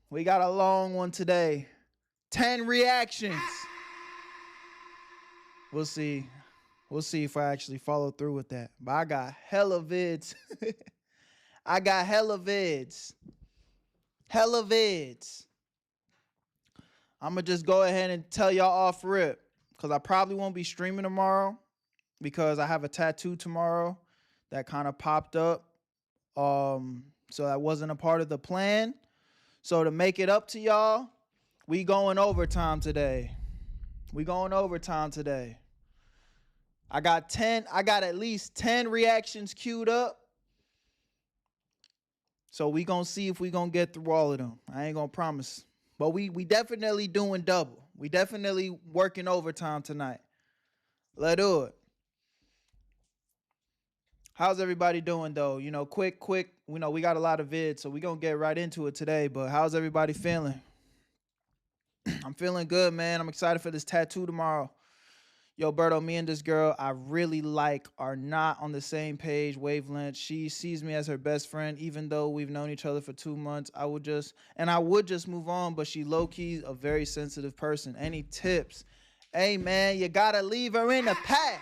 We got a long one today. 10 reactions. We'll see. We'll see if I actually follow through with that. But I got hella vids. I got hella vids. Hella vids. I'm going to just go ahead and tell y'all off rip. Because I probably won't be streaming tomorrow. Because I have a tattoo tomorrow that kind of popped up. So that wasn't a part of the plan. So to make it up to y'all, we going overtime today. We going overtime today. I got at least 10 reactions queued up. So we gonna see if we gonna get through all of them. I ain't gonna promise. But we definitely doing double. We definitely working overtime tonight. Let's do it. How's everybody doing though? You know, quick. You know, we got a lot of vids, so we gonna get right into it today. But how's everybody feeling? I'm feeling good, man. I'm excited for this tattoo tomorrow. Yo, Berto, me and this girl I really like are not on the same page, wavelength. She sees me as her best friend, even though we've known each other for 2 months. I would just move on, but she low-key a very sensitive person. Any tips? Hey, man, you gotta leave her in the past.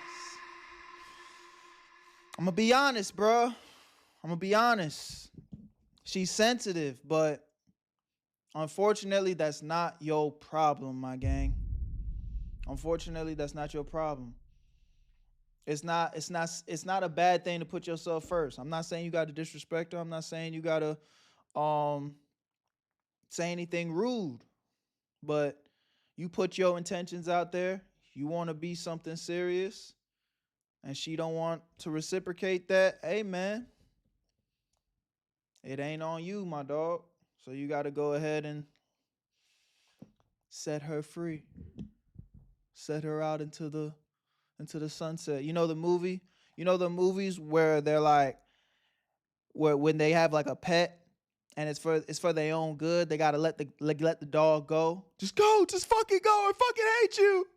I'm gonna be honest, bro. I'm gonna be honest. She's sensitive, but unfortunately, that's not your problem, my gang. Unfortunately, that's not your problem. It's not a bad thing to put yourself first. I'm not saying you got to disrespect her. I'm not saying you got to say anything rude. But you put your intentions out there. You want to be something serious, and she don't want to reciprocate that. Hey, man, it ain't on you, my dog. So you got to go ahead and set her free. Set her out into the sunset. You know the movie? You know the movies where they're like, where when they have like a pet and it's for their own good, they gotta let the dog go. Just go, just fucking go. I fucking hate you.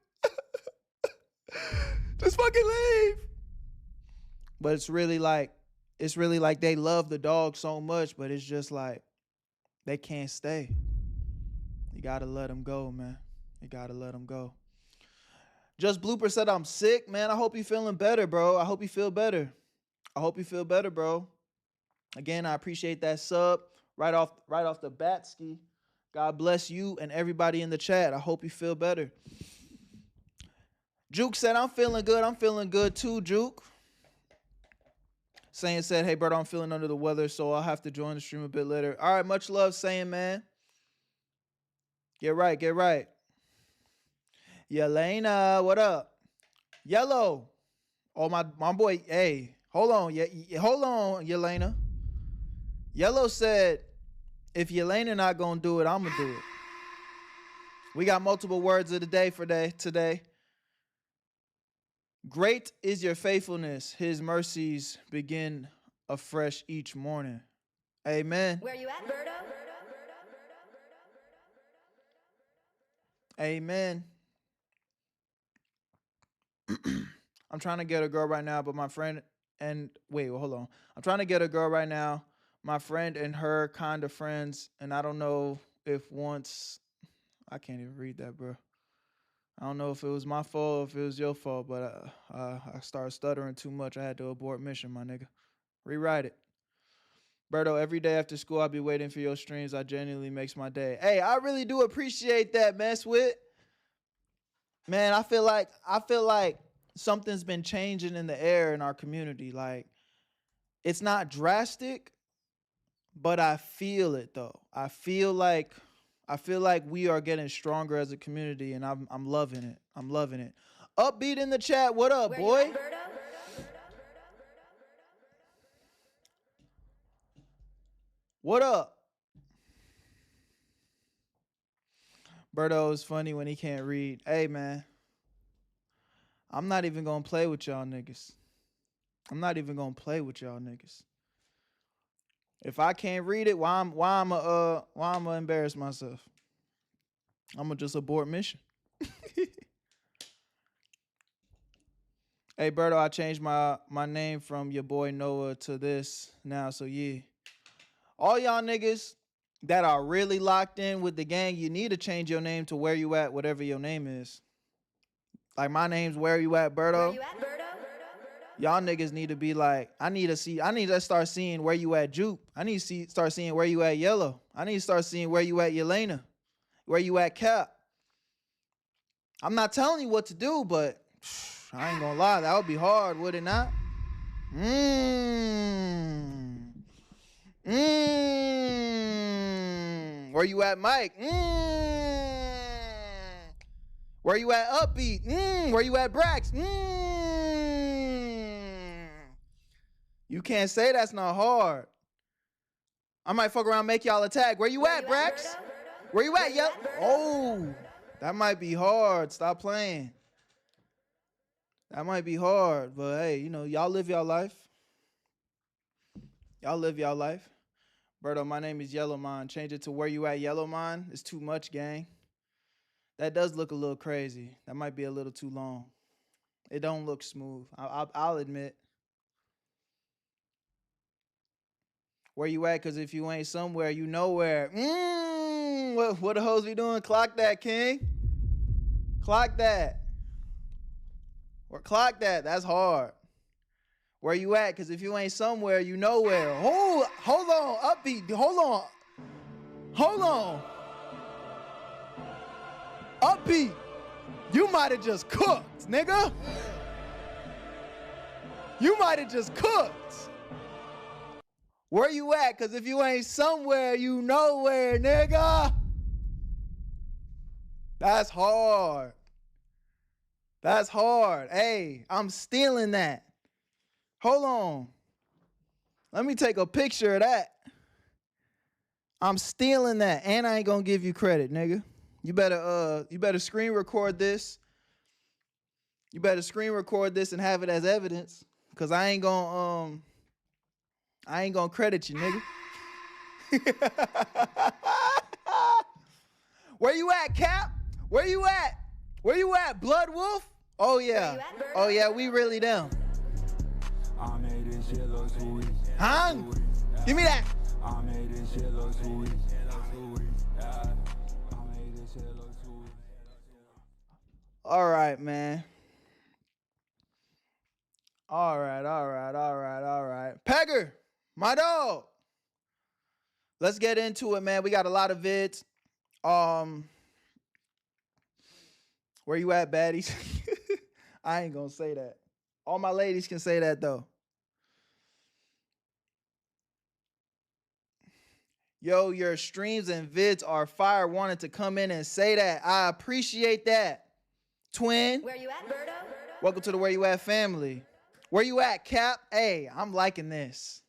Just fucking leave. But it's really like they love the dog so much, but it's just like they can't stay. You gotta let them go, man. You gotta let them go. Just Blooper said I'm sick, man. I hope you feeling better, bro. I hope you feel better. I hope you feel better, bro. Again, I appreciate that sub right off the bat, ski. God bless you and everybody in the chat. I hope you feel better. Juke said I'm feeling good. I'm feeling good too, Juke. Saying said, hey, brother, I'm feeling under the weather, so I'll have to join the stream a bit later. All right, much love, saying, man. Get right, get right. Yelena, what up? Yellow. Oh, my boy. Hey, hold on. Hold on, Yelena. Yellow said, if Yelena not going to do it, I'm going to do it. We got multiple words of the day for today. Great is your faithfulness. His mercies begin afresh each morning. Amen. Where you at, Berto? Amen. I'm trying to get a girl right now, but my friend and hold on. I'm trying to get a girl right now. My friend and her kind of friends, and I don't know if once I can't even read that, bro. I don't know if it was my fault or if it was your fault, but I started stuttering too much. I had to abort mission, my nigga. Rewrite it. Berto, every day after school, I'll be waiting for your streams. I genuinely makes my day. Hey, I really do appreciate that, mess with. Man, I feel like something's been changing in the air in our community. Like, it's not drastic, but I feel it though. I feel like we are getting stronger as a community, and I'm loving it. I'm loving it. Upbeat in the chat. What up, boy? What up? Berto is funny when he can't read. Hey, man. I'm not even gonna play with y'all niggas. I'm not even gonna play with y'all niggas. If I can't read it, why I'ma embarrass myself? I'ma just abort mission. Hey, Berto, I changed my name from your boy Noah to this now, so yeah. All y'all niggas, that are really locked in with the gang, you need to change your name to Where You At, whatever your name is. Like my name's Where You At, Berto. Where you at, Berto? Y'all niggas need to be like, I need to start seeing Where You At, Jupe. I need to start seeing Where You At, Yellow. I need to start seeing Where You At, Yelena. Where You At, Cap. I'm not telling you what to do, but I ain't gonna lie, that would be hard, would it not? Where you at, Mike? Where you at, Upbeat? Where you at, Brax? You can't say that's not hard. I might fuck around and make y'all a tag. Where you at, Brax? Where you at, yo? Oh, that might be hard. Stop playing. That might be hard, but hey, you know, y'all live y'all life. Y'all live y'all life. Berto, my name is Yellowmon. Change it to Where You At, Yellowmon. It's too much, gang. That does look a little crazy. That might be a little too long. It don't look smooth. I'll admit. Where you at? Because if you ain't somewhere, you nowhere. What the hoes be doing? Clock that, King. Clock that. Or clock that. That's hard. Where you at? Because if you ain't somewhere, you nowhere. Hold on, Upbeat. Hold on. Upbeat. You might have just cooked, nigga. You might have just cooked. Where you at? Because if you ain't somewhere, you nowhere, nigga. That's hard. That's hard. Hey, I'm stealing that. Hold on. Let me take a picture of that. I'm stealing that, and I ain't gonna give you credit, nigga. You better screen record this. You better screen record this and have it as evidence, cause I ain't gonna credit you, nigga. Where you at, Cap? Where you at? Where you at, Blood Wolf? Oh yeah. Oh yeah, we really them. Huh? Give me that. All right, man. All right. Pegger, my dog. Let's get into it, man. We got a lot of vids. Where you at, baddies? I ain't gonna say that. All my ladies can say that, though. Yo, your streams and vids are fire. Wanted to come in and say that. I appreciate that. Twin. Where you at, Berto? Welcome to the Where You At family. Where you at, Cap? Hey, I'm liking this.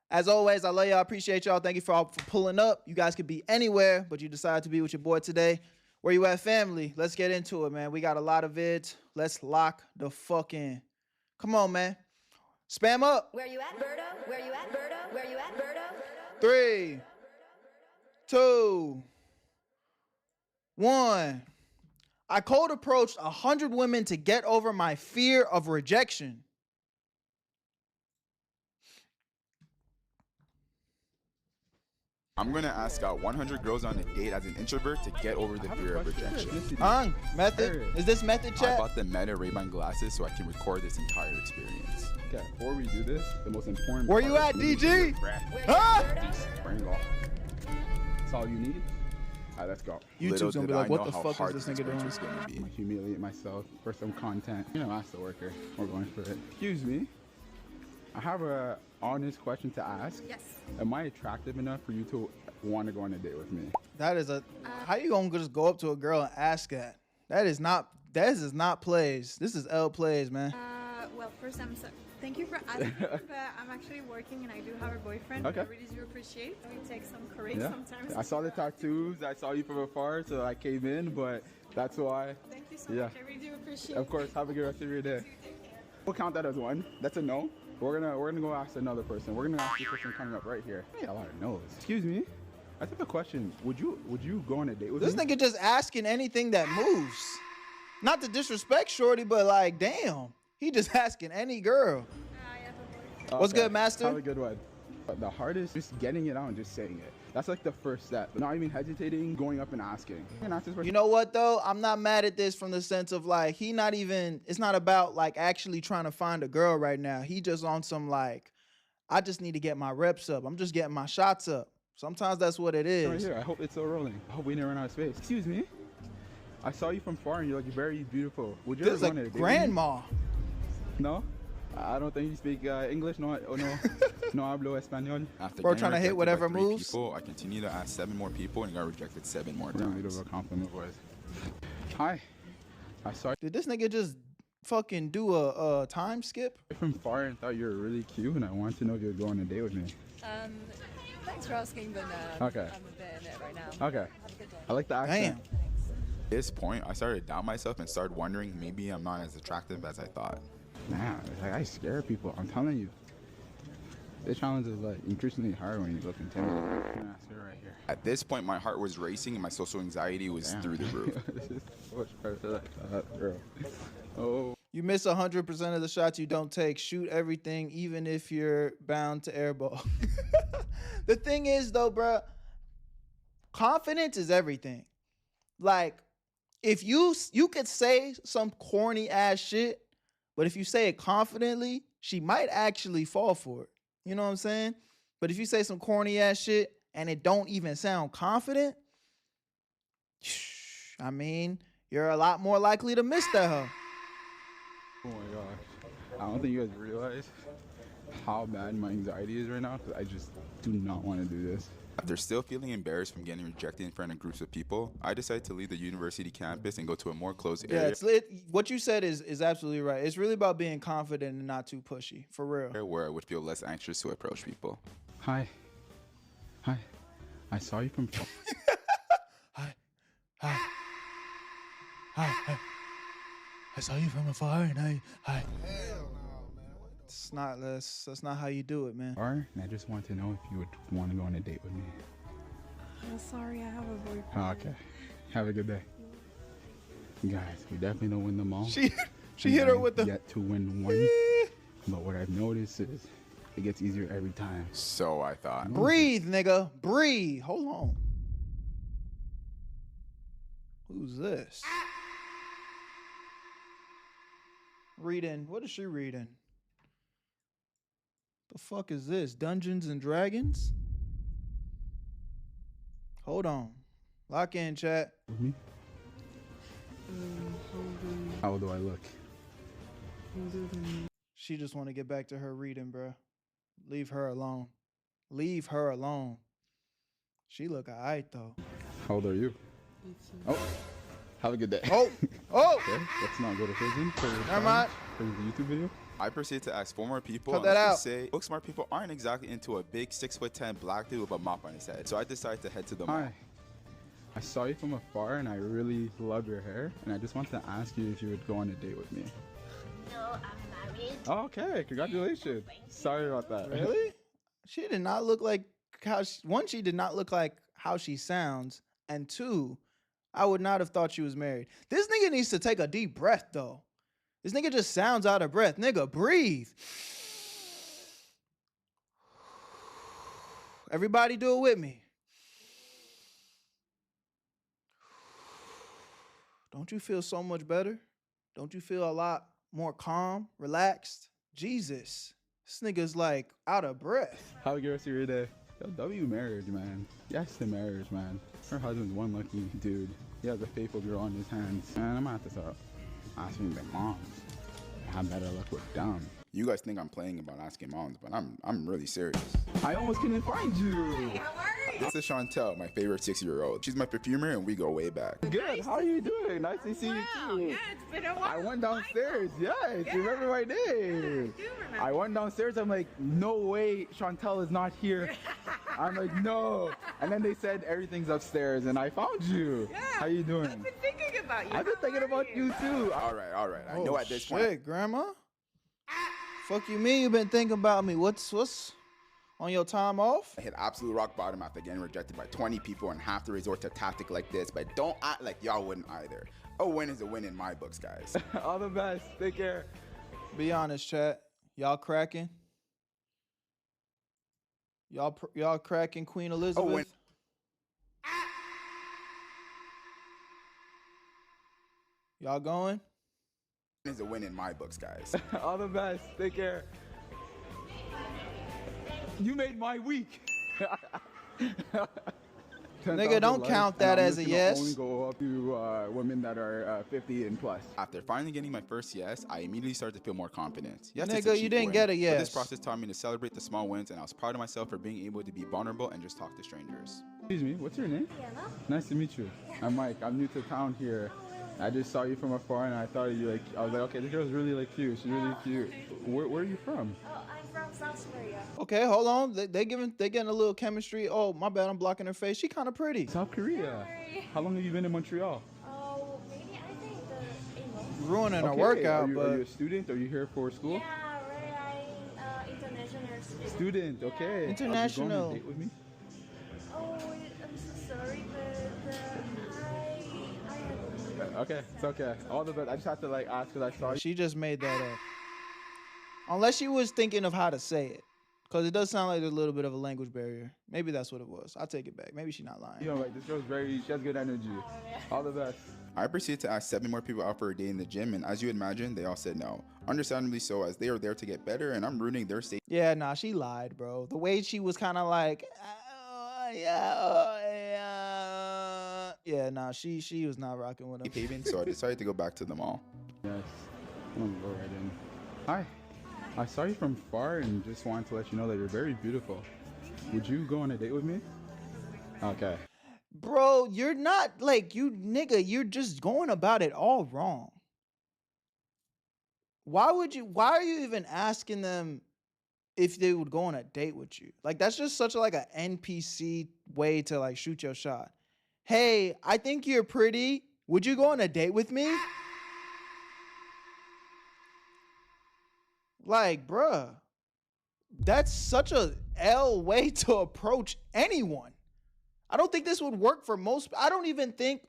As always, I love y'all. Appreciate y'all. Thank you for pulling up. You guys could be anywhere, but you decided to be with your boy today. Where you at, family? Let's get into it, man. We got a lot of vids. Let's lock the fuck in. Come on, man. Spam up. Where you at, Berto? Where you at, Berto? Where you at, Berto? 3, 2, 1. I cold approached 100 women to get over my fear of rejection. I'm gonna ask out 100 girls on a date as an introvert to get over the fear of rejection. Method? Is this method, I chat? bought the Meta Ray-Ban glasses so I can record this entire experience. Okay, before we do this, the most important Where part you at, is DG? Huh? Berto? Brain golf. That's all you need? All right, let's go. YouTube's gonna be like, what the fuck is this nigga doing? Was gonna be. I'm gonna humiliate myself for some content. You know, ask the worker. We're going for it. Excuse me. I have a honest question to ask. Yes. Am I attractive enough for you to want to go on a date with me? That is how you gonna just go up to a girl and ask that? That is not plays. This is L plays, man. Well, first, thank you for asking, but I'm actually working and I do have a boyfriend. Okay. I really do appreciate. We take some courage Yeah. sometimes. I saw the tattoos. I saw you from afar, so I came in, but that's why. Thank you so Yeah. much. I really do appreciate Of course, have a good rest of your day. We'll count that as one. That's a no. We're gonna go ask another person. We're gonna ask this person coming up right here. Hey, a lot of no's. Excuse me. I have a question. Would you go on a date with This me? nigga just asking anything that moves. Not to disrespect Shorty, but like, damn. He just asking any girl. I have a boyfriend. What's good, Master? Have a good one. But the hardest is just getting it out and just saying it. That's like the first step. Not even hesitating, going up and asking. You know what though? I'm not mad at this from the sense of like, it's not about like actually trying to find a girl right now. He just on some like, I just need to get my reps up. I'm just getting my shots up. Sometimes that's what it is. Right here, I hope it's still rolling. I hope we didn't run out of space. Excuse me. I saw you from far and you're like very beautiful. Would you This is ever like go on a date with me? grandma. No? I don't think you speak English. No, oh no. No hablo español. After Bro, getting trying to hit rejected by whatever 3 moves. people, I continued to ask 7 more people and got rejected 7 more We're gonna leave times. a compliment voice. Hi. I saw you Did this nigga just fucking do a time skip? from far and thought you were really cute, and I wanted to know if you would go on a date with me. Thanks for asking, but no. Okay. I'm a bit in it right now. Okay. Have a good day. I like the accent. Damn. At this point, I started to doubt myself and started wondering maybe I'm not as attractive as I thought. Man, like, I scare people. I'm telling you. This challenge is like increasingly hard when you look intimidating. I'm gonna ask her right here. At this point, my heart was racing and my social anxiety was Damn. through the roof. This is so much harder like that, girl. Oh. You miss 100% of the shots you don't take. Shoot everything, even if you're bound to airball. The thing is, though, bro, confidence is everything. Like, if you could say some corny ass shit, but if you say it confidently, she might actually fall for it. You know what I'm saying? But if you say some corny ass shit and it don't even sound confident, I mean, you're a lot more likely to miss that hoe. Oh my gosh. I don't think you guys realize how bad my anxiety is right now, because I just do not want to do this. After still feeling embarrassed from getting rejected in front of groups of people, I decided to leave the university campus and go to a more closed Yeah, area what you said is absolutely right. It's really about being confident and not too pushy, for real. where I would feel less anxious to approach people. Hi. Hi. I saw you from far. Hi. I saw you from afar and hi. Hell no, man. That's not how you do it, man. And I just want to know if you would want to go on a date with me. I'm sorry, I have a boyfriend. Oh, okay. Have a good day. Guys, we definitely don't win them all. She And hit her I've with the yet to win one. But what I've noticed is it gets easier every time. So I thought. breathe, nigga. Breathe. Hold on. Who's this? Reading. What is she reading? The fuck is this? Dungeons and Dragons? Hold on. Lock in, chat. With me? How old do I look? She just want to get back to her reading, bruh. Leave her alone. Leave her alone. She look alright though. How old are you? Oh, have a good day. Oh, oh. Okay, let's not go to prison for Never mind. the YouTube video. I proceeded to ask 4 more people. Cut and that let's out. just say, book smart people aren't exactly into a big 6'10" black dude with a mop on his head. So I decided to head to the mall. Hi. I saw you from afar and I really love your hair. And I just want to ask you if you would go on a date with me. No, I'm married. Oh, okay, congratulations. Sorry about that. Really? She did not look like she did not look like how she sounds, and 2, I would not have thought she was married. This nigga needs to take a deep breath though. This nigga just sounds out of breath. Nigga, breathe. Everybody do it with me. Don't you feel so much better? Don't you feel a lot more calm, relaxed? Jesus. This nigga's like out of breath. Have a good rest of your day. Yo, W marriage, man. Yes to marriage, man. Her husband's one lucky dude. He has a faithful girl on his hands. Man, I'm gonna have to start asking their moms. Have better luck with them. You guys think I'm playing about asking moms, but I'm really serious. I almost couldn't find you. This is Chantel, my favorite 6-year-old. She's my perfumer and we go way back. Good. How are you doing? Nice to see you too. Yeah, it's been a while. I went downstairs. Yes, Yeah. remember my I name. do remember. I went downstairs. I'm like, no way, Chantel is not here. I'm like, no. And then they said everything's upstairs, and I found you. Yeah. How you doing? I've been thinking about you. I've been How thinking are about you too. All right. I know at this point. Shit, grandma. Fuck you mean you been thinking about me? What's on your time off? I hit absolute rock bottom after getting rejected by 20 people and have to resort to a tactic like this, but don't act like y'all wouldn't either. A win is a win in my books, guys. All the best. Take care. Be honest, chat. Y'all cracking? Y'all cracking Queen Oh, Elizabeth? Y'all going? is a win in my books, guys. All the best. Take care. You made my week. Nigga, don't count that as a yes. Only go up to women that are 50 and plus. After finally getting my first yes, I immediately started to feel more confident. Yes, it's Nigga, a you cheap didn't win, get a But yes. this process taught me to celebrate the small wins, and I was proud of myself for being able to be vulnerable and just talk to strangers. Excuse me, what's your name? Diana? Nice to meet you. I'm Mike. I'm new to town here. I just saw you from afar and I thought you like, I was like, okay, this girl's really like cute. She's really cute. Where are you from? Oh, I'm from South Korea. Okay, hold on. They getting a little chemistry. Oh, my bad, I'm blocking her face. She kind of pretty. South Korea. Sorry. How long have you been in Montreal? Oh, maybe I think the 8 months. Ruining her Okay, workout, are you but a student? Are you here for school? Yeah, right. I'm international student. Student, okay. International. Are you going on a date with me? Oh, I'm so sorry, but I have. Okay, it's okay. All the best. I just have to like ask because I saw you. she just made that up. Unless she was thinking of how to say it. Because it does sound like there's a little bit of a language barrier. Maybe that's what it was. I'll take it back. Maybe she's not lying. You know, like this girl's she has good energy. All the best. I proceeded to ask 7 more people out for a day in the gym, and as you imagine, they all said no. Understandably so, as they are there to get better, and I'm ruining their safety. Yeah, nah, she lied, bro. The way she was kind of like, yeah, nah, she was not rocking with him. Paving, so I decided to go back to the mall. Yes. I'm gonna go right in. Hi. I saw you from far and just wanted to let you know that you're very beautiful. Would you go on a date with me? Okay. Bro, you're not like you're just going about it all wrong. Why are you even asking them if they would go on a date with you? Like that's just such like a NPC way to like shoot your shot. Hey, I think you're pretty. Would you go on a date with me? Like, bruh, that's such a L way to approach anyone. I don't think this would work for most. I don't even think,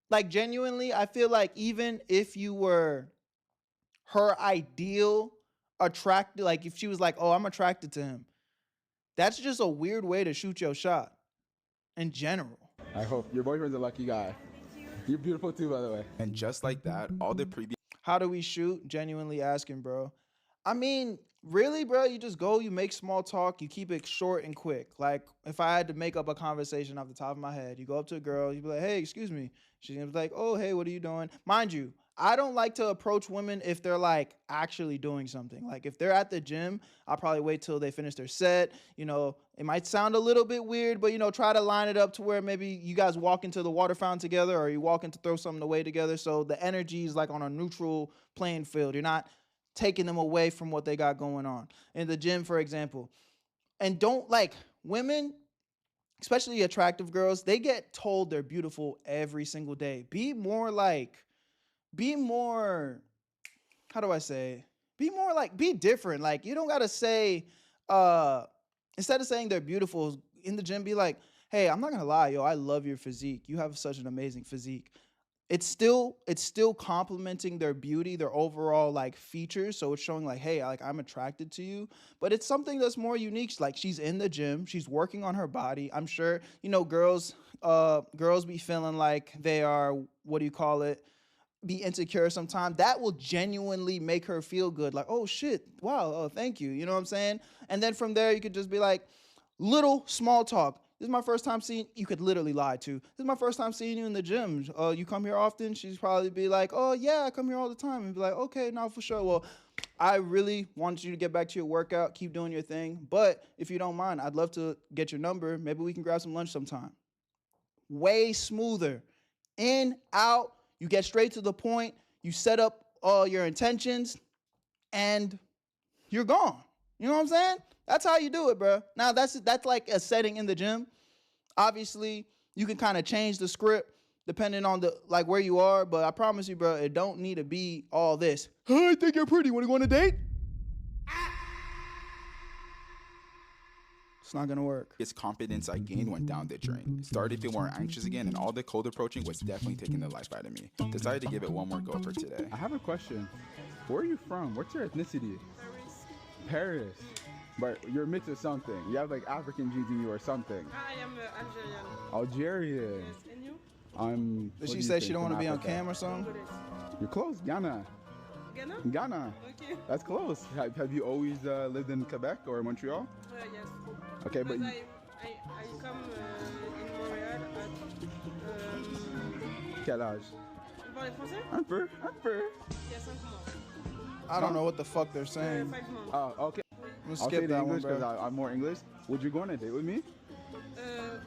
like, genuinely, I feel like even if you were her ideal attracted, like if she was like, oh, I'm attracted to him, that's just a weird way to shoot your shot in general. I hope your boyfriend's a lucky guy. You're beautiful too, by the way. And just like that, all the previous How do we shoot? Genuinely asking, bro. I mean, really, bro, you just go, you make small talk, you keep it short and quick. Like, if I had to make up a conversation off the top of my head, you go up to a girl, you be like, hey, excuse me. She's gonna be like, oh, hey, what are you doing? Mind you, I don't like to approach women if they're like actually doing something. Like if they're at the gym, I'll probably wait till they finish their set. You know, it might sound a little bit weird, but you know, try to line it up to where maybe you guys walk into the water fountain together or you walk in to throw something away together. So the energy is like on a neutral playing field. You're not taking them away from what they got going on. In the gym, for example. And don't like women, especially attractive girls, they get told they're beautiful every single day. Be more, how do I say? Be different. Like you don't gotta say, instead of saying they're beautiful in the gym, be like, hey, I'm not gonna lie, yo, I love your physique. You have such an amazing physique. It's still complimenting their beauty, their overall like features. So it's showing like, hey, like I'm attracted to you, but it's something that's more unique. Like she's in the gym, she's working on her body. I'm sure, you know, girls be feeling like they are, be insecure sometimes. That will genuinely make her feel good. Like, oh shit, wow, oh, thank you. You know what I'm saying? And then from there, you could just be like, little small talk. This is my first time seeing you. Could literally lie to. This is my first time seeing you in the gym. You come here often? She's probably be like, oh yeah, I come here all the time. And be like, okay, now for sure. Well, I really want you to get back to your workout. Keep doing your thing. But if you don't mind, I'd love to get your number. Maybe we can grab some lunch sometime. Way smoother. In, out. You get straight to the point. You set up all your intentions, and you're gone. You know what I'm saying? That's how you do it, bro. Now, that's like a setting in the gym. Obviously, you can kind of change the script depending on where you are, but I promise you, bro, it don't need to be all this. Hey, I think you're pretty. Want to go on a date? It's not going to work. Its confidence I gained went down the drain. Started to feel more anxious again, and all the cold approaching was definitely taking the life out of me. Decided to give it one more go for today. I have a question. Where are you from? What's your ethnicity? Paris. But you're mixed with something. You have like African genes in you or something. I am Algerian. Algerian. Yes, and you? I'm. Did what she do you say think, she don't from want to be on Africa? cam or something? Congolese. You're close. Ghana. Ghana? Ghana. Okay. That's close. Have you always lived in Quebec or Montreal? Yes. Okay, but I come in Montreal at quel âge? Vous parlez français? Un peu. Yes, 5 months. I don't know what the fuck they're saying. 5 months. Oh, okay. I'm gonna I'll say skip it in that one, English because bro. I'm more English. Would you go on a date with me?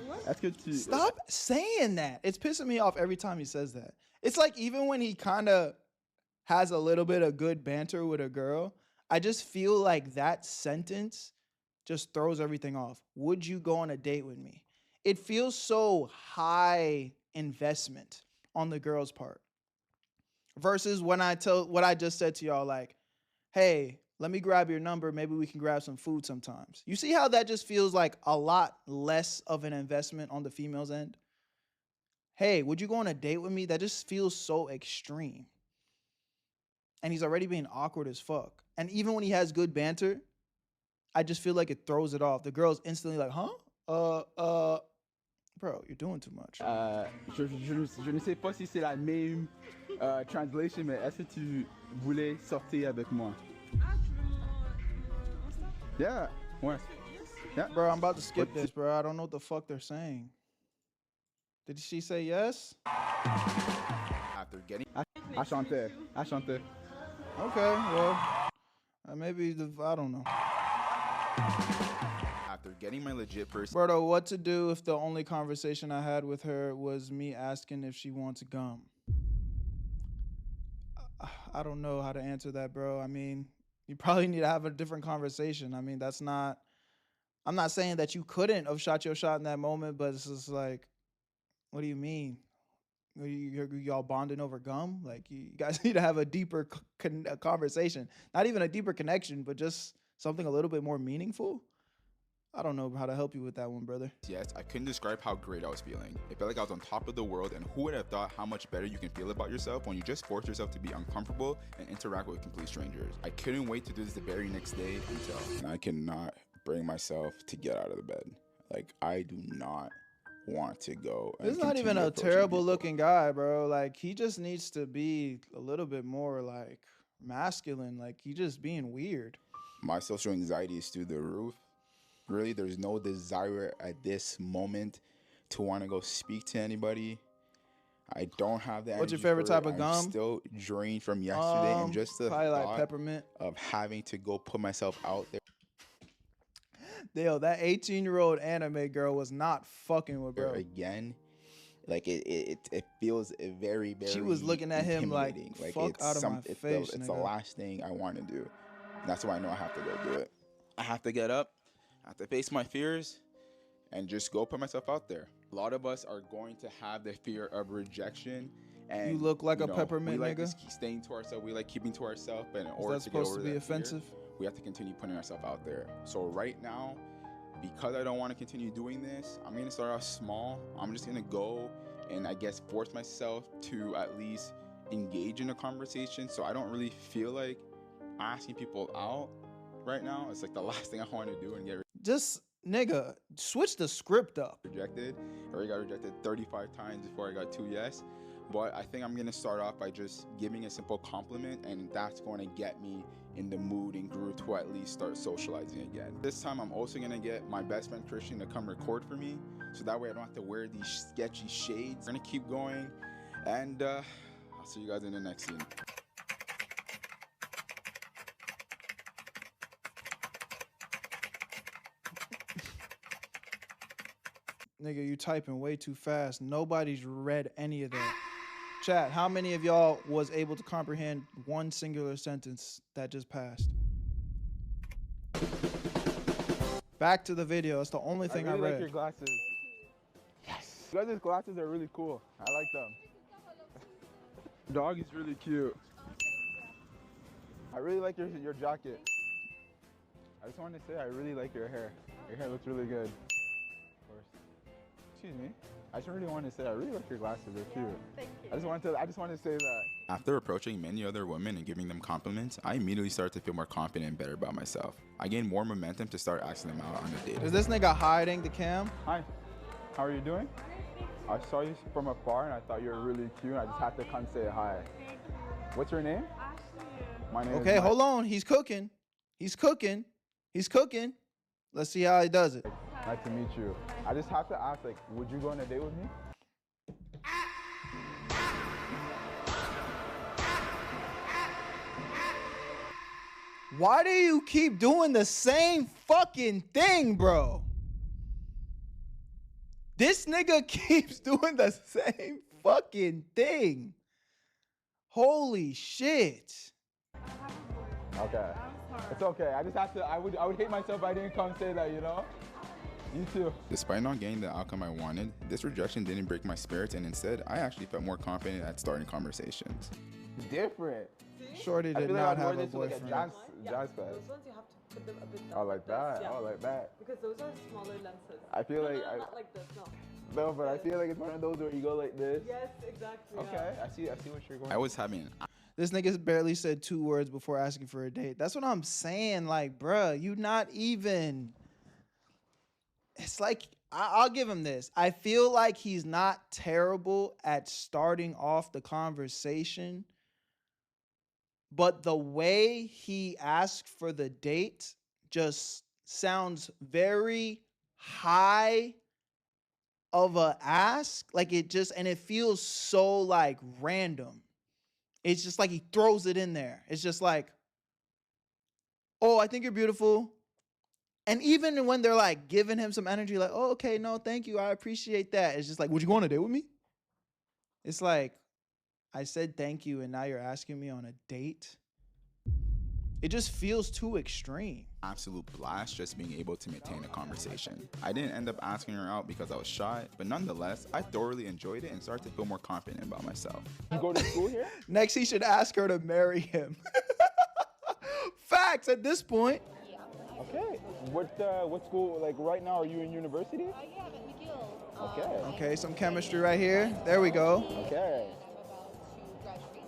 What? Est-ce que tu... Stop saying that. It's pissing me off every time he says that. It's like even when he kind of has a little bit of good banter with a girl, I just feel like that sentence just throws everything off. Would you go on a date with me? It feels so high investment on the girl's part. Versus when I tell what I just said to y'all, like, hey, let me grab your number. Maybe we can grab some food sometimes. You see how that just feels like a lot less of an investment on the female's end? Hey, would you go on a date with me? That just feels so extreme. And he's already being awkward as fuck. And even when he has good banter, I just feel like it throws it off. The girl's instantly like, huh? Bro, you're doing too much. Je ne sais pas si c'est la même translation, mais est-ce que tu voulais sortir avec moi? Ah, tu veux mon Insta? Yeah. Ouais. Yes. Yeah. Bro, I'm about to skip this, bro. I don't know what the fuck they're saying. Did she say yes? After getting I chantais. Okay, well, maybe I don't know. after getting my legit person. Berto, what to do if the only conversation I had with her was me asking if she wants gum? I don't know how to answer that, bro. I mean, you probably need to have a different conversation. I mean, I'm not saying that you couldn't have shot your shot in that moment, but it's just like, what do you mean? Y'all bonding over gum? Like, you guys need to have a deeper conversation. Not even a deeper connection, but just something a little bit more meaningful. I don't know how to help you with that one, brother. Yes, I couldn't describe how great I was feeling. It felt like I was on top of the world, and who would have thought how much better you can feel about yourself when you just force yourself to be uncomfortable and interact with complete strangers. I couldn't wait to do this the very next day until... And I cannot bring myself to get out of the bed. Like, I do not want to go. This is not even a terrible looking guy, bro. Like, he just needs to be a little bit more like masculine. Like, he just being weird. My social anxiety is through the roof. Really, there's no desire at this moment to want to go speak to anybody. I don't have that. What's your favorite type of gum? I'm still drained from yesterday, and just the probably thought like peppermint of having to go put myself out there. Yo, that 18-year-old anime girl was not fucking with bro. Again, like it feels very, very. She was looking at him like fuck it's out of my face. It's the last thing I want to do. That's why I know I have to go do it. I have to get up. I have to face my fears and just go put myself out there. A lot of us are going to have the fear of rejection. And you look like a peppermint we like nigga. Staying to ourselves. We like keeping to ourselves. But in Is order that to get supposed over to be that offensive? fear, we have to continue putting ourselves out there. So right now, because I don't want to continue doing this, I'm going to start off small. I'm just going to go and I guess force myself to at least engage in a conversation. So I don't really feel like asking people out right now. It's like the last thing I want to do and get just nigga, switch the script up. rejected. I already got rejected 35 times before I got 2 yes. But I think I'm going to start off by just giving a simple compliment, and that's going to get me in the mood and groove to at least start socializing again. This time I'm also going to get my best friend Christian to come record for me, so that way I don't have to wear these sketchy shades. I'm going to keep going, and I'll see you guys in the next scene. Nigga, you typing way too fast. Nobody's read any of that. Chat, how many of y'all was able to comprehend one singular sentence that just passed? Back to the video. It's the only thing I really read. like your glasses. Yes. You guys' glasses are really cool. I like them. Dog is really cute. I really like your jacket. I just wanted to say I really like your hair. Your hair looks really good. Of course. Excuse me. I just really wanted to say I really like your glasses. They're cute. Thank you. I just wanted to say that. After approaching many other women and giving them compliments, I immediately started to feel more confident and better about myself. I gained more momentum to start asking them out on a date. Is this nigga hiding the cam? Hi, how are you doing? I saw you from afar and I thought you were really cute. I just had to come say hi. What's your name? My name Okay, is hold on. He's cooking. He's cooking. He's cooking. Let's see how he does it. Nice to meet you. I just have to ask, like, would you go on a date with me? Why do you keep doing the same fucking thing, bro? This nigga keeps doing the same fucking thing. Holy shit. Okay. It's okay. I just have to, I would hate myself if I didn't come say that, you know? You too. Despite not getting the outcome I wanted, this rejection didn't break my spirits, and instead, I actually felt more confident at starting conversations. Different. Shorty I did feel not like I'd have wear a this to like a boyfriend. jazz fest. Those ones you have to put them a bit Oh, like that? Yeah. Oh, like that? Because those are smaller lenses. I feel like, Not like this, no. no, but I feel like it's one of those where you go like this. Yes, exactly. Okay, I see what you're going. I was having This nigga barely said 2 words before asking for a date. That's what I'm saying. Like, bruh, you not even. It's like, I'll give him this. I feel like he's not terrible at starting off the conversation, but the way he asked for the date just sounds very high of a ask. Like it just, and it feels so like random. It's just like he throws it in there. It's just like, oh, I think you're beautiful. And even when they're like giving him some energy, like, oh, okay, no, thank you, I appreciate that. It's just like, would you go on a date with me? It's like, I said thank you, and now you're asking me on a date. It just feels too extreme. absolute blast just being able to maintain a conversation. I didn't end up asking her out because I was shy, but nonetheless, I thoroughly enjoyed it and started to feel more confident about myself. You go to school here? Next, he should ask her to marry him. Facts at this point. Okay. What school, like right now, are you in university? Yeah, I'm at McGill. Okay. Okay, some chemistry right here. There we go. Okay. I'm about to graduate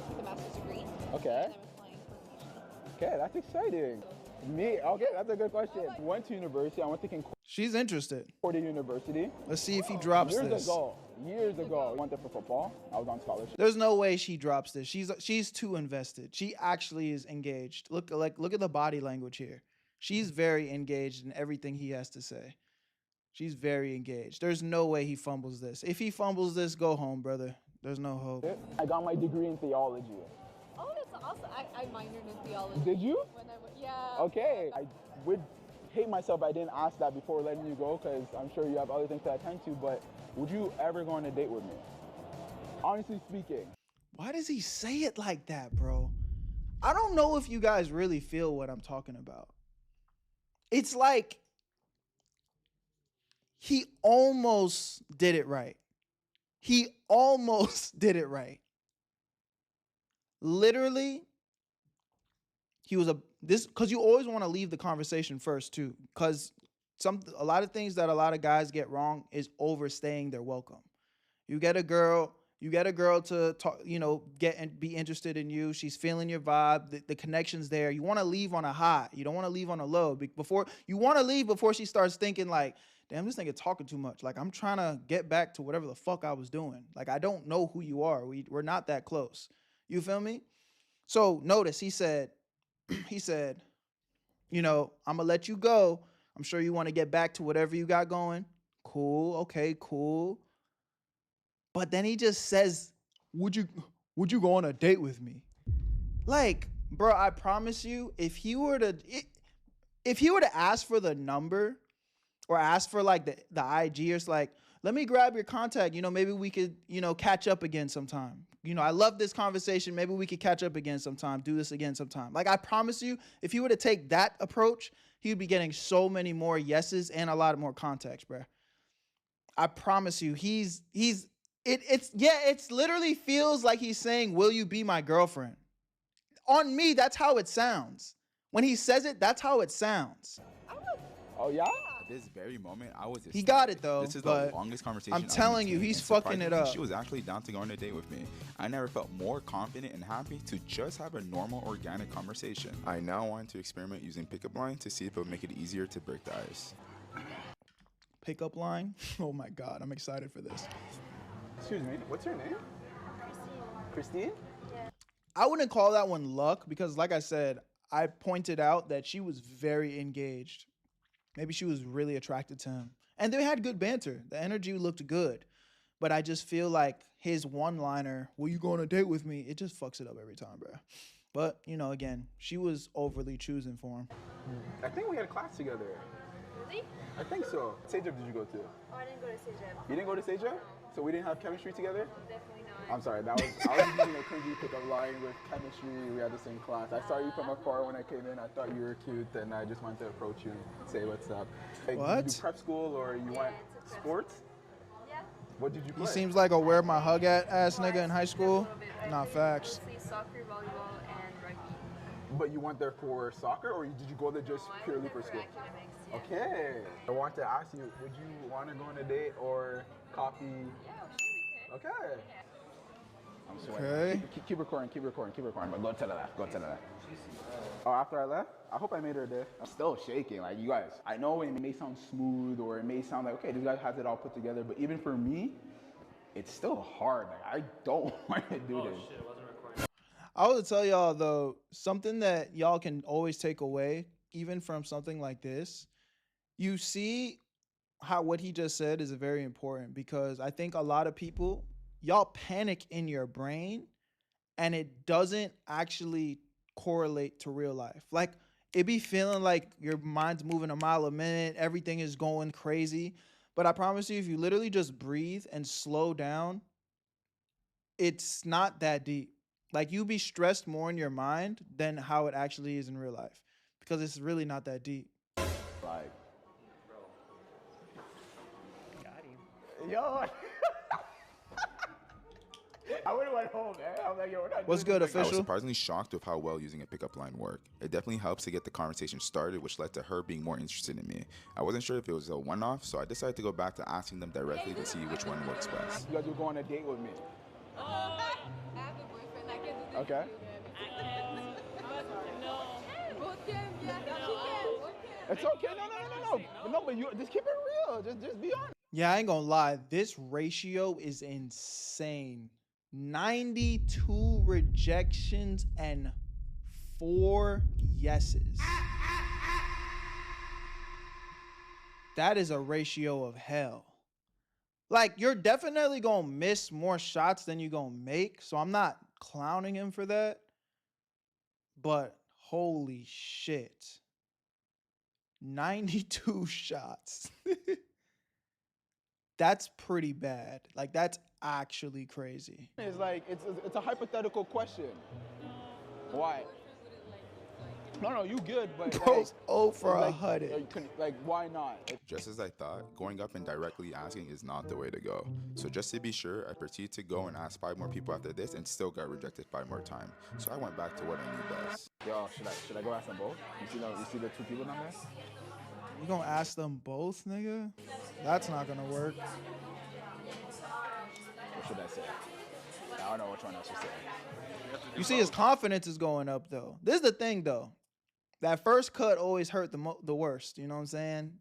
with a master's degree. Okay. And I'm applying for admission. Okay, that's exciting. Me, okay, that's a good question. Went to university, I went to She's interested. Concordia University. Let's see if he drops Years this. ago, I went there for football. I was on scholarship. There's no way she drops this. She's too invested. She actually is engaged. Look at the body language here. She's very engaged in everything he has to say. She's very engaged. There's no way he fumbles this. If he fumbles this, go home, brother. There's no hope. I got my degree in theology. Oh, that's awesome. I minored in theology. Did you? When I went, yeah. Okay. I would hate myself if I didn't ask that before letting you go, because I'm sure you have other things to attend to, but would you ever go on a date with me? Honestly speaking. Why does he say it like that, bro? I don't know if you guys really feel what I'm talking about. It's like he almost did it right. He almost did it right. Literally, he was because you always want to leave the conversation first too, because a lot of things that a lot of guys get wrong is overstaying their welcome. You get a girl to talk, get and be interested in you. She's feeling your vibe. The connection's there. You want to leave on a high. You don't want to leave on a low. You want to leave before she starts thinking like, damn, this nigga talking too much. Like, I'm trying to get back to whatever the fuck I was doing. Like, I don't know who you are. We're not that close. You feel me? So notice he said, I'm gonna let you go. I'm sure you want to get back to whatever you got going. Cool. Okay, cool. But then he just says, would you go on a date with me? Like, bro, I promise you, if he were to ask for the number or ask for like the IG, or it's like, let me grab your contact, maybe we could, catch up again sometime. I love this conversation. Maybe we could catch up again sometime, do this again sometime. Like, I promise you, if he were to take that approach, he would be getting so many more yeses and a lot more context, bro. I promise you, it's literally feels like he's saying, will you be my girlfriend? On me, that's how it sounds. When he says it, that's how it sounds. Oh, yeah? this very moment, I was. He got it, though, This is but the longest conversation. I'm telling you, maintained, he's and fucking it surprisingly, up. She was actually down to go on a date with me. I never felt more confident and happy to just have a normal, organic conversation. I now want to experiment using pickup line to see if it will make it easier to break the ice. Pickup line? Oh my God, I'm excited for this. Excuse me, what's your name? Christine? I wouldn't call that one luck because, like I said, I pointed out that she was very engaged. Maybe she was really attracted to him. And they had good banter. The energy looked good. But I just feel like his one-liner, will you go on a date with me? It just fucks it up every time, bro. But, you know, again, she was overly choosing for him. I think we had class together. Really? I think so. Sejab did you go to? Oh, I didn't go to Sejab. You didn't go to Sejab? So we didn't have chemistry together? Definitely not. I'm sorry, I was using a cringy pickup line with chemistry. We had the same class. I saw you from afar when I came in. I thought you were cute, and I just wanted to approach you and say what's up. Hey, What? Did you do prep school or you went it's a prep sports? Yeah. What did you play? He seems like a wear my hug at ass nigga in high A school. little bit, but I Nah, did facts. mostly soccer, volleyball, and rugby. But you went there for soccer, or did you go there just No, I purely went for there school? academics, yeah. Okay. I want to ask you, would you want to go on a date or copy? Yeah, well, sure we can. Okay. I'm sweating. Okay. Keep recording, keep recording, keep recording. But go to the left, go to the left. Oh, after I left? I hope I made her day. I'm still shaking. Like, you guys, I know it may sound smooth or it may sound like, okay, this guy has it all put together. But even for me, it's still hard. Like, I don't want to do this. I would tell y'all, though, something that y'all can always take away, even from something like this, you see how what he just said is very important because I think a lot of people, y'all panic in your brain and it doesn't actually correlate to real life. Like, it be feeling like your mind's moving a mile a minute, everything is going crazy. But I promise you, if you literally just breathe and slow down, it's not that deep. Like, you be stressed more in your mind than how it actually is in real life because it's really not that deep. Like, yo, I would have went home, man. I'm like, yo, we're not What's doing good, this. I was official? surprisingly shocked with how well using a pickup line worked. It definitely helps to get the conversation started, which led to her being more interested in me. I wasn't sure if it was a one-off, so I decided to go back to asking them directly to see which one works best. You guys will go on a date with me. I have a boyfriend. I can do this. Okay. Both can. Yeah, she can. Both can. It's okay. No, but you just keep it real. Just be honest. Yeah, I ain't gonna lie. This ratio is insane. 92 rejections and 4 yeses. That is a ratio of hell. Like, you're definitely gonna miss more shots than you're gonna make. So I'm not clowning him for that. But holy shit. 92 shots. That's pretty bad. Like, that's actually crazy. It's like it's a hypothetical question. Why? No, you good, but Bro's 0 for like, 100. like, why not? Just as I thought, going up and directly asking is not the way to go. So just to be sure, I proceeded to go and ask 5 more people after this and still got rejected 5 more times. So I went back to what I knew best. Yo, should I go ask them both? You see the 2 people down there? You gonna ask them both, nigga? That's not gonna work. What should I say? I don't know which one I should say. You see, his confidence is going up, though. This is the thing, though. That first cut always hurt the worst. You know what I'm saying?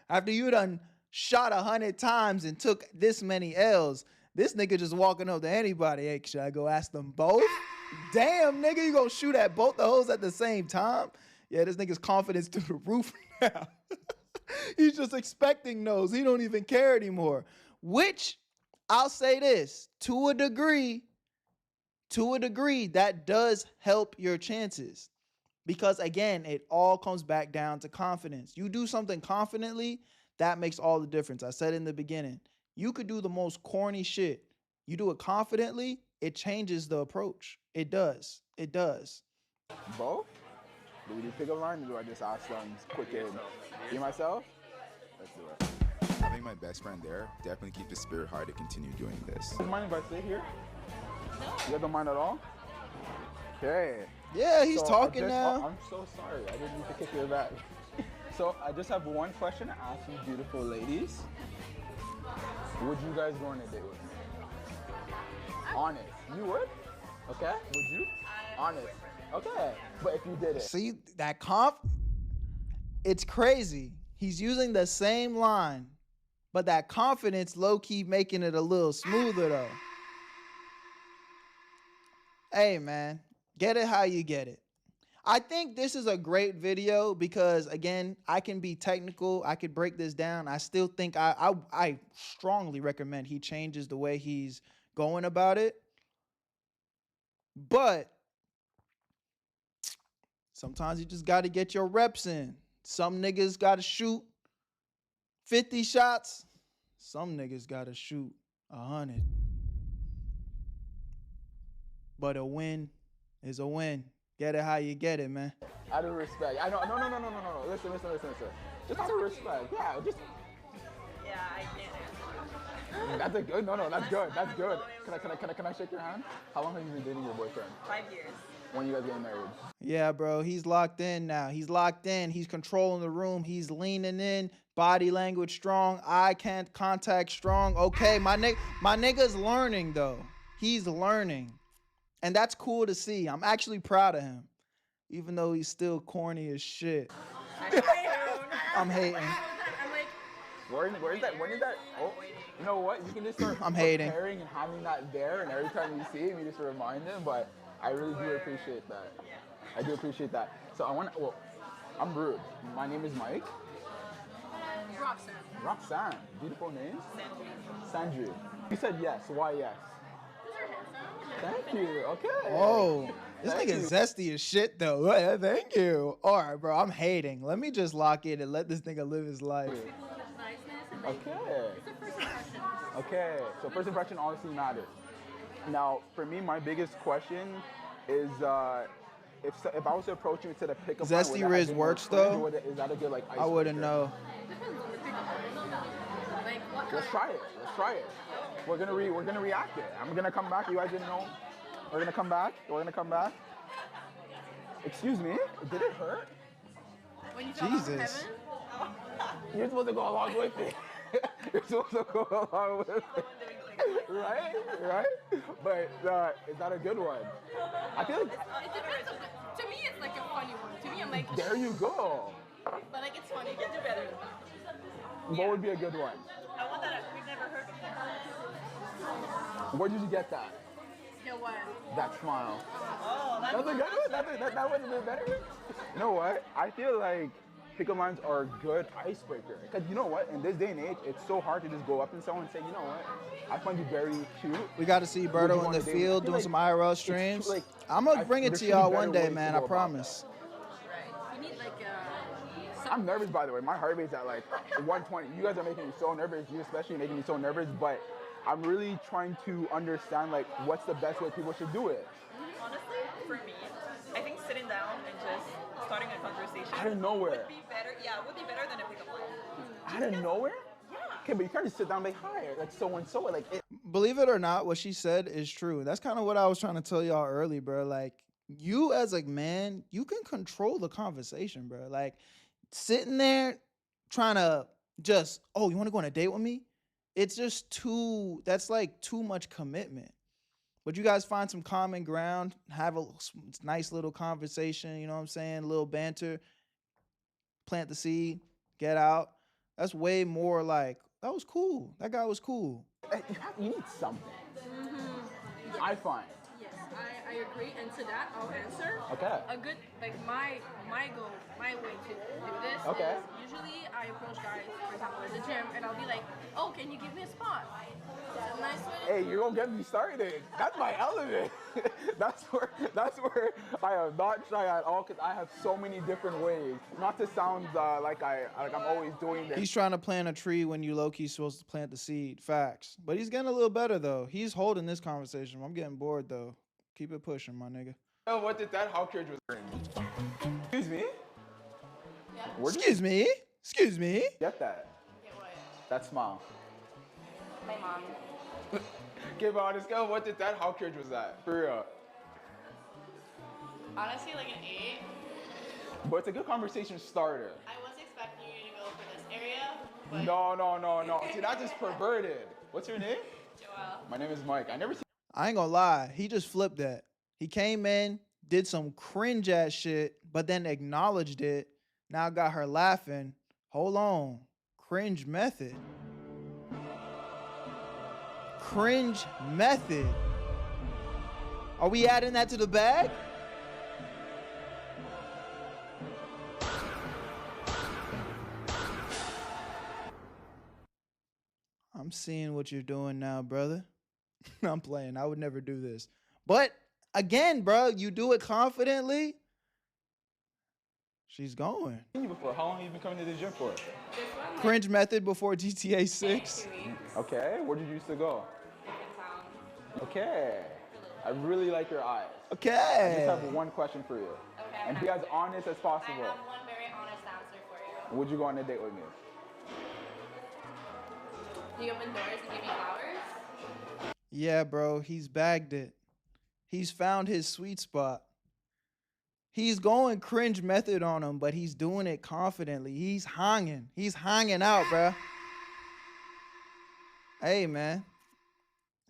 After you done shot 100 times and took this many L's, this nigga just walking up to anybody. Hey, should I go ask them both? Damn, nigga, you gonna shoot at both the hoes at the same time? Yeah, this nigga's confidence through the roof now. He's just expecting those. He don't even care anymore. Which, I'll say this, to a degree, that does help your chances. Because again, it all comes back down to confidence. You do something confidently, that makes all the difference. I said in the beginning, you could do the most corny shit. You do it confidently, it changes the approach. It does. It does. Both? Do we do pickup line, or do I just ask them quick and be myself? Let's do it. Having my best friend there definitely keeps the spirit high to continue doing this. Do you mind if I stay here? No. You guys don't mind at all? Okay. Yeah, he's So, talking now. I'm so sorry. I didn't mean to kick your back. So I just have one question to ask you, beautiful ladies. Would you guys go on a date with me? Honest. You would? Okay. Would you? Honest. Okay. But if you did it. See that it's crazy. He's using the same line, but that confidence low-key making it a little smoother though. Hey man, get it how you get it. I think this is a great video because again, I can be technical. I could break this down. I still think I strongly recommend he changes the way he's going about it. But sometimes you just got to get your reps in. Some niggas got to shoot 50 shots. Some niggas got to shoot 100. But a win is a win. Get it how you get it, man. Out of respect. I know. No. Listen. Just out of respect. Yeah, just. Yeah, I get it. That's a good. No. That's good. That's good. Can I shake your hand? How long have you been dating your boyfriend? 5 years. When you guys getting married? Yeah, bro. He's locked in now. He's locked in. He's controlling the room. He's leaning in. Body language strong. Eye contact strong. Okay, my nigga's learning though. He's learning. And that's cool to see. I'm actually proud of him. Even though he's still corny as shit. I'm hating. I'm like, Where is that? When is that? Oh, you know what? You can just start I'm hating. preparing and having that there, and every time you see him, you just remind him. But I really do appreciate that. I do appreciate that. So I'm rude. My name is Mike. Roxanne. Beautiful name. Sandri. You said yes. Why yes? Thank you. Okay. Oh, this Thank nigga you. zesty as shit though. Yeah, thank you. All right, bro. I'm hating. Let me just lock in and let this nigga live his life. Okay. Okay. So first impression honestly matters. Now, for me, my biggest question is if I was to approach you instead of pick up Zesty Riz works though. Is that a good like? I wouldn't know. Let's try it. We're gonna react it. I'm gonna come back. You guys didn't know. We're gonna come back. Excuse me. Did it hurt? When you fell off Jesus. heaven? You're supposed to go along with it. You're supposed to go along with it. Right? But is that a good one? I feel like. It depends on to me, it's like a funny one. To me, I'm like, There you go. but like it's funny. You can do better than that. What would be a good one? I want that we've never heard before. Where did you get that? Yo, what? That smile. Oh, That's a good one. That would have been better. You know what? I feel like pickup lines are a good icebreaker. Because you know what? In this day and age, it's so hard to just go up to someone and say, you know what? I find you very cute. We got to see Would Berto you in wanna the date me? I field feel doing like some IRL it's streams. like- I'm gonna bring it there to should be y'all better one day, ways man. to I go about promise. Right. You need like I'm nervous, by the way. My heart rate's at like 120. You guys are making me so nervous. You especially are making me so nervous. But I'm really trying to understand like what's the best way people should do it. Honestly, for me, I think sitting down and just starting a conversation Out of nowhere. would be better. Yeah, would be better than a pickup line. Out of nowhere? Yeah. Okay, but you can't just sit down and be like, hi, like so and so. Like, Believe it or not, what she said is true. That's kind of what I was trying to tell y'all early, bro. Like, you as a man, you can control the conversation, bro. Like, sitting there trying to just, oh, you want to go on a date with me? It's just that's like too much commitment. But you guys find some common ground, have a nice little conversation, you know what I'm saying? A little banter, plant the seed, get out. That's way more like, that was cool. That guy was cool. you need something. I find. yes, I agree. And to that, I'll answer. Okay. A good like my goal, my way to do this. Okay. Is usually I approach guys, for example, at the gym, and I'll be like, oh, can you give me a spot? It's a nice way to Hey, you're gonna get me started. That's my element. that's where I am not shy at all because I have so many different ways. Not to sound like I'm always doing this. He's trying to plant a tree when you low-key supposed to plant the seed. Facts. But he's getting a little better, though. He's holding this conversation. I'm getting bored, though. Keep it pushing, my nigga. Oh, what did that Hawk Church was cringe? Excuse me? Excuse me? Excuse me? Get that. That smile. My mom. Okay, but on a scale of what did that Hawk Church was at? For real. Honestly, like an 8. But it's a good conversation starter. I was expecting But No. See, that's just perverted. What's your name? Joelle. My name is Mike. I never seen. I ain't gonna lie, he just flipped that. He came in, did some cringe ass shit, but then acknowledged it. Now got her laughing. Hold on. Cringe method. Cringe method. Are we adding that to the bag? I'm seeing what you're doing now, brother. I'm playing. I would never do this. But again, bro, you do it confidently. She's going. Seen you before. How long have you been coming to the gym for? This one, like, Cringe method before GTA 6. 2 weeks. Okay. Where did you used to go? In town. Okay. I really like your eyes. I Okay. just have one question for you. Okay. And be as honest as I possible. have one very honest answer for you. Would you go on a date with me? Do you open doors and give me flowers? Yeah, bro, he's bagged it. He's found his sweet spot. He's going cringe method on him, but he's doing it confidently. He's hanging. He's hanging out, bro. Hey, man.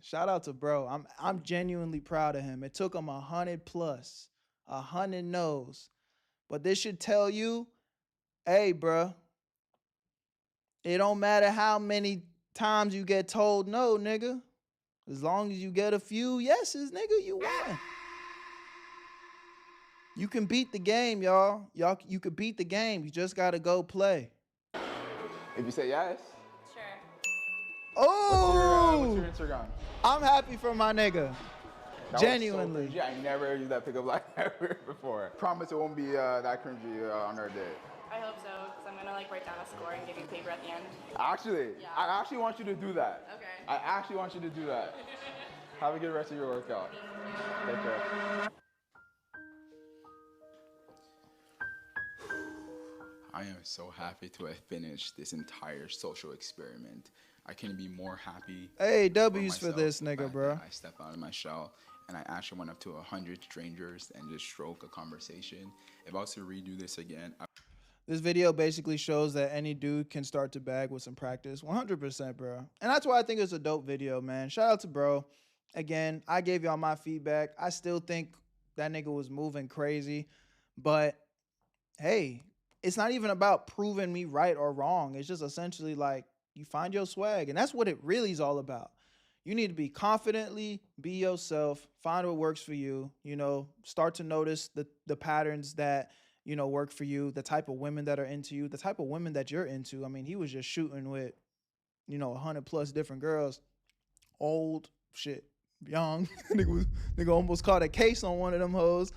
Shout out to bro. I'm genuinely proud of him. It took him 100 plus, 100 no's. But this should tell you, hey, bro, it don't matter how many times you get told no, nigga. As long as you get a few yeses, nigga, you won. You can beat the game, y'all. You can beat the game. You just gotta go play. If you say yes. Sure. Oh, What's your Instagram? I'm happy for my nigga. That was Genuinely. So cringy. I never used that pickup line ever before. Promise it won't be that cringy on our date. I hope so, because I'm gonna like write down a score and give you paper at the end. Actually, Yeah. I actually want you to do that. Okay. I actually want you to do that. Have a good rest of your workout. Take care. I am so happy to have finished this entire social experiment. I couldn't be more happy. Hey, W's for myself, this the nigga, fact bro. that I stepped out of my shell and I actually went up to 100 strangers and just stroke a conversation. If I was to redo this again, This video basically shows that any dude can start to bag with some practice. 100%, bro. And that's why I think it's a dope video, man. Shout out to bro. Again, I gave y'all my feedback. I still think that nigga was moving crazy. But, hey, it's not even about proving me right or wrong. It's just essentially like you find your swag. And that's what it really is all about. You need to be confidently, be yourself, find what works for you, you know, start to notice the patterns that, you know, work for you, the type of women that are into you, the type of women that you're into. I mean, he was just shooting with, you know, 100 plus different girls, old, shit, young. nigga almost caught a case on one of them hoes.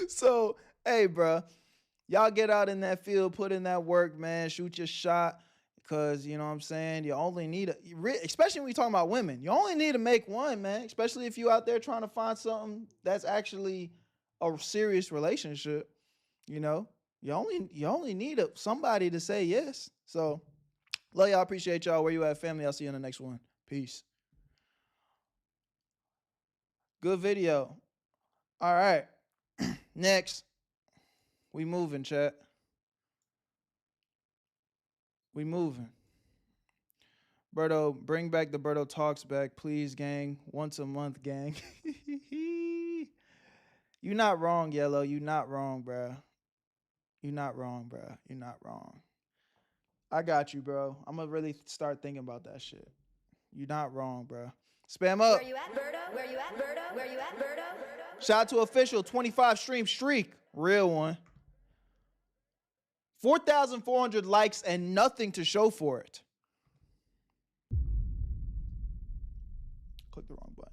So, hey, bro, y'all get out in that field, put in that work, man, shoot your shot. Because, you know what I'm saying, you only need especially when you're talking about women, you only need to make one, man. Especially if you out there trying to find something that's actually a serious relationship, you know. You only need somebody to say yes. So, love y'all, appreciate y'all. Where you at, family? I'll see you in the next one. Peace. Good video. All right. Next. We moving, chat. We moving. Berto, bring back the Berto Talks back, please, gang. Once a month, gang. You not wrong, Yellow. You not wrong, bruh. You not wrong, bruh. You not wrong. I got you, bro. I'm gonna really start thinking about that shit. You not wrong, bruh. Spam up. Where you at, Berto? Where you at, Berto? Where you at, Berto? Shout out to official 25 stream streak. Real one. 4,400 likes and nothing to show for it. Click the wrong button.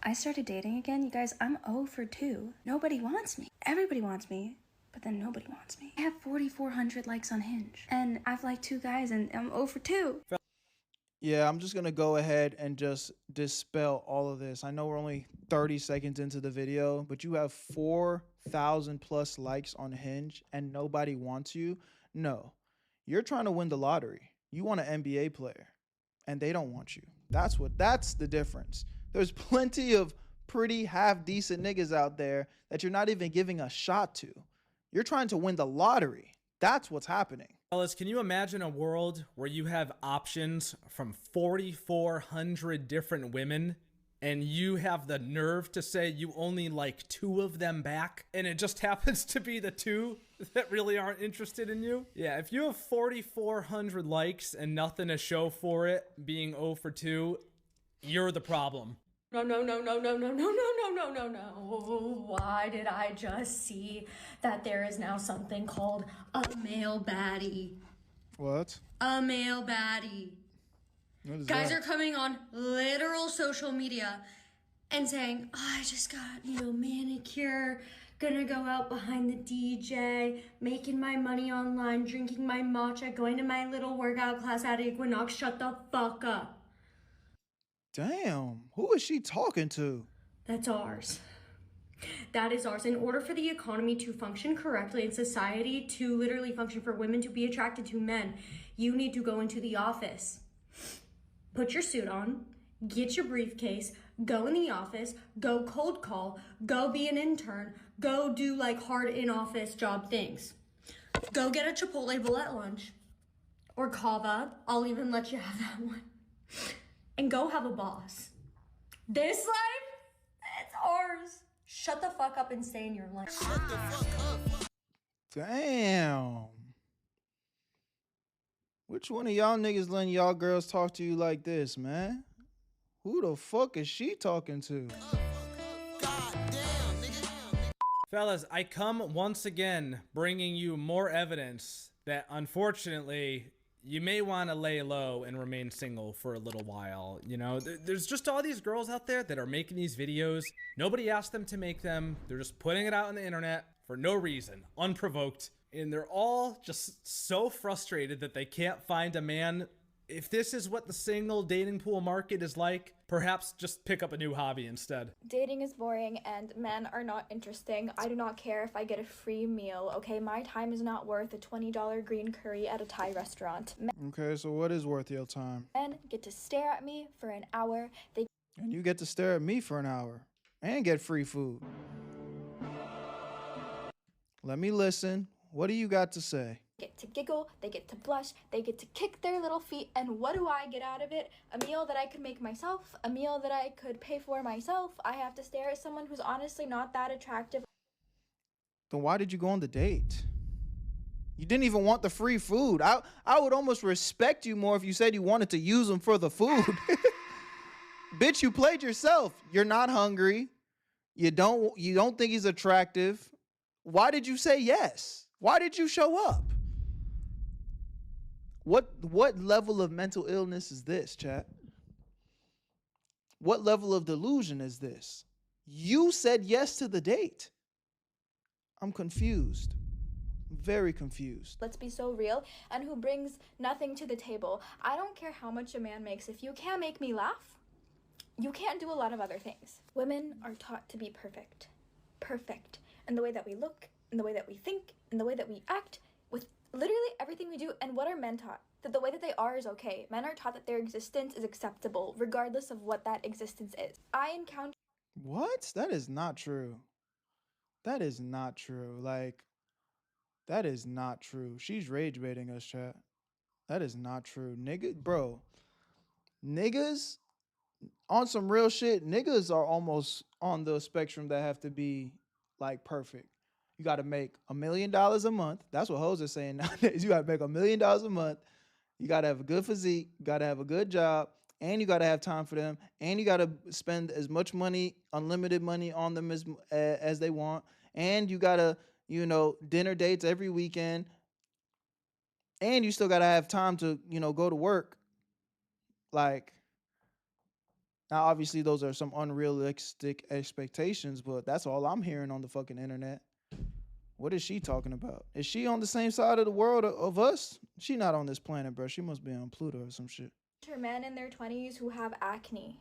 I started dating again, you guys. I'm 0 for 2. Nobody wants me. Everybody wants me, but then nobody wants me. I have 4,400 likes on Hinge, and I've liked 2 guys, and I'm 0 for 2. Yeah, I'm just going to go ahead and just dispel all of this. I know we're only 30 seconds into the video, but you have 4,000 plus likes on Hinge and nobody wants you. No, you're trying to win the lottery. You want an NBA player and they don't want you. That's the difference. There's plenty of pretty half decent niggas out there that you're not even giving a shot to. You're trying to win the lottery. That's what's happening. Fellas, can you imagine a world where you have options from 4,400 different women and you have the nerve to say you only like 2 of them back, and it just happens to be the 2 that really aren't interested in you? Yeah, if you have 4,400 likes and nothing to show for it, being 0 for 2, you're the problem. No, no, no, no, no, no, no, no, no, no, no, no. Why did I just see that there is now something called a male baddie? What? A male baddie. What is Guys that? are coming on literal social media and saying, oh, I just got, manicure, gonna go out behind the DJ, making my money online, drinking my matcha, going to my little workout class at Equinox. Shut the fuck up. Damn, who is she talking to? That's ours. That is ours. In order for the economy to function correctly and society to literally function, for women to be attracted to men, you need to go into the office. Put your suit on, get your briefcase, go in the office, go cold call, go be an intern, go do like hard in-office job things. Go get a Chipotle bowl at lunch, or Kava, I'll even let you have that one. And go have a boss. This life, it's ours. Shut the fuck up and stay in your life. Shut the fuck up. Damn. Which one of y'all niggas letting y'all girls talk to you like this, man? Who the fuck is she talking to? Fellas, I come once again bringing you more evidence that unfortunately you may want to lay low and remain single for a little while. You know, there's just all these girls out there that are making these videos. Nobody asked them to make them. They're just putting it out on the internet for no reason, unprovoked. And they're all just so frustrated that they can't find a man. If this is what the single dating pool market is like, perhaps just pick up a new hobby instead. Dating is boring and men are not interesting. I do not care if I get a free meal, okay? My time is not worth a $20 green curry at a Thai restaurant. Okay, so what is worth your time? Men get to stare at me for an hour. And you get to stare at me for an hour and get free food. Let me listen. What do you got to say? Get to giggle, they get to blush, they get to kick their little feet, and what do I get out of it? A meal that I could make myself, a meal that I could pay for myself. I have to stare at someone who's honestly not that attractive. Then why did you go on the date? You didn't even want the free food. I would almost respect you more if you said you wanted to use them for the food. Bitch, you played yourself. You're not hungry. You don't think he's attractive. Why did you say yes? Why did you show up? What level of mental illness is this, chat? What level of delusion is this? You said yes to the date. I'm confused. Very confused. Let's be so real, and who brings nothing to the table. I don't care how much a man makes. If you can't make me laugh, you can't do a lot of other things. Women are taught to be perfect. Perfect. In the way that we look, in the way that we think, in the way that we act, with literally everything we do. And what are men taught? That the way that they are is okay. Men are taught that their existence is acceptable, regardless of what that existence is. I encounter... What? That is not true. That is not true. Like, that is not true. She's rage baiting us, chat. That is not true. Bro, niggas, on some real shit, niggas are almost on the spectrum that have to be, like, perfect. You got to make $1 million a month. That's what hoes are saying nowadays. You got to make $1 million a month. You got to have a good physique. You got to have a good job. And you got to have time for them. And you got to spend as much money, unlimited money on them as they want. And you got to, dinner dates every weekend. And you still got to have time to, go to work. Like, now, obviously, those are some unrealistic expectations, but that's all I'm hearing on the fucking internet. What is she talking about? Is she on the same side of the world of us? She not on this planet, bro. She must be on Pluto or some shit. Men in their 20s who have acne.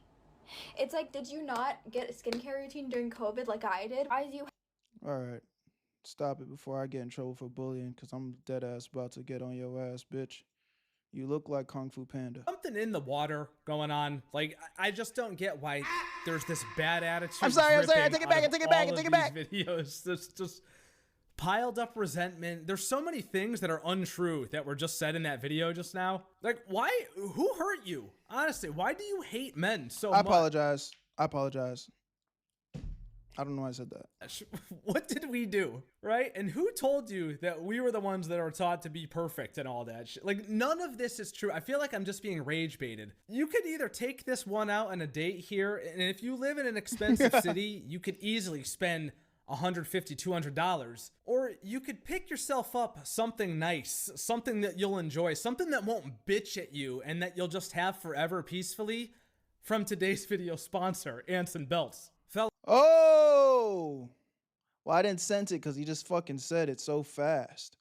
It's like, did you not get a skincare routine during COVID like I did? All right. Stop it before I get in trouble for bullying, because I'm dead ass about to get on your ass, bitch. You look like Kung Fu Panda. Something in the water going on. Like, I just don't get why there's this bad attitude. I'm sorry. I take it back. Videos. This just piled up resentment. There's so many things that are untrue that were just said in that video just now. Like, why? Who hurt you? Honestly, why do you hate men so much? I apologize. I apologize. I don't know why I said that. What did we do, right? And who told you that we were the ones that are taught to be perfect and all that shit? Like, none of this is true. I feel like I'm just being rage baited. You could either take this one out on a date here, and if you live in an expensive city, you could easily spend $150, $200, or you could pick yourself up something nice, something that you'll enjoy, something that won't bitch at you and that you'll just have forever peacefully from today's video sponsor, Anson Belts. Oh! Well, I didn't sense it because he just fucking said it so fast.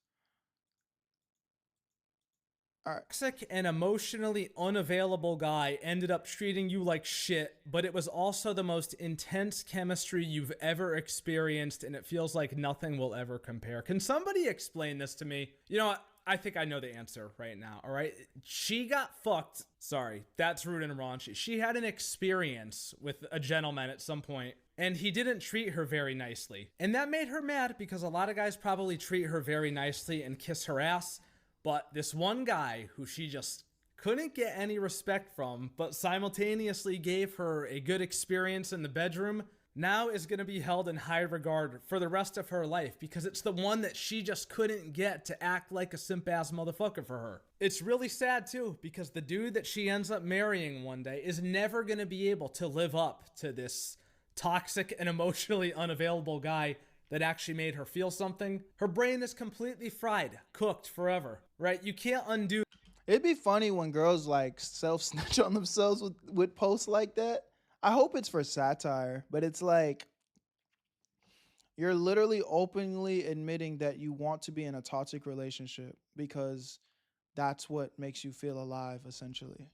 Toxic and emotionally unavailable guy ended up treating you like shit, but it was also the most intense chemistry you've ever experienced, and it feels like nothing will ever compare. Can somebody explain this to me? You know what? I think I know the answer right now, all right? She got fucked. Sorry, that's rude and raunchy. She had an experience with a gentleman at some point, and he didn't treat her very nicely. And that made her mad because a lot of guys probably treat her very nicely and kiss her ass. But this one guy who she just couldn't get any respect from, but simultaneously gave her a good experience in the bedroom, now is going to be held in high regard for the rest of her life because it's the one that she just couldn't get to act like a simp-ass motherfucker for her. It's really sad too because the dude that she ends up marrying one day is never going to be able to live up to this toxic and emotionally unavailable guy that actually made her feel something. Her brain is completely fried, cooked forever, right? You can't undo. It'd be funny when girls like self-snitch on themselves with posts like that. I hope it's for satire, but it's like you're literally openly admitting that you want to be in a toxic relationship because that's what makes you feel alive, essentially.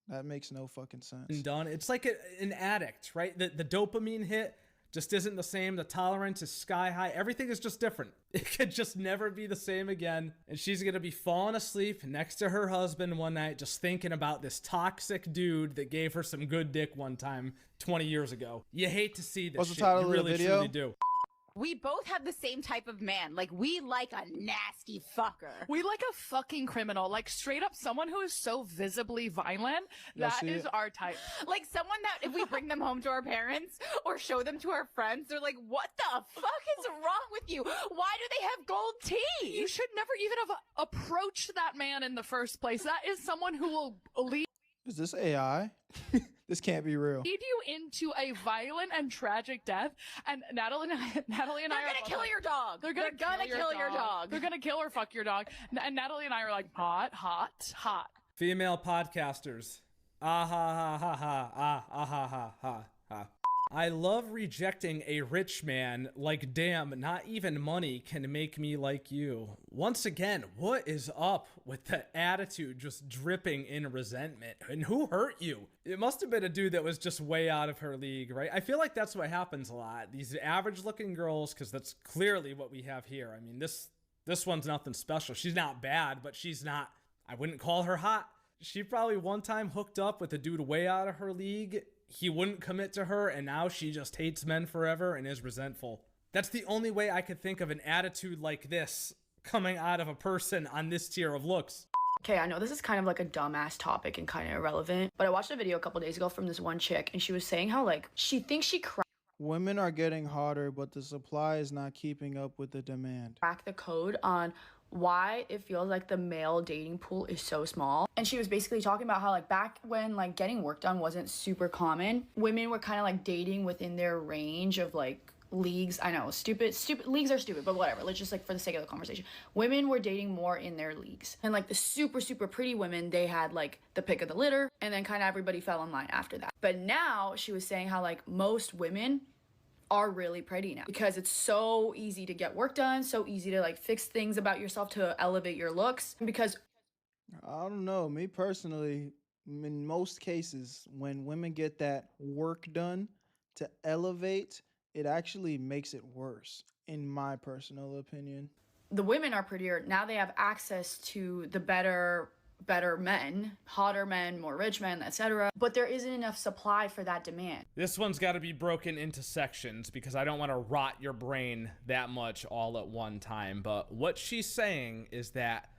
That makes no fucking sense. Done. It's like an addict, right? The dopamine hit just isn't the same. The tolerance is sky high. Everything is just different. It could just never be the same again. And she's going to be falling asleep next to her husband one night, just thinking about this toxic dude that gave her some good dick one time 20 years ago. You hate to see this. What's the shit. title You of the really, video? truly do. We both have the same type of man. Like, we like a nasty fucker. We like a fucking criminal. Like, straight up someone who is so visibly violent. That is our type. Like, someone that if we bring them home to our parents or show them to our friends, they're like, what the fuck is wrong with you? Why do they have gold teeth? You should never even have approached that man in the first place. That is someone who will lead. Is this AI? This can't be real. Lead you into a violent and tragic death. And Natalie and I They're gonna kill your dog. They're gonna kill your dog. They're gonna kill or fuck your dog. And Natalie and I are like, hot, hot, hot. Female podcasters. Ah ha ha ha ha. Ah ah ha ha ha ha. I love rejecting a rich man. Like, damn, not even money can make me like you. Once again, what is up with the attitude just dripping in resentment? And who hurt you? It must have been a dude that was just way out of her league, right? I feel like that's what happens a lot. These average looking girls, because that's clearly what we have here. I mean, this one's nothing special. She's not bad, but she's not, I wouldn't call her hot. She probably one time hooked up with a dude way out of her league. He wouldn't commit to her, and now she just hates men forever and is resentful. That's the only way I could think of an attitude like this coming out of a person on this tier of looks. Okay, I know this is kind of like a dumbass topic and kind of irrelevant, but I watched a video a couple days ago from this one chick, and she was saying how, like, she thinks she Women are getting hotter, but the supply is not keeping up with the demand. cracked the code on why it feels like the male dating pool is so small. And she was basically talking about how, like, back when, like, getting work done wasn't super common, women were kind of, like, dating within their range of, like, leagues. I know, stupid leagues are stupid, but whatever. Let's just, like, for the sake of the conversation, women were dating more in their leagues. And, like, the super pretty women, they had, like, the pick of the litter, and then kind of everybody fell in line after that. But now she was saying how, like, most women are really pretty now because it's so easy to get work done, so easy to, like, fix things about yourself to elevate your looks. Because I don't know, me personally, in most cases, when women get that work done to elevate, it actually makes it worse, in my personal opinion. the women are prettier now, they have access to the better better men, hotter men, more rich men, etc. But there isn't enough supply for that demand. This one's got to be broken into sections because I don't want to rot your brain that much all at one time. But what she's saying is that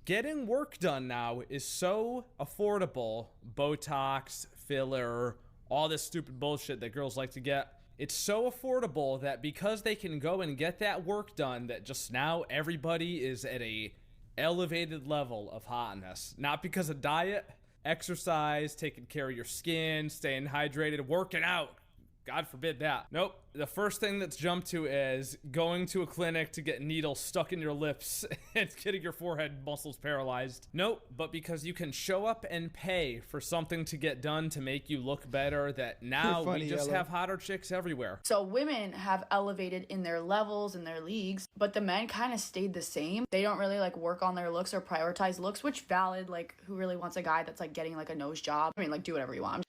getting work done now is so affordable. Botox, filler, all this stupid bullshit that girls like to get. It's so affordable that because they can go and get that work done, that just now everybody is at a elevated level of hotness. Not because of diet, exercise, taking care of your skin, staying hydrated, working out. God forbid that. Nope. The first thing that's jumped to is going to a clinic to get needles stuck in your lips and getting your forehead muscles paralyzed. Nope. But because you can show up and pay for something to get done to make you look better, that now we just have hotter chicks everywhere. So women have elevated in their levels and their leagues, but the men kind of stayed the same. They don't really like work on their looks or prioritize looks, which valid. Like, who really wants a guy that's like getting like a nose job? I mean, like, do whatever you want.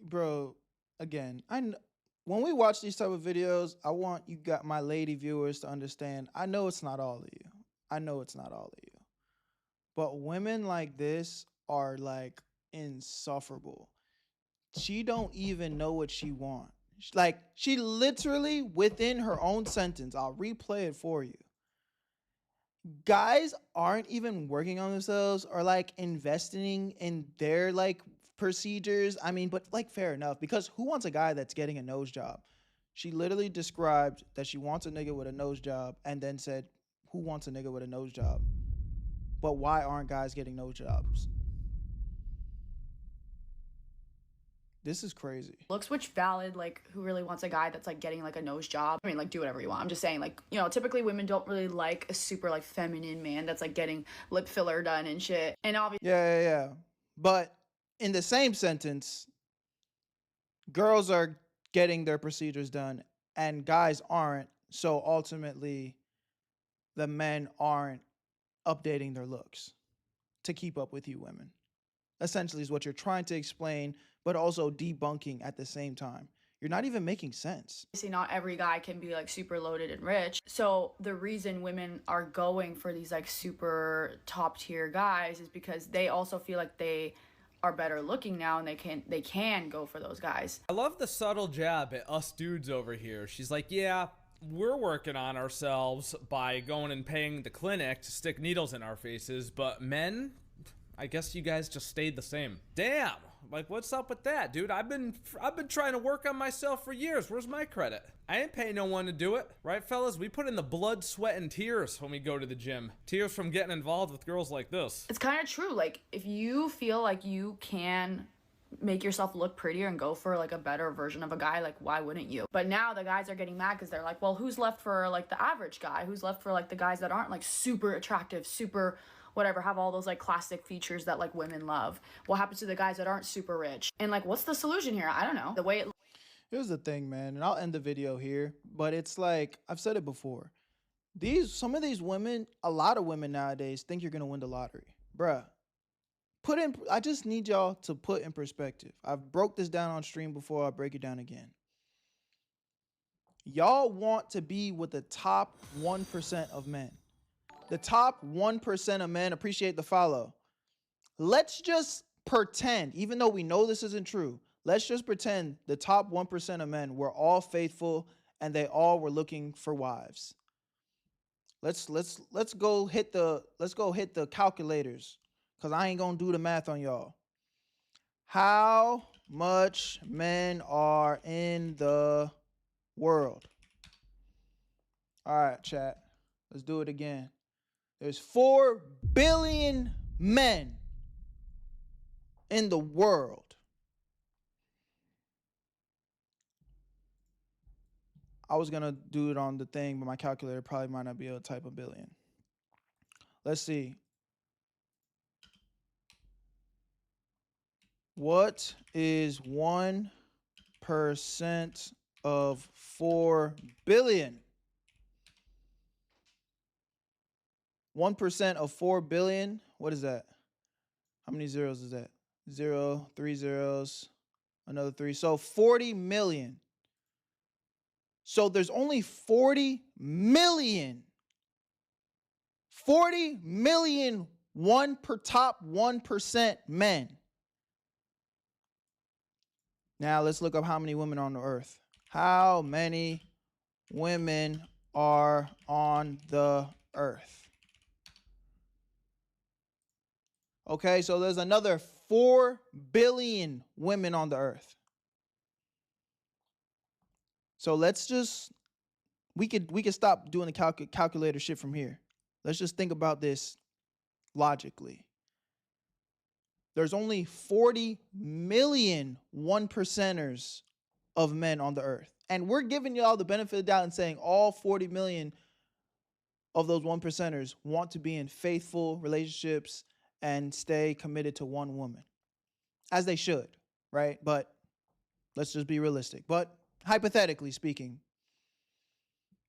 Bro, again, when we watch these type of videos, I want you got my lady viewers to understand. I know it's not all of you. I know it's not all of you. But women like this are like insufferable. She don't even know what she wants. Like, she literally within her own sentence, I'll replay it for you. Guys aren't even working on themselves or like investing in their like procedures. I mean, but like, fair enough, because who wants a guy that's getting a nose job? She literally described that she wants a nigga with a nose job and then said, who wants a nigga with a nose job? But why aren't guys getting nose jobs? This is crazy. Looks, which valid. Like, who really wants a guy that's like getting like a nose job? I mean, like, do whatever you want. I'm just saying, like, you know, typically women don't really like a super like feminine man that's like getting lip filler done and shit. And obviously, yeah. But in the same sentence, girls are getting their procedures done and guys aren't. So ultimately, the men aren't updating their looks to keep up with you women. Essentially is what you're trying to explain, but also debunking at the same time. You're not even making sense. obviously not every guy can be like super loaded and rich. So the reason women are going for these like super top tier guys is because they also feel like they are better looking now and they can go for those guys. I love the subtle jab at us dudes over here. She's like, yeah, we're working on ourselves by going and paying the clinic to stick needles in our faces, but men, I guess you guys just stayed the same. Damn, like, what's up with that, dude? I've been trying to work on myself for years. Where's my credit? I ain't paying no one to do it, right, fellas? We put in the blood, sweat, and tears when we go to the gym. Tears from getting involved with girls like this. It's kind of true. Like, if you feel like you can make yourself look prettier and go for like a better version of a guy, like, why wouldn't you? But now the guys are getting mad because they're like, well, who's left for like the average guy? Who's left for like the guys that aren't like super attractive, super whatever, have all those like classic features that like women love? What happens to the guys that aren't super rich? And like, what's the solution here? I don't know. The way it Here's the thing, man, and I'll end the video here, but it's like, I've said it before. Some of these women, a lot of women nowadays think you're going to win the lottery. Bruh, I just need y'all to put in perspective. I've broke this down on stream before. I'll break it down again. Y'all want to be with the top 1% of men. The top 1% of men, appreciate the follow. Let's just pretend, even though we know this isn't true, let's just pretend the top 1% of men were all faithful and they all were looking for wives. Let's go hit the calculators, because I ain't gonna do the math on y'all. How much men are in the world? All right, chat. Let's do it again. There's 4 billion men in the world. I was going to do it on the thing, but my calculator probably might not be able to type a billion. Let's see. What is 1% of 4 billion? 1% of 4 billion, what is that? How many zeros is that? 0, 3 zeros, another 3. So 40 million. So there's only 40 million One per top 1% men. Now let's look up how many women are on the earth. How many women are on the earth? Okay, so there's another 4 billion women on the earth. So let's just, we could stop doing the calculator shit from here. Let's just think about this logically. There's only 40 million 1%ers of men on the earth. And we're giving y'all the benefit of the doubt and saying all 40 million of those 1%ers want to be in faithful relationships and stay committed to one woman. As they should, right? But let's just be realistic. But hypothetically speaking,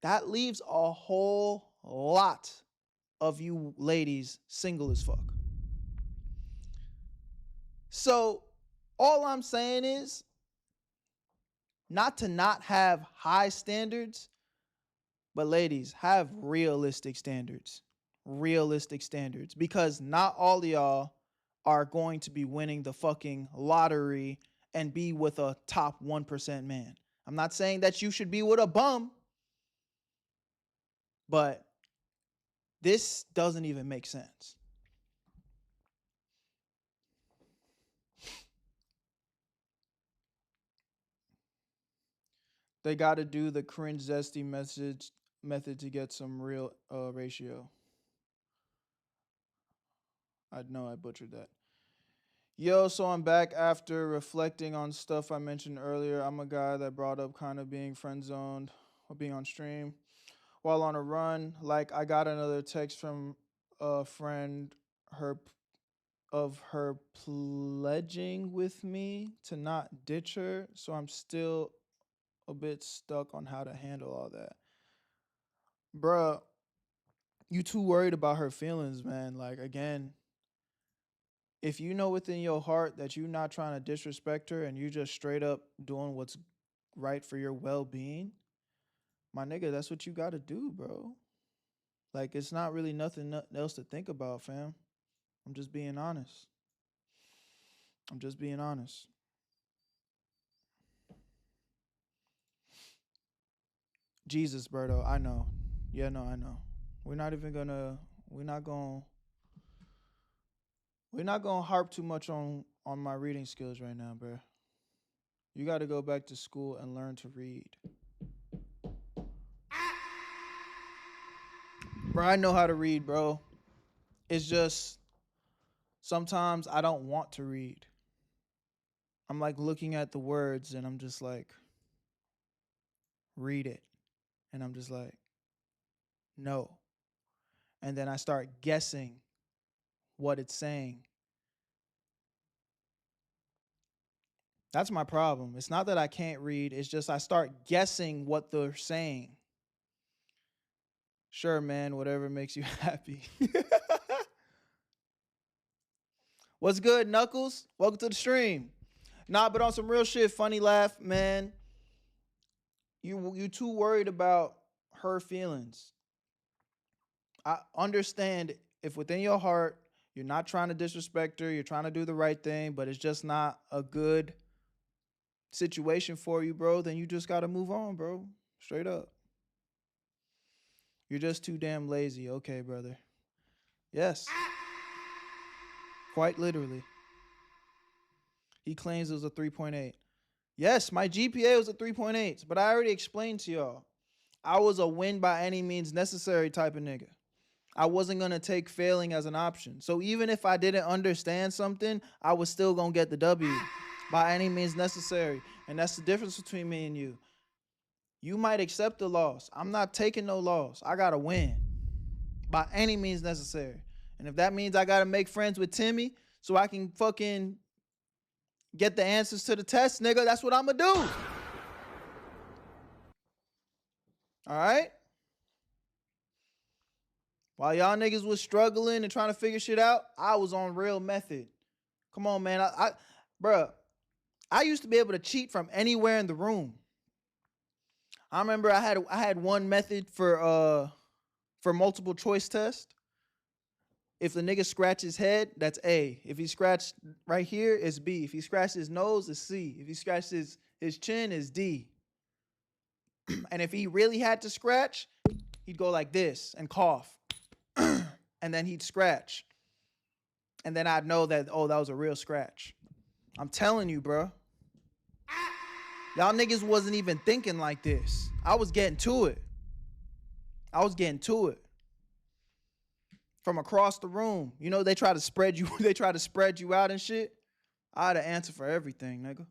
that leaves a whole lot of you ladies single as fuck. So all I'm saying is not to not have high standards, but ladies, have realistic standards. Realistic standards. Because not all of y'all are going to be winning the fucking lottery and be with a top 1% man. I'm not saying that you should be with a bum, but this doesn't even make sense. They got to do the cringe zesty method to get some real ratio. I know I butchered that. Yo, so I'm back after reflecting on stuff I mentioned earlier. I'm a guy that brought up kind of being friend zoned or being on stream while on a run. Like, I got another text from a friend, her pledging with me to not ditch her. So I'm still a bit stuck on how to handle all that. Bruh, you too worried about her feelings, man. Like, again, if you know within your heart that you're not trying to disrespect her and you just straight up doing what's right for your well-being, my nigga, that's what you got to do, bro. Like, it's not really nothing else to think about, fam. I'm just being honest. I'm just being honest. Jesus, Berto, I know. Yeah, no, I know. We're not gonna harp too much on my reading skills right now, bro. You got to go back to school and learn to read. Bro, I know how to read, bro. It's just sometimes I don't want to read. I'm like looking at the words and I'm just like, read it. And I'm just like, no. And then I start guessing what it's saying. That's my problem. It's not that I can't read. It's just I start guessing what they're saying. Sure, man, whatever makes you happy. What's good, Knuckles? Welcome to the stream. Nah, but on some real shit, funny laugh, man. You too worried about her feelings. I understand if within your heart you're not trying to disrespect her, you're trying to do the right thing, but it's just not a good situation for you, bro, then you just got to move on, bro. Straight up. You're just too damn lazy. Okay, brother. Yes. Quite literally. He claims it was a 3.8. Yes, my GPA was a 3.8, but I already explained to y'all. I was a win by any means necessary type of nigga. I wasn't going to take failing as an option. So even if I didn't understand something, I was still going to get the W by any means necessary. And that's the difference between me and you. You might accept the loss. I'm not taking no loss. I got to win by any means necessary. And if that means I got to make friends with Timmy so I can fucking get the answers to the test, nigga, that's what I'm going to do. All right? While y'all niggas was struggling and trying to figure shit out, I was on real method. Come on, man. Bruh, I used to be able to cheat from anywhere in the room. I remember I had one method for multiple choice test. If the nigga scratch his head, that's A. If he scratched right here, it's B. If he scratched his nose, it's C. If he scratched his chin, it's D. And if he really had to scratch, he'd go like this and cough. And then he'd scratch. And then I'd know that, oh, that was a real scratch. I'm telling you, bro. Y'all niggas wasn't even thinking like this. I was getting to it. From across the room. You know, they try to spread you out and shit. I had an answer for everything, nigga.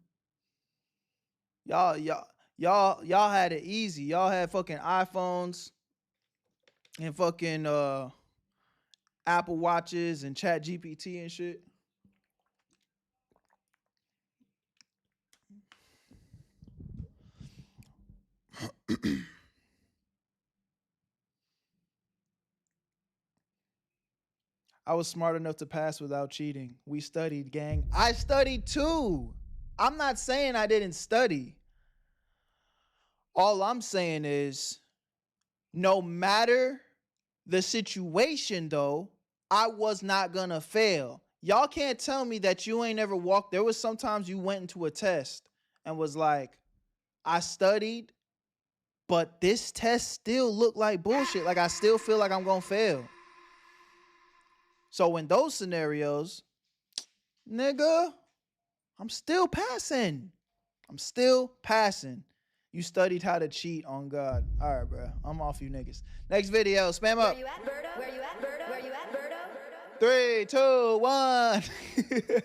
Y'all had it easy. Y'all had fucking iPhones and fucking Apple Watches and Chat GPT and shit. I was smart enough to pass without cheating. We studied, gang. I studied too. I'm not saying I didn't study. All I'm saying is, no matter the situation, though, I was not gonna fail. Y'all can't tell me that you ain't ever walked. There was sometimes you went into a test and was like, I studied, but this test still looked like bullshit. Like, I still feel like I'm gonna fail. So in those scenarios, nigga, I'm still passing. You studied how to cheat on God. All right, bro. I'm off you niggas. Next video, spam up. Where you at, Berto? Where you at, Berto? Where you at, Berto? 3, 2, 1.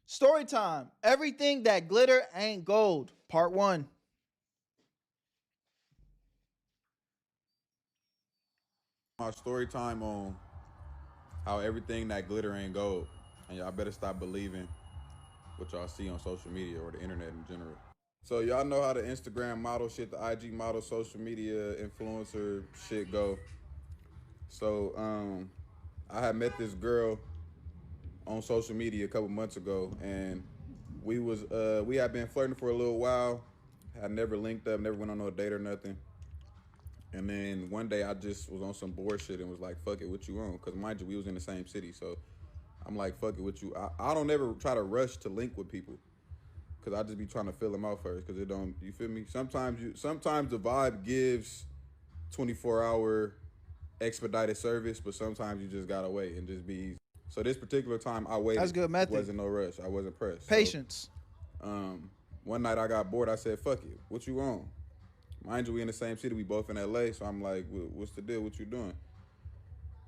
Story time. Everything that glitter ain't gold. Part 1. My story time on how everything that glitter ain't gold, and y'all better stop believing what y'all see on social media or the internet in general. So y'all know how the Instagram model shit, the IG model, social media influencer shit go. So I had met this girl on social media a couple months ago, and we had been flirting for a little while. Had never linked up, never went on no date or nothing. And then one day I just was on some bullshit and was like, fuck it, what you on? Because mind you, we was in the same city. So I'm like, fuck it, what you? I don't ever try to rush to link with people. Because I just be trying to fill them out first. Because it don't, you feel me? Sometimes the vibe gives 24-hour expedited service, but sometimes you just gotta wait and just be easy. So this particular time I waited. That's good method. It wasn't no rush. I wasn't pressed. Patience. So, one night I got bored. I said, fuck it, what you on? Mind you, we in the same city. We both in LA. So I'm like, what's the deal? What you doing?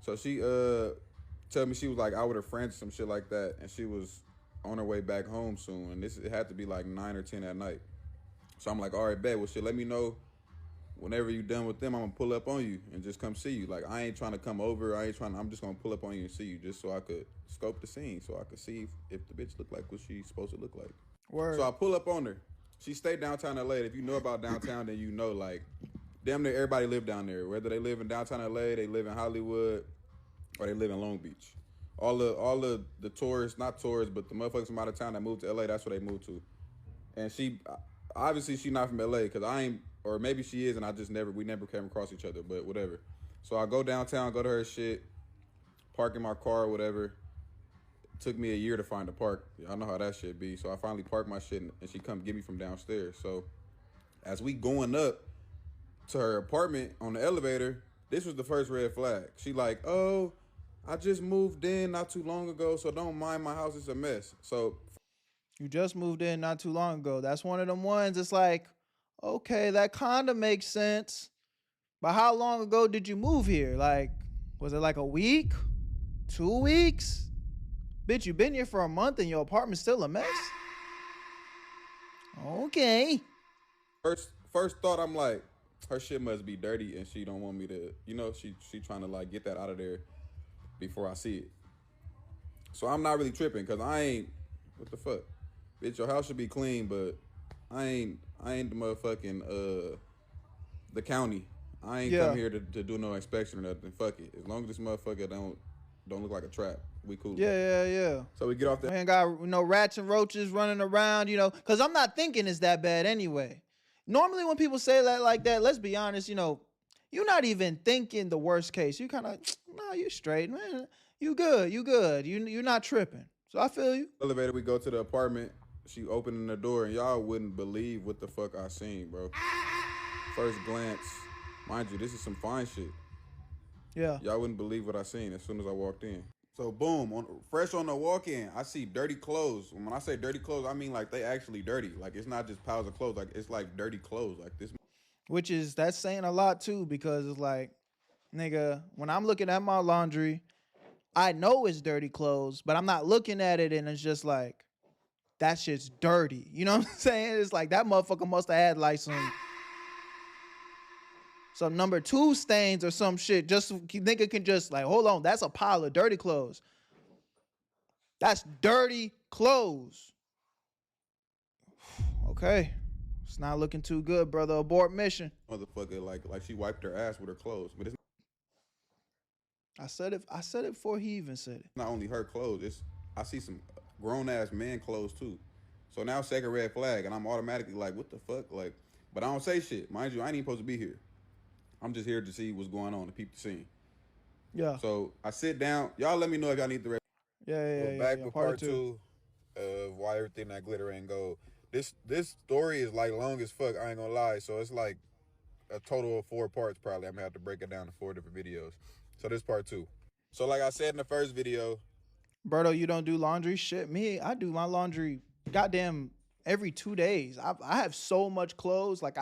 So she told me she was like out with her friends or some shit like that. And she was on her way back home soon. And it had to be like 9 or 10 at night. So I'm like, all right, bet. Well, shit, let me know whenever you done with them. I'm going to pull up on you and just come see you. Like, I ain't trying to come over. I'm just going to pull up on you and see you just so I could scope the scene. So I could see if the bitch look like what she's supposed to look like. Word. So I pull up on her. She stayed downtown LA. If you know about downtown, then you know, like, damn near everybody live down there. Whether they live in downtown LA, they live in Hollywood, or they live in Long Beach. All the tourists, not tourists, but the motherfuckers from out of town that moved to LA, that's where they moved to. And she, obviously she not from LA, because I ain't, or maybe she is, and we never came across each other, but whatever. So I go downtown, go to her shit, park in my car or whatever. Took me a year to find a park. Y'all know how that shit be. So I finally parked my shit and she come get me from downstairs. So as we going up to her apartment on the elevator, this was the first red flag. She like, oh, I just moved in not too long ago, so don't mind my house, it's a mess. So you just moved in not too long ago. That's one of them ones. It's like, okay, that kind of makes sense. But how long ago did you move here? Like, was it like a week? 2 weeks? Bitch, you been here for a month and your apartment's still a mess? Okay. First thought, I'm like, her shit must be dirty and she don't want me to, you know, she trying to like get that out of there before I see it. So I'm not really tripping because I ain't, what the fuck? Bitch, your house should be clean, but I ain't the motherfucking, the county. I ain't come here to do no inspection or nothing. Fuck it. As long as this motherfucker don't look like a trap, we cool. Yeah. So we get off there. We ain't got no rats and roaches running around, you know, because I'm not thinking it's that bad anyway. Normally when people say that like that, let's be honest, you know, you're not even thinking the worst case. You kind of, nah, you straight, man. You good. You're not tripping. So I feel you. Elevator, we go to the apartment. She opening the door, and y'all wouldn't believe what the fuck I seen, bro. First glance, mind you, this is some fine shit. Yeah. Y'all wouldn't believe what I seen as soon as I walked in. So boom, fresh on the walk-in, I see dirty clothes. When I say dirty clothes, I mean like they actually dirty. Like it's not just piles of clothes. Like it's like dirty clothes. Like this. Which is, that's saying a lot too, because it's like, nigga, when I'm looking at my laundry, I know it's dirty clothes, but I'm not looking at it and it's just like, that shit's dirty. You know what I'm saying? It's like that motherfucker must have had like some number 2 stains or some shit. Just nigga can just like, hold on, that's a pile of dirty clothes. That's dirty clothes. Okay. It's not looking too good, brother. Abort mission. Motherfucker, like she wiped her ass with her clothes. But it's I said it before he even said it. not only her clothes. I see some grown ass man clothes too. So now second red flag, and I'm automatically like, what the fuck? Like, but I don't say shit. Mind you, I ain't even supposed to be here. I'm just here to see what's going on, to peep the scene. Yeah. So I sit down. Y'all let me know if y'all need the rest. Yeah. Back with part two of why everything that glitter ain't gold. This story is like long as fuck. I ain't gonna lie. So it's like a total of 4 parts probably. I'm gonna have to break it down to 4 different videos. So this part 2. So like I said in the first video, Berto, you don't do laundry? Shit, me, I do my laundry goddamn every 2 days. I have so much clothes, like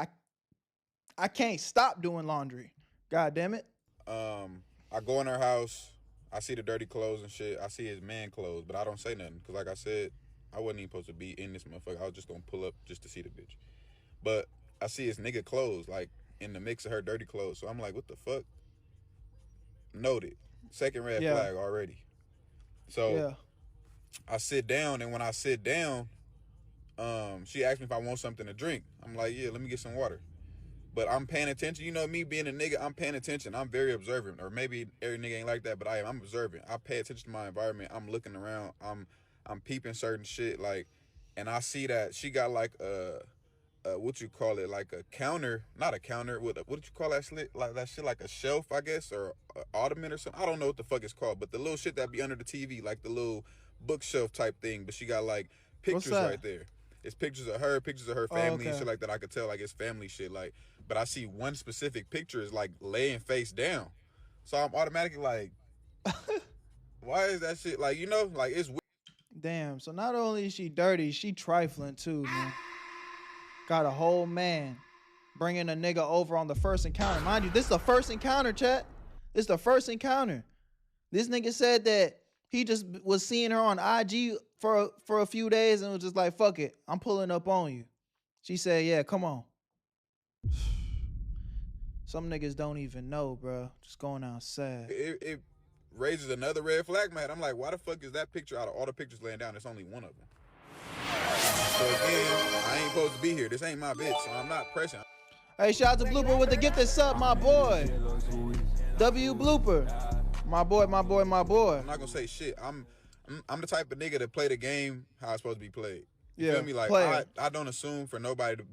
I can't stop doing laundry. God damn it. I go in her house, I see the dirty clothes and shit. I see his man clothes, but I don't say nothing. Cause like I said, I wasn't even supposed to be in this motherfucker. I was just gonna pull up just to see the bitch. But I see his nigga clothes, like in the mix of her dirty clothes. So I'm like, what the fuck? Noted. Second red flag already. So I sit down, and when I sit down, she asked me if I want something to drink. I'm like, yeah, let me get some water. But I'm paying attention. You know me being a nigga, I'm paying attention. I'm very observant. Or maybe every nigga ain't like that, but I'm observant. I pay attention to my environment. I'm looking around. I'm peeping certain shit, like, and I see that she got like what you call it, like a counter, not a counter, what you call that shit, like that shit, like a shelf, I guess, or an ottoman or something. I don't know what the fuck it's called, but the little shit that be under the TV, like the little bookshelf type thing. But she got like pictures right there. It's pictures of her family and shit like that. I could tell like it's family shit, like. But I see one specific picture is like laying face down, so I'm automatically like, why is that shit, like, you know, like it's weird. Damn. So not only is she dirty, she trifling too, man. Got a whole man bringing a nigga over on the first encounter. Mind you, this is the first encounter, chat. This is the first encounter. This nigga said that he just was seeing her on IG for a few days and was just like, fuck it, I'm pulling up on you. She said, yeah, come on. Some niggas don't even know, bro. Just going outside. It raises another red flag, man. I'm like, why the fuck is that picture out of all the pictures laying down? There's only one of them. So again, I ain't supposed to be here. This ain't my bitch, so I'm not pressing. Hey, shout out to Blooper with the gifted sub, my boy. W Blooper. My boy. I'm not gonna say shit. I'm the type of nigga to play the game how it's supposed to be played. You feel me? Like, I don't assume for nobody to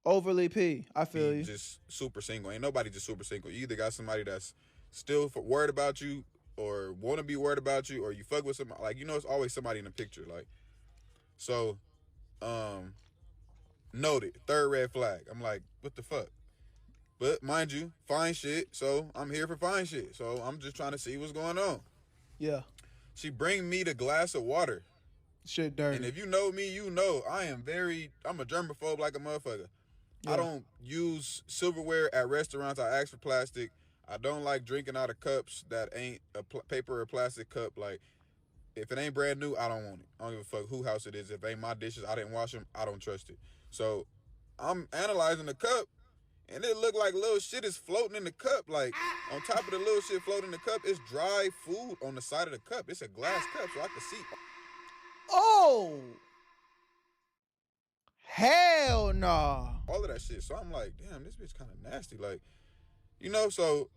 overly P. I feel you. Just super single. Ain't nobody just super single. You either got somebody that's still worried about you, or want to be worried about you, or you fuck with somebody. Like, you know, it's always somebody in the picture. Like, so, noted. Third red flag. I'm like, what the fuck? But mind you, fine shit. So I'm here for fine shit. So I'm just trying to see what's going on. Yeah. She bring me the glass of water. Shit dirty. And if you know me, you know I'm a germaphobe like a motherfucker. Yeah. I don't use silverware at restaurants. I ask for plastic. I don't like drinking out of cups that ain't a paper or plastic cup. Like, if it ain't brand new, I don't want it. I don't give a fuck who house it is. If it ain't my dishes, I didn't wash them, I don't trust it. So I'm analyzing the cup, and it look like little shit is floating in the cup. Like, on top of the little shit floating in the cup, it's dry food on the side of the cup. It's a glass cup, so I can see. Oh! Hell nah. All of that shit. So I'm like, damn, this bitch kind of nasty. Like, you know, so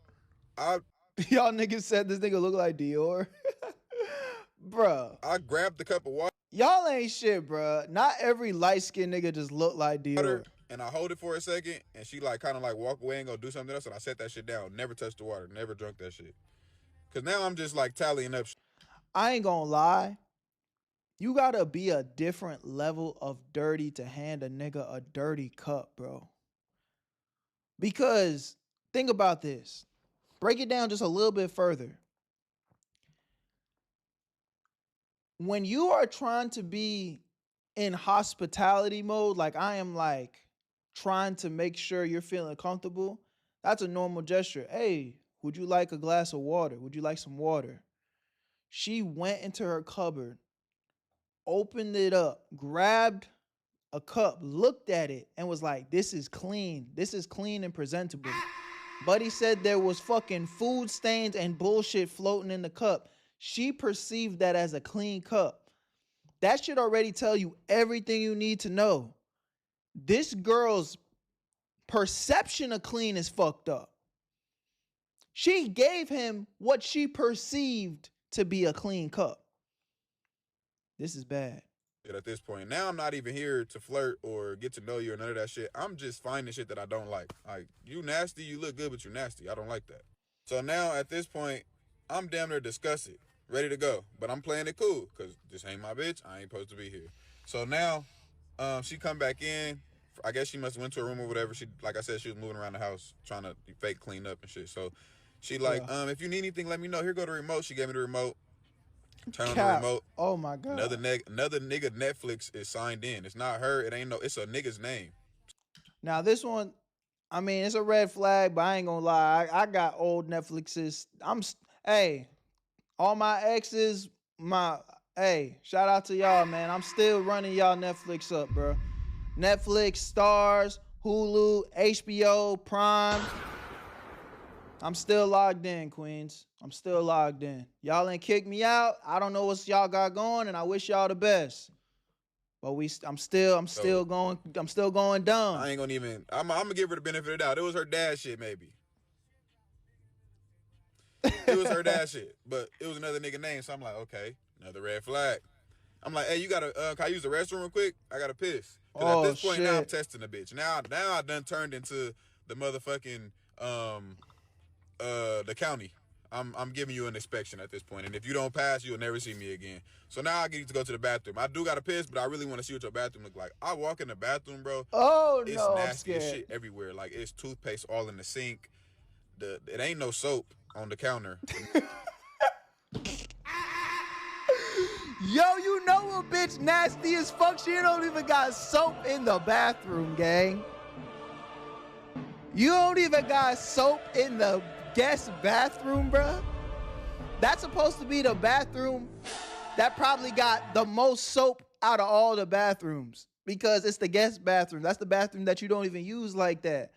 y'all niggas said this nigga look like Dior. Bruh. I grabbed the cup of water. Y'all ain't shit, bruh. Not every light-skinned nigga just look like Dior. and I hold it for a second, and she like kind of like walk away and go do something else, and I set that shit down. Never touched the water. Never drunk that shit. Cause now I'm just like tallying up. I ain't gonna lie. You gotta be a different level of dirty to hand a nigga a dirty cup, bro. Because think about this. Break it down just a little bit further. When you are trying to be in hospitality mode, like I am like trying to make sure you're feeling comfortable, that's a normal gesture. Hey, would you like a glass of water? Would you like some water? She went into her cupboard, opened it up, grabbed a cup, looked at it, and was like, this is clean. This is clean and presentable. Buddy said there was fucking food stains and bullshit floating in the cup. She perceived that as a clean cup. That should already tell you everything you need to know. This girl's perception of clean is fucked up. She gave him what she perceived to be a clean cup. This is bad. At this point, now I'm not even here to flirt or get to know you or none of that shit. I'm just finding shit that I don't like. Like, you nasty, you look good, but you nasty. I don't like that. So now at this point, I'm damn near disgusted, ready to go. But I'm playing it cool, because this ain't my bitch. I ain't supposed to be here. So now, she come back in. I guess she must have went to her room or whatever. She, like I said, she was moving around the house trying to fake clean up and shit. So she like, if you need anything, let me know. Here go the remote. She gave me the remote. Turn on the remote. Oh my god. Another nigga Netflix is signed in. It's not her. It ain't no. It's a nigga's name. Now this one, I mean, it's a red flag, but I ain't gonna lie. I got old Netflixes. Hey, all my exes, hey, shout out to y'all, man. I'm still running y'all Netflix up, bro. Netflix, Stars, Hulu, HBO, Prime. I'm still logged in, Queens. I'm still logged in. Y'all ain't kicked me out. I don't know what y'all got going, and I wish y'all the best. But I'm still going dumb. I ain't gonna even. I'm gonna give her the benefit of the doubt. It was her dad shit, maybe. It was her dad shit, but it was another nigga name. So I'm like, okay, another red flag. I'm like, hey, you gotta, can I use the restroom real quick? I gotta piss. Because at this point now I'm testing the bitch. Now I done turned into the motherfucking the county. I'm giving you an inspection at this point, and if you don't pass, you'll never see me again. So now I get you to go to the bathroom. I do gotta piss, but I really want to see what your bathroom look like. I walk in the bathroom, bro. Oh it's no, nasty as shit everywhere. Like it's toothpaste all in the sink. It ain't no soap on the counter. Yo, you know a bitch nasty as fuck. She don't even got soap in the bathroom, gang. You don't even got soap in the guest bathroom, bruh. That's supposed to be the bathroom that probably got the most soap out of all the bathrooms, because it's the guest bathroom. That's the bathroom that you don't even use like that.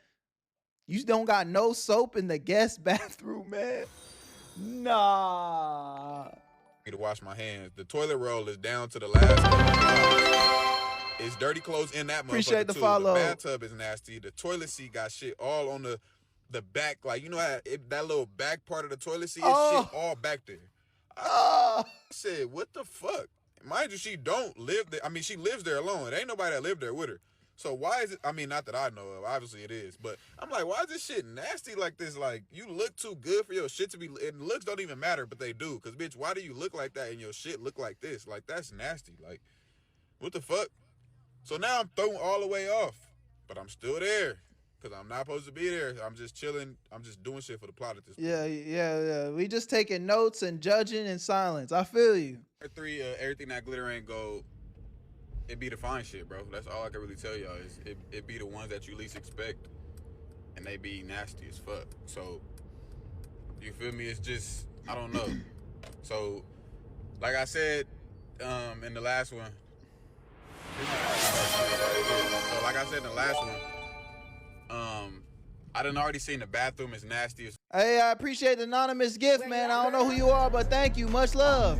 You don't got no soap in the guest bathroom, man. Nah. To wash my hands. The toilet roll is down to the last. It's dirty clothes in that motherfucker. Appreciate the too. follow. The bathtub is nasty. The toilet seat got shit all on the back. Like, you know how that little back part of the toilet seat is shit all back there. I said, what the fuck? Mind you, she don't live there. I mean, she lives there alone. There ain't nobody that lived there with her. So why is it? I mean, not that I know of. Obviously it is. But I'm like, why is this shit nasty like this? Like, you look too good for your shit to be. And looks don't even matter, but they do. Because, bitch, why do you look like that and your shit look like this? Like, that's nasty. Like, what the fuck? So now I'm thrown all the way off. But I'm still there. Because I'm not supposed to be there. I'm just chilling. I'm just doing shit for the plot at this point. Yeah. We just taking notes and judging in silence. I feel you. Everything that glitter ain't gold. It be the fine shit, bro. That's all I can really tell y'all is it be the ones that you least expect, and they be nasty as fuck. So, you feel me? It's just, I don't know. So, like I said in the last one, I done already seen the bathroom is nasty as. Hey, I appreciate the anonymous gift, man. I don't know who you are, but thank you. Much love.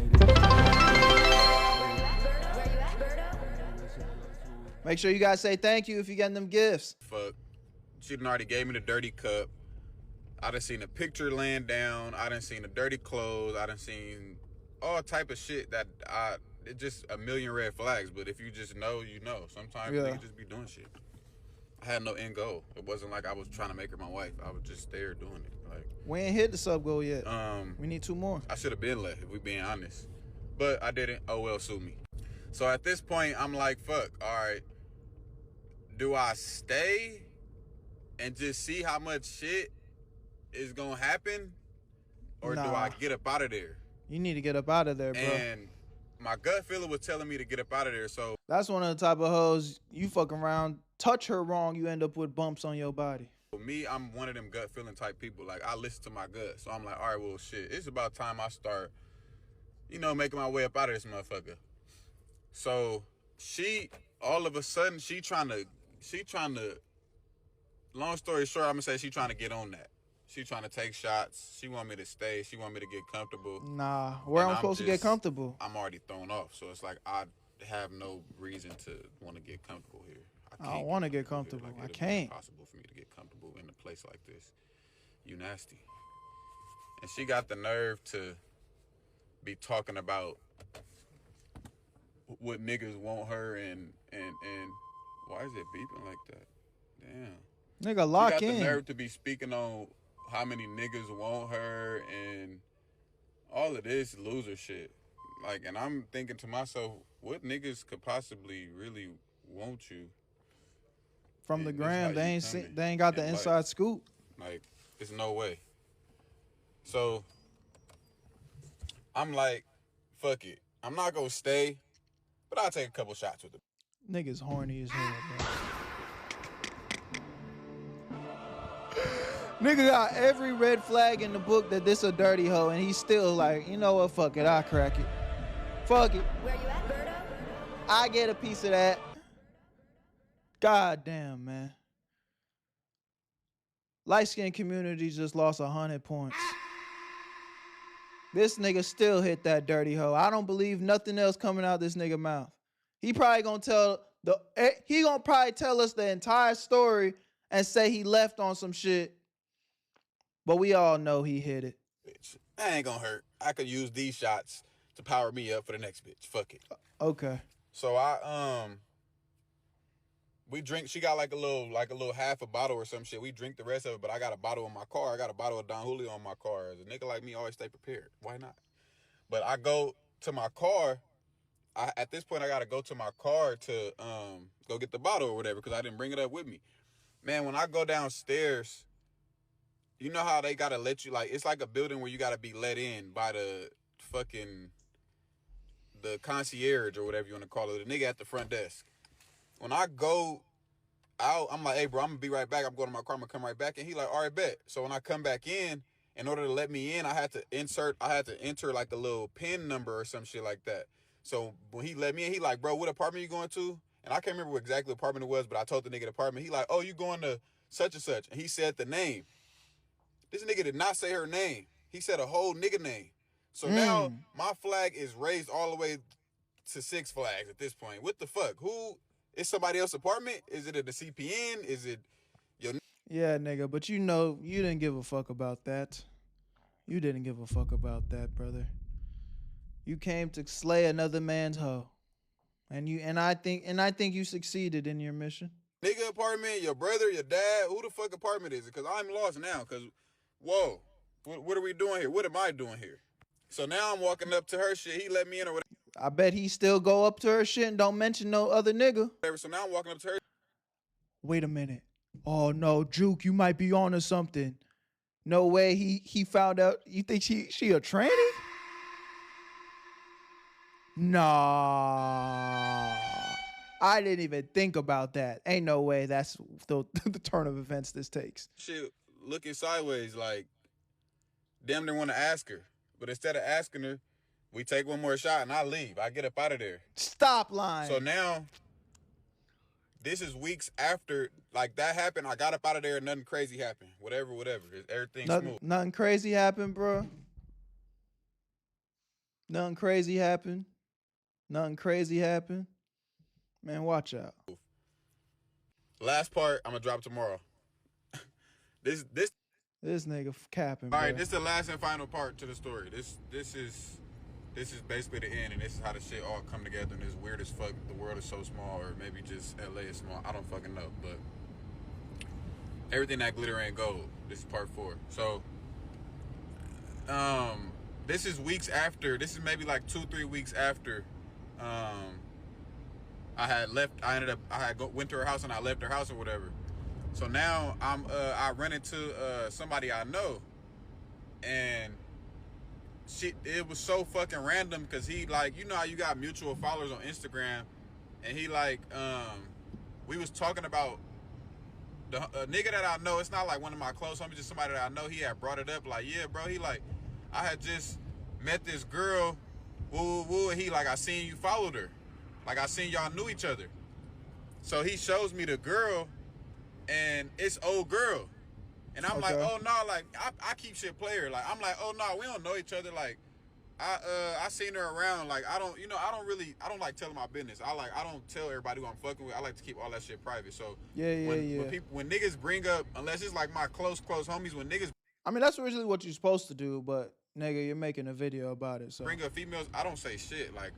Make sure you guys say thank you if you're getting them gifts. Fuck. She done already gave me the dirty cup. I done seen a picture laying down. I done seen the dirty clothes. I done seen all type of shit that it's just a million red flags. But if you just know, you know. Sometimes niggas just be doing shit. had no end goal. It wasn't like I was trying to make her my wife. I was just there doing it. Like, we ain't hit the sub goal yet. We need 2 more. I should have been left, if we being honest. But I didn't. Oh well, sue me. So at this point, I'm like, fuck, all right. Do I stay and just see how much shit is gonna happen? Or do I get up out of there? You need to get up out of there, bro. And my gut feeling was telling me to get up out of there, so. That's one of the type of hoes, you fuck around, touch her wrong, you end up with bumps on your body. For me, I'm one of them gut feeling type people. Like, I listen to my gut. So I'm like, all right, well, shit, it's about time I start, you know, making my way up out of this motherfucker. So she, all of a sudden, she trying to, long story short, I'm gonna say she trying to get on that. She trying to take shots. She want me to stay. She want me to get comfortable. Nah, where I'm supposed to get comfortable? I'm already thrown off. So it's like, I have no reason to want to get comfortable here. I don't want to get comfortable. Like, I can't. It's impossible for me to get comfortable in a place like this. You nasty. And she got the nerve to be talking about what niggas want her and why is it beeping like that? Damn. Nigga, lock in. She got the nerve to be speaking on how many niggas want her and all of this loser shit. Like, and I'm thinking to myself, what niggas could possibly really want you? From the gram, they ain't got the inside scoop. Like, there's no way. So I'm like, fuck it. I'm not gonna stay, but I'll take a couple shots with it. Niggas horny as hell, bro. Nigga got every red flag in the book that this a dirty hoe, and he's still like, you know what, fuck it, I'll crack it. Fuck it. Where you at, Berto? I get a piece of that. God damn, man. Light-skinned community just lost 100 points. This nigga still hit that dirty hoe. I don't believe nothing else coming out this nigga mouth. He probably gonna probably tell us the entire story and say he left on some shit. But we all know he hit it. Bitch, that ain't gonna hurt. I could use these shots to power me up for the next bitch. Fuck it. Okay. So we drink. She got like a little half a bottle or some shit. We drink the rest of it, but I got a bottle in my car. I got a bottle of Don Julio in my car. As a nigga like me, always stay prepared. Why not? But I go to my car. At this point, I gotta go to my car to go get the bottle or whatever because I didn't bring it up with me. Man, when I go downstairs, you know how they gotta let you, like, it's like a building where you gotta be let in by the concierge or whatever you want to call it, the nigga at the front desk. When I go out, I'm like, hey, bro, I'm gonna be right back. I'm going to my car. I'm gonna come right back. And he like, all right, bet. So when I come back in order to let me in, I had to enter like a little PIN number or some shit like that. So when he let me in, he like, bro, what apartment you going to? And I can't remember what exactly apartment it was, but I told the nigga the apartment. He like, oh, you going to such and such. And he said the name. This nigga did not say her name. He said a whole nigga name. So now my flag is raised all the way to 6 Flags at this point. What the fuck? Who is somebody else's apartment? Is it at the CPN? Is it your? Yeah, nigga, but you know you didn't give a fuck about that. You didn't give a fuck about that, brother. You came to slay another man's hoe. And I think you succeeded in your mission. Nigga apartment, your brother, your dad, who the fuck apartment is it? Because I'm lost now. Because, whoa, what are we doing here? What am I doing here? So now I'm walking up to her shit. He let me in or whatever. I bet he still go up to her shit and don't mention no other nigga. So now I'm walking up to her. Wait a minute. Oh no, Juke, you might be on to something. No way he found out. You think she a tranny? Nah. I didn't even think about that. Ain't no way that's the turn of events this takes. Shit, looking sideways like, damn near want to ask her. But instead of asking her, we take one more shot and I leave. I get up out of there. Stop lying. So now, this is weeks after, like, that happened. I got up out of there and nothing crazy happened. Whatever. Everything's smooth. Nothing crazy happened, bro. Nothing crazy happened. Man, watch out. Last part, I'm going to drop tomorrow. This nigga capping, All right, bro. this is the last and final part to the story. This is basically the end, and this is how the shit all come together, and it's weird as fuck. The world is so small, or maybe just LA is small. I don't fucking know, but everything that glitter ain't gold. This is part 4. So, this is weeks after. This is maybe like 2-3 weeks after. I had left. I went to her house and I left her house or whatever. So now I run into somebody I know, and it was so fucking random because he like, you know how you got mutual followers on Instagram, and he like we was talking about the nigga that I know. It's not like one of my close homies, just somebody that I know. He had brought it up like, yeah, bro. He like, I had just met this girl, woo woo woo. And he like, I seen you followed her, like I seen y'all knew each other. So he shows me the girl, and it's old girl. And I'm like, oh no, like I keep shit player. Like I'm like, oh no, we don't know each other. Like I seen her around. Like I don't like telling my business. I don't tell everybody who I'm fucking with. I like to keep all that shit private. So when niggas bring up, unless it's like my close homies, when niggas, I mean, that's originally what you're supposed to do, but nigga, you're making a video about it. So bring up females, I don't say shit. Like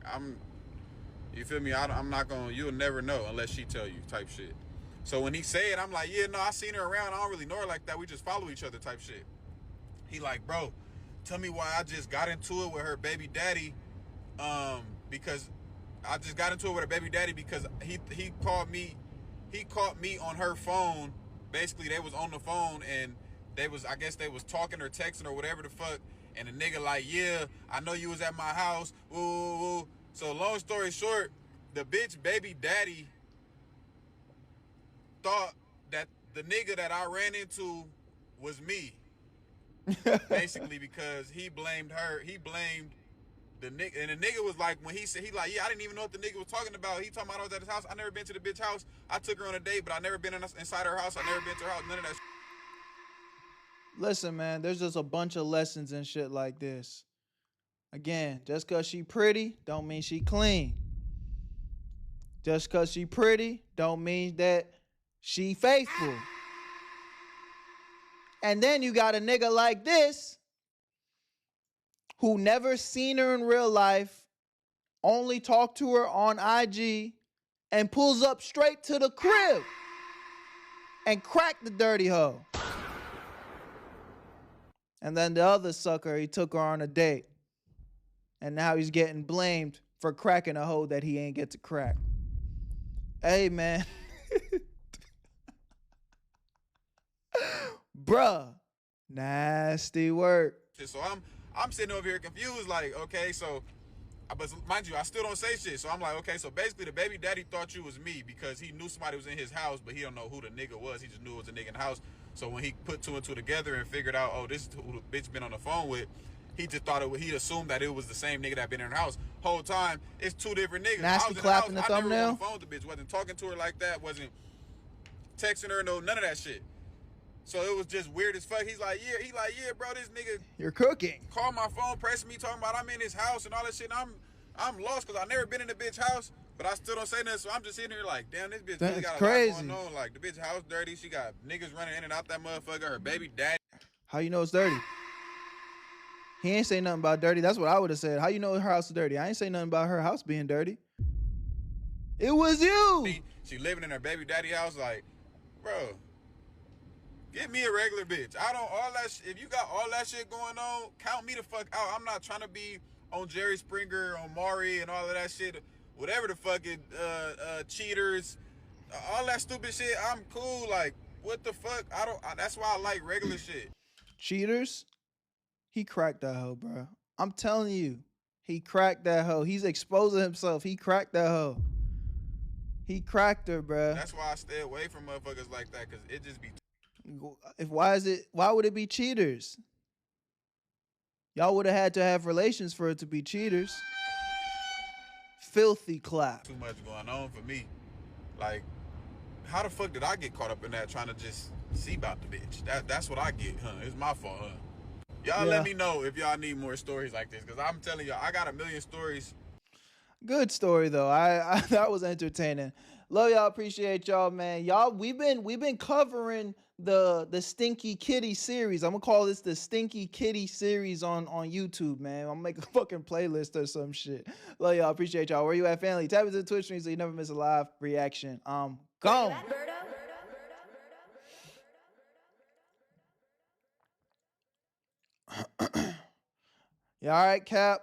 you feel me? I'm not gonna. You'll never know unless she tell you type shit. So when he said, I'm like, yeah, no, I seen her around. I don't really know her like that. We just follow each other type shit. He like, bro, tell me why I just got into it with her baby daddy. Because I just got into it with her baby daddy because he called me. He caught me on her phone. Basically, they was on the phone and I guess they was talking or texting or whatever the fuck. And the nigga like, yeah, I know you was at my house. Ooh. So long story short, the bitch baby daddy thought that the nigga that I ran into was me. Basically because he blamed her. He blamed the nigga. And the nigga was like, when he said, he like, yeah, I didn't even know what the nigga was talking about. He talking about I was at his house. I never been to the bitch house. I took her on a date, but I never been inside her house. I never been to her house. None of that shit. Listen, man, there's just a bunch of lessons and shit like this. Again, just because she pretty don't mean she clean. Just because she pretty don't mean that she faithful. And then you got a nigga like this who never seen her in real life, only talked to her on IG, and pulls up straight to the crib and crack the dirty hoe. And then the other sucker, he took her on a date. And now he's getting blamed for cracking a hoe that he ain't get to crack. Hey, man. Bruh. Nasty work. So I'm sitting over here confused, like, okay, so, but mind you, I still don't say shit. So I'm like, okay, so basically the baby daddy thought you was me because he knew somebody was in his house, but he don't know who the nigga was. He just knew it was a nigga in the house. So when he put 2 and 2 together and figured out, oh, this is who the bitch been on the phone with, he just thought he assumed that it was the same nigga that been in her house. Whole time, it's 2 different niggas. Nasty clap in the thumbnail. I never was on the phone with the bitch. Wasn't talking to her like that. Wasn't texting her. No, none of that shit. So it was just weird as fuck. He's like, yeah, bro, this nigga. You're cooking. Called my phone, pressing me, talking about I'm in his house and all that shit. And I'm lost because I never been in the bitch house, but I still don't say nothing. So I'm just sitting here like, damn, this bitch really got a lot going on. Like the bitch house dirty. She got niggas running in and out that motherfucker. Her baby daddy. How you know it's dirty? He ain't say nothing about dirty. That's what I would have said. How you know her house is dirty? I ain't say nothing about her house being dirty. It was you. She living in her baby daddy house. Like, bro, get me a regular bitch. I don't all that. If you got all that shit going on, count me the fuck out. I'm not trying to be on Jerry Springer, on Maury, and all of that shit. Whatever the fucking cheaters, all that stupid shit. I'm cool. Like, what the fuck? That's why I like regular shit. Cheaters. He cracked that hoe, bro. I'm telling you. He cracked that hoe. He's exposing himself. He cracked that hoe. He cracked her, bro. That's why I stay away from motherfuckers like that, because it just be... Why would it be cheaters? Y'all would have had to have relations for it to be cheaters. Filthy clap. Too much going on for me. Like, how the fuck did I get caught up in that trying to just see about the bitch? That's what I get, huh? It's my fault, huh? Y'all let me know if y'all need more stories like this, because I'm telling y'all, I got a million stories. Good story though. I that was entertaining. Love y'all, appreciate y'all, man. Y'all, we've been covering the Stinky Kitty series. I'm gonna call this the Stinky Kitty series on YouTube, man. I'm gonna make a fucking playlist or some shit. Love y'all, appreciate y'all. Where you at, family? Tap into the Twitch stream so you never miss a live reaction. Gone. Yeah, all right, Cap.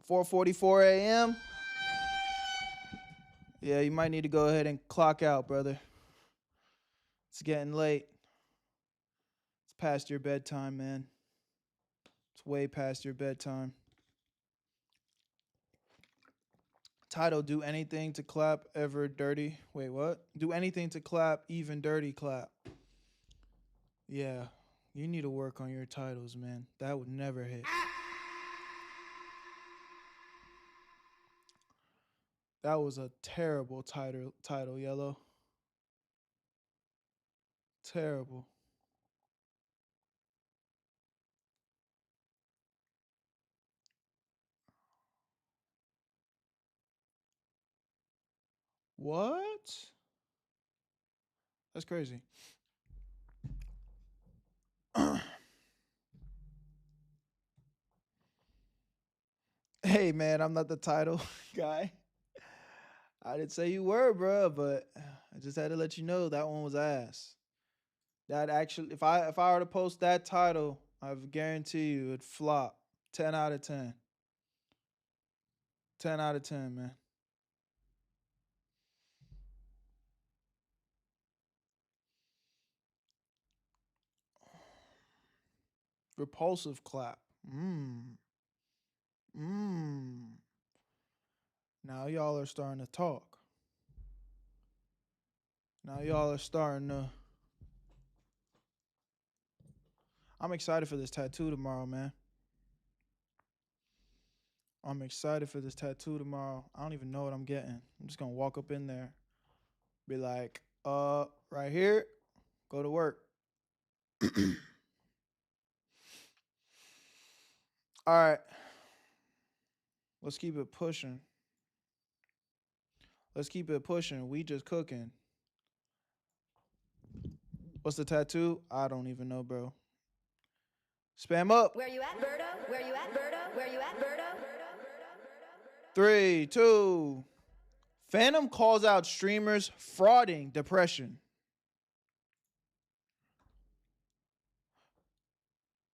4:44 a.m. Yeah, you might need to go ahead and clock out, brother. It's getting late. It's past your bedtime, man. It's way past your bedtime. Title, do anything to clap ever dirty. Wait, what? Do anything to clap, even dirty clap. Yeah, you need to work on your titles, man. That would never hit. That was a terrible title, Yellow. Terrible. What? That's crazy. Hey, man, I'm not the title guy. I didn't say you were, bro, but I just had to let you know that one was ass. That actually, if I were to post that title, I guarantee you it'd flop. 10 out of 10. 10 out of 10, man. Repulsive clap. Now y'all are starting to talk. Now y'all are starting to. I'm excited for this tattoo tomorrow, man. I'm excited for this tattoo tomorrow. I don't even know what I'm getting. I'm just gonna walk up in there, be like, right here, go to work. All right. Let's keep it pushing. Let's keep it pushing. We just cooking. What's the tattoo? I don't even know, bro. Spam up. Where you at, Berto? Where you at, Berto? Where you at, Berto? 3, 2. Phantom calls out streamers frauding depression.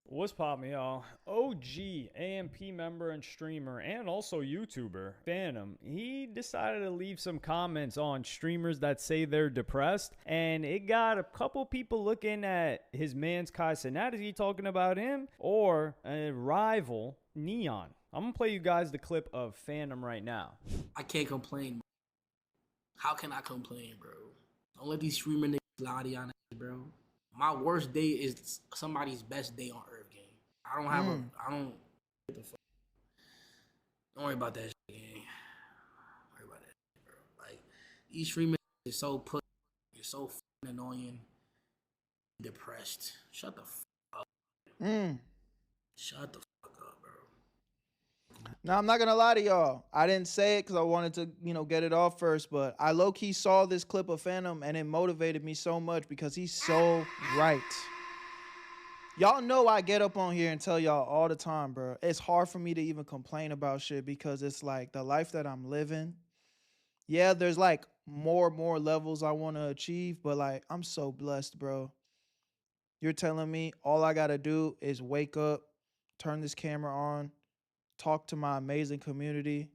What's poppin', y'all? OG AMP member and streamer and also YouTuber Phantom, he decided to leave some comments on streamers that say they're depressed, and it got a couple people looking at his man's Kai Cenat. Is he talking about him or a rival, Neon? I'm gonna play you guys the clip of Phantom right now. I can't complain. How can I complain, bro? Don't let these streamer niggas lie to y'all, bro. My worst day is somebody's best day on Earth, gang. I don't have what the fuck. Don't worry about that shit, gang. Don't worry about that shit, bro. Like, these streamers is so put. You're so fucking annoying. Depressed. Shut the fuck up. Shut the fuck up, bro. Now, I'm not going to lie to y'all. I didn't say it because I wanted to, get it off first, but I low-key saw this clip of Phantom, and it motivated me so much because he's so right. Y'all know I get up on here and tell y'all all the time, bro. It's hard for me to even complain about shit because it's like the life that I'm living. Yeah, there's like more levels I want to achieve, but like I'm so blessed, bro. You're telling me all I got to do is wake up, turn this camera on, talk to my amazing community,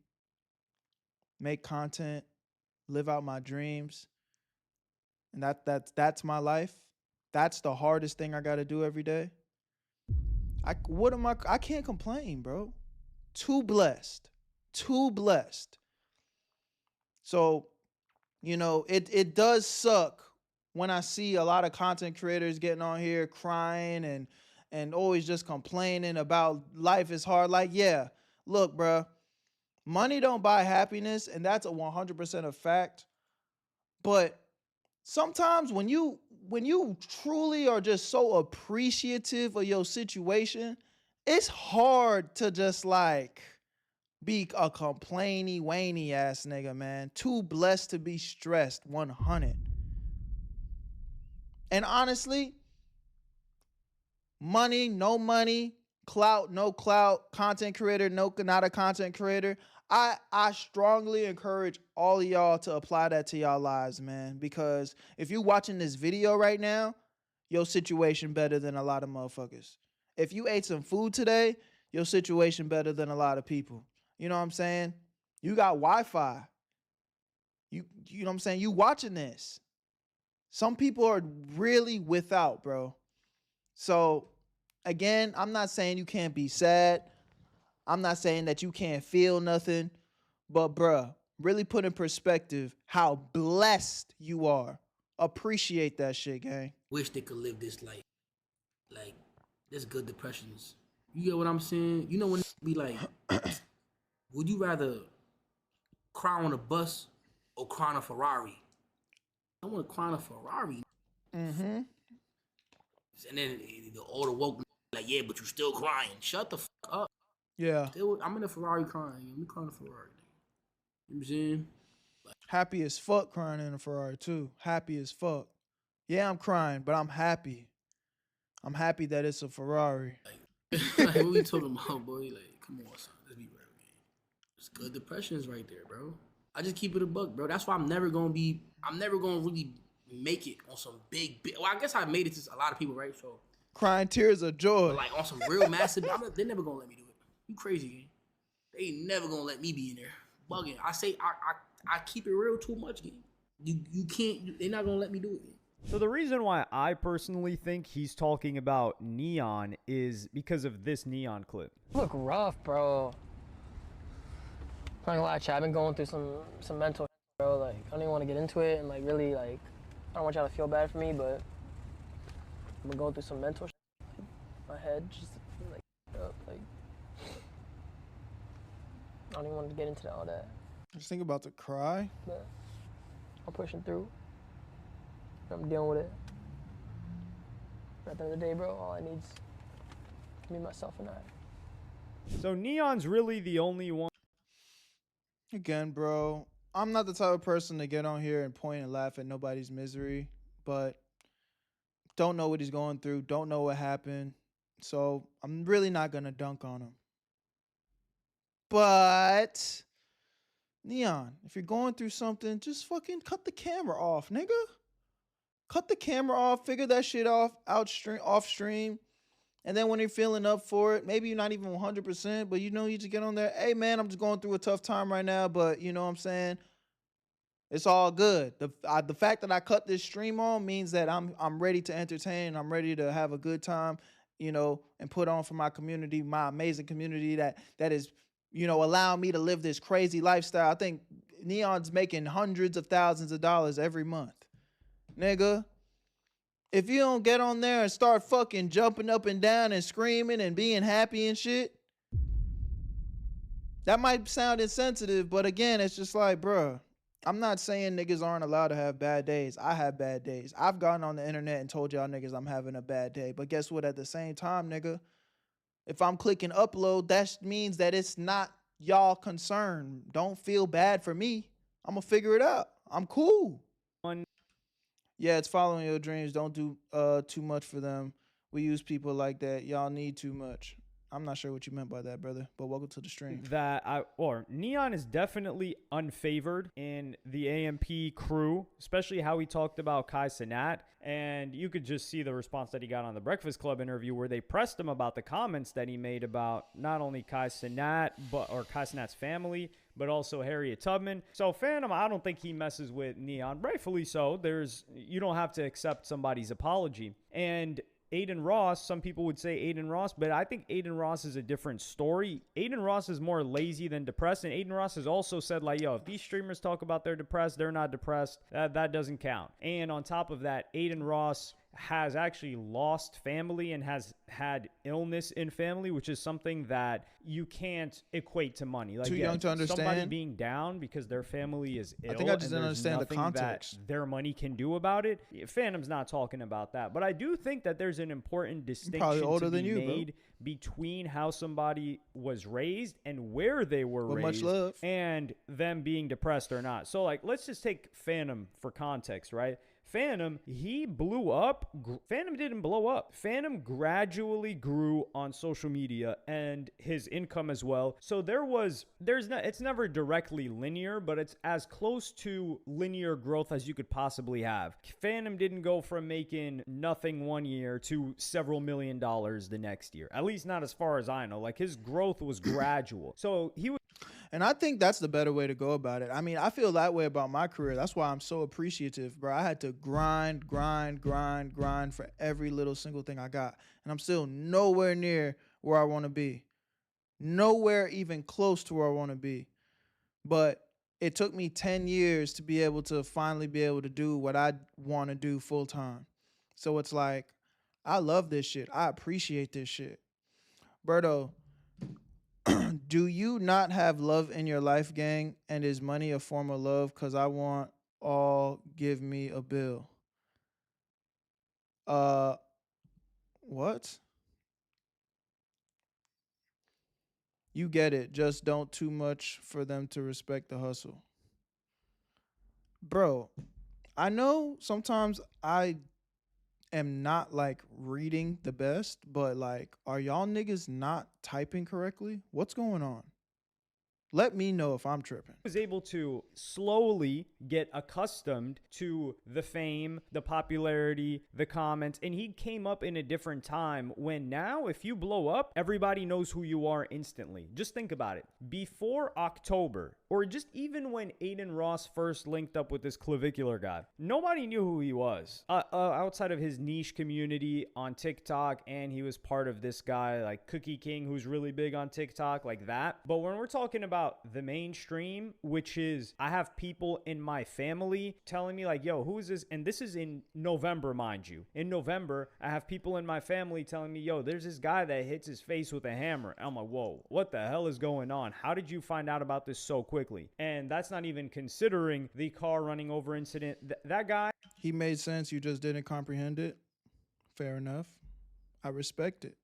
make content, live out my dreams. And that's my life. That's the hardest thing I got to do every day. I can't complain, bro. Too blessed. Too blessed. So, it does suck when I see a lot of content creators getting on here crying and always just complaining about life is hard. Like, yeah, look, bro, money don't buy happiness, and that's a 100% a fact. But sometimes when you truly are just so appreciative of your situation, it's hard to just like be a complainy, whiny ass nigga, man. Too blessed to be stressed, 100. And honestly, money, clout, no clout, content creator, not a content creator. I strongly encourage all of y'all to apply that to y'all lives, man. Because if you're watching this video right now, your situation better than a lot of motherfuckers. If you ate some food today, your situation better than a lot of people. You know what I'm saying? You got Wi-Fi. You know what I'm saying? You watching this. Some people are really without, bro. So again, I'm not saying you can't be sad. I'm not saying that you can't feel nothing. But bruh, really put in perspective how blessed you are. Appreciate that shit, gang. Wish they could live this life. Like, there's good depressions. You get what I'm saying? You know when it be like, would you rather cry on a bus or cry on a Ferrari? I want to cry on a Ferrari. Mm-hmm. And then the older woke like, yeah, but you still crying. Shut the fuck up. Yeah. I'm in a Ferrari crying. I'm crying a Ferrari. You know what I'm saying? Happy as fuck crying in a Ferrari too. Happy as fuck. Yeah, I'm crying, but I'm happy. I'm happy that it's a Ferrari. Like, what we talking about, boy? Like, come on, son. Let's be real, man. It's good depressions right there, bro. I just keep it a buck, bro. That's why I'm never gonna really make it on some big. Well, I guess I made it to a lot of people, right? So crying tears of joy. But like on some real massive, they're never gonna let me do it. You crazy, gang? They never gonna let me be in there bugging. I say I keep it real too much, gang. You can't. They're not gonna let me do it. Gang. So the reason why I personally think he's talking about Neon is because of this Neon clip. You look rough, bro. I'm not gonna lie, Chad. I've been going through some mental, bro. Like, I don't even want to get into it, and like really, like, I don't want y'all to feel bad for me, but I've been going through some mental. My head just like up, like. I don't even want to get into all that. Just think about to cry. But I'm pushing through. I'm dealing with it. At the end of the day, bro, all I need is me, myself, and I. So Neon's really the only one. Again, bro, I'm not the type of person to get on here and point and laugh at nobody's misery, but don't know what he's going through, don't know what happened, so I'm really not gonna dunk on him. But Neon, if you're going through something, just fucking cut the camera off, nigga. Cut the camera off, figure that shit off off stream. And then when you're feeling up for it, maybe you're not even 100%, but you know, you just get on there. Hey man, I'm just going through a tough time right now, but you know what I'm saying? It's all good. The fact that I cut this stream on means that I'm ready to entertain. I'm ready to have a good time, you know, and put on for my community, my amazing community that is, you know, allowing me to live this crazy lifestyle. I think Neon's making hundreds of thousands of dollars every month. Nigga, if you don't get on there and start fucking jumping up and down and screaming and being happy and shit, that might sound insensitive, but again, it's just like, bruh, I'm not saying niggas aren't allowed to have bad days. I have bad days. I've gotten on the internet and told y'all niggas I'm having a bad day, but guess what? At the same time, nigga, if I'm clicking upload, that means that it's not y'all concern. Don't feel bad for me. I'm gonna figure it out. I'm cool. Yeah, it's following your dreams. Don't do too much for them. We use people like that. Y'all need too much. I'm not sure what you meant by that, brother, but welcome to the stream. Neon is definitely unfavored in the AMP crew, especially how he talked about Kai Cenat. And you could just see the response that he got on the Breakfast Club interview where they pressed him about the comments that he made about not only Kai Cenat, or Kai Cenat's family, but also Harriet Tubman. So Phantom, I don't think he messes with Neon. Rightfully so. You don't have to accept somebody's apology. And Aiden Ross, some people would say Aiden Ross, but I think Aiden Ross is a different story. Aiden Ross is more lazy than depressed, and Aiden Ross has also said, like, yo, if these streamers talk about they're depressed, they're not depressed, that doesn't count. And on top of that, Aiden Ross has actually lost family and has had illness in family, which is something that you can't equate to money. Like, too young to understand. Somebody being down because their family is ill. I think I just didn't understand the context that their money can do about it. Phantom's not talking about that, but I do think that there's an important distinction to be made between how somebody was raised and where they were raised, much love, and them being depressed or not. So, like, let's just take Phantom for context, right? Phantom, he blew up. Phantom didn't blow up. Phantom gradually grew on social media and his income as well. So it's never directly linear, but it's as close to linear growth as you could possibly have. Phantom didn't go from making nothing one year to several $1 million the next year. At least not as far as I know. Like, his growth was gradual. So he was. And I think that's the better way to go about it. I mean, I feel that way about my career. That's why I'm so appreciative, bro. I had to grind for every little single thing I got. And I'm still nowhere near where I want to be. Nowhere even close to where I want to be. But it took me 10 years to be able to finally be able to do what I want to do full time. So it's like, I love this shit. I appreciate this shit. Berto, do you not have love in your life, gang? And is money a form of love? Because I want all, give me a bill. What? You get it. Just don't too much for them to respect the hustle. Bro, I know sometimes I am not like reading the best, but like, are y'all niggas not typing correctly? What's going on? Let me know if I'm tripping. Was able to slowly get accustomed to the fame, the popularity, the comments, and he came up in a different time when now if you blow up, everybody knows who you are instantly. Just think about it. Before October, or just even when Aiden Ross first linked up with this clavicular guy, nobody knew who he was outside of his niche community on TikTok, and he was part of this guy like Cookie King, who's really big on TikTok, like that. But when we're talking about the mainstream, which is I have people in my family telling me like, yo, who is this? And this is in November, mind you. In November, I have people in my family telling me, yo, there's this guy that hits his face with a hammer. I'm like, whoa, what the hell is going on? How did you find out about this so quickly? And that's not even considering the car running over incident. That guy. He made sense. You just didn't comprehend it. Fair enough. I respect it.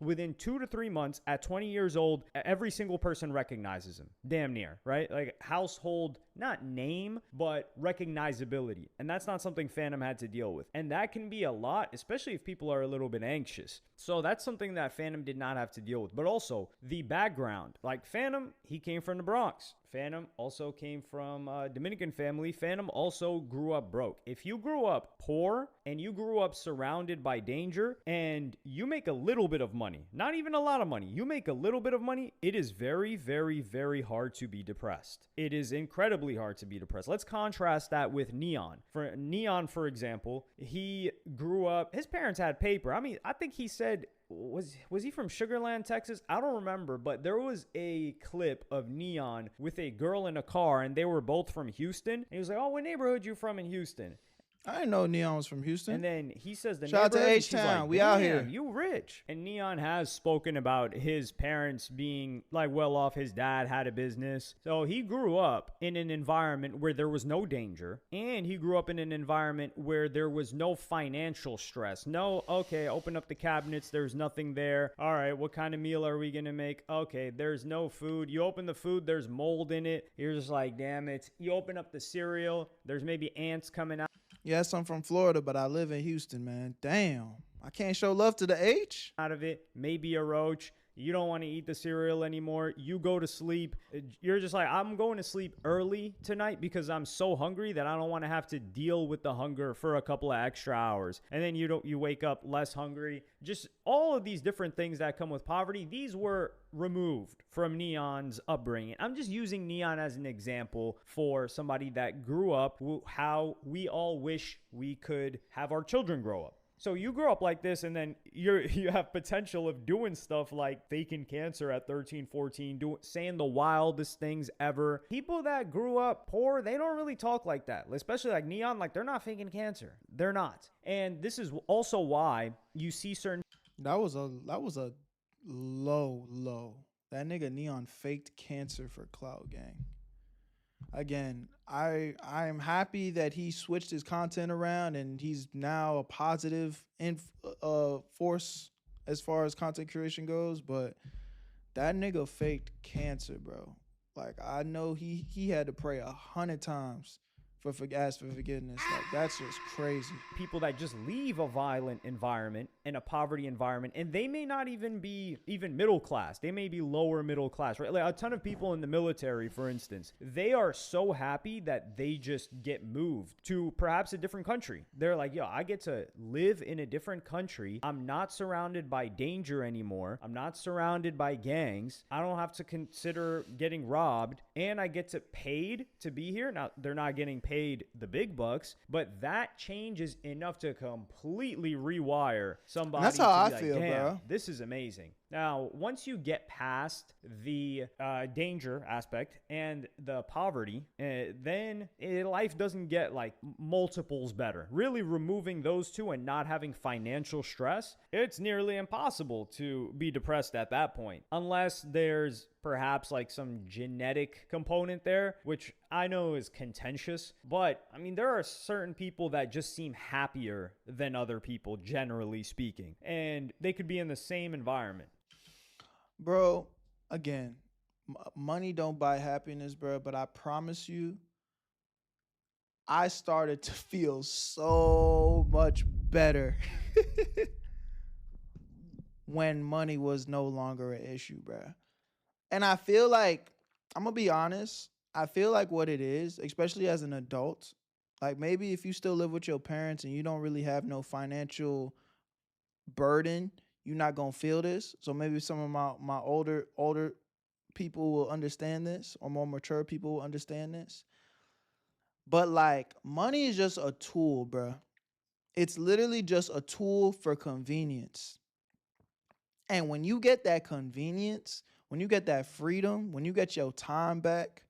Within 2 to 3 months, at 20 years old, every single person recognizes him. Damn near, right? Like household, not name, but recognizability. And that's not something Phantom had to deal with. And that can be a lot, especially if people are a little bit anxious. So that's something that Phantom did not have to deal with. But also the background. Like Phantom, he came from the Bronx. Phantom also came from a Dominican family. Phantom also grew up broke. If you grew up poor and you grew up surrounded by danger and you make a little bit of money, not even a lot of money, you make a little bit of money, it is very, very, very hard to be depressed. It is incredibly hard to be depressed. Let's contrast that with Neon. For Neon, for example, he grew up, his parents had paper. I mean, I think he said, was he from Sugarland, Texas? I don't remember, but there was a clip of Neon with a girl in a car, and they were both from Houston. And he was like, oh, what neighborhood you from in Houston? I didn't know Neon was from Houston. And then he says the shout out to neighborhood, H-Town. like, we out here. You rich. And Neon has spoken about his parents being like well off. His dad had a business. So he grew up in an environment where there was no danger. And he grew up in an environment where there was no financial stress. No, okay, open up the cabinets. There's nothing there. All right, what kind of meal are we going to make? Okay, there's no food. You open the food, there's mold in it. You're just like, damn it. You open up the cereal, there's maybe ants coming out. Yes, I'm from Florida, but I live in Houston, man. Damn. I can't show love to the H? Out of it, maybe a roach. You don't want to eat the cereal anymore. You go to sleep. You're just like, I'm going to sleep early tonight because I'm so hungry that I don't want to have to deal with the hunger for a couple of extra hours. And then you wake up less hungry. Just all of these different things that come with poverty, these were removed from Neon's upbringing. I'm just using Neon as an example for somebody that grew up how we all wish we could have our children grow up. So you grow up like this, and then you have potential of doing stuff like faking cancer at 13, 14, saying the wildest things ever. People that grew up poor, they don't really talk like that. Especially like Neon, like they're not faking cancer. They're not. And this is also why you see certain... That was a low. That nigga Neon faked cancer for clout, gang. Again, I am happy that he switched his content around and he's now a positive force as far as content creation goes, but that nigga faked cancer, bro. Like, I know he had to pray 100 times ask for forgiveness. Like, that's just crazy. People that just leave a violent environment and a poverty environment, and they may not even be even middle class. They may be lower middle class, right? Like a ton of people in the military, for instance, they are so happy that they just get moved to perhaps a different country. They're like, yo, I get to live in a different country. I'm not surrounded by danger anymore. I'm not surrounded by gangs. I don't have to consider getting robbed, and I get to paid to be here. Now, they're not getting paid the big bucks, but that changes enough to completely rewire somebody. That's how I like, feel, bro. This is amazing. Now, once you get past the danger aspect and the poverty, then life doesn't get like multiples better. Really removing those two and not having financial stress, it's nearly impossible to be depressed at that point. Unless there's perhaps like some genetic component there, which I know is contentious. But I mean, there are certain people that just seem happier than other people, generally speaking. And they could be in the same environment. Bro, again, money don't buy happiness, bro. But I promise you, I started to feel so much better when money was no longer an issue, bro. And I feel like, I'm going to be honest, I feel like what it is, especially as an adult, like maybe if you still live with your parents and you don't really have no financial burden, you're not going to feel this. So maybe some of my older people will understand this, or more mature people will understand this. But like, money is just a tool, bro. It's literally just a tool for convenience. And when you get that convenience, when you get that freedom, when you get your time back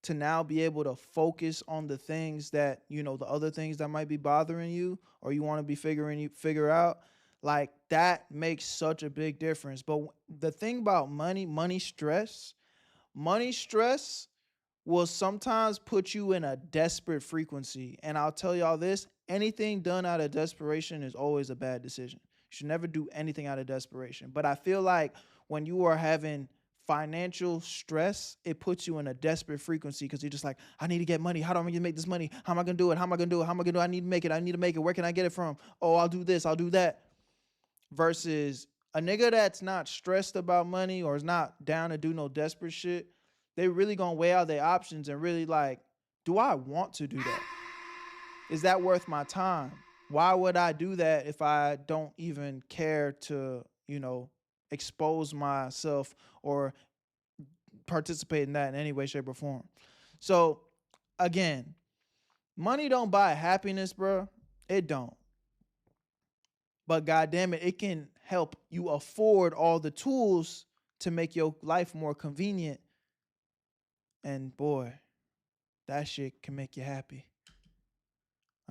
to now be able to focus on the things that, you know, the other things that might be bothering you or you want to be figure out, like that makes such a big difference. But the thing about money stress will sometimes put you in a desperate frequency. And I'll tell y'all this, anything done out of desperation is always a bad decision. You should never do anything out of desperation. But I feel like when you are having financial stress, it puts you in a desperate frequency because you're just like, I need to get money. How do I going to make this money? How am I going to do it? How am I going to do it? How am I going to do it? I need to make it. I need to make it. Where can I get it from? Oh, I'll do this. I'll do that. Versus a nigga that's not stressed about money or is not down to do no desperate shit, they really going to weigh out their options and really like, do I want to do that? Is that worth my time? Why would I do that if I don't even care to, you know, expose myself or participate in that in any way, shape, or form? So, again, money don't buy happiness, bro. It don't. But goddamn it, it can help you afford all the tools to make your life more convenient. And boy, that shit can make you happy.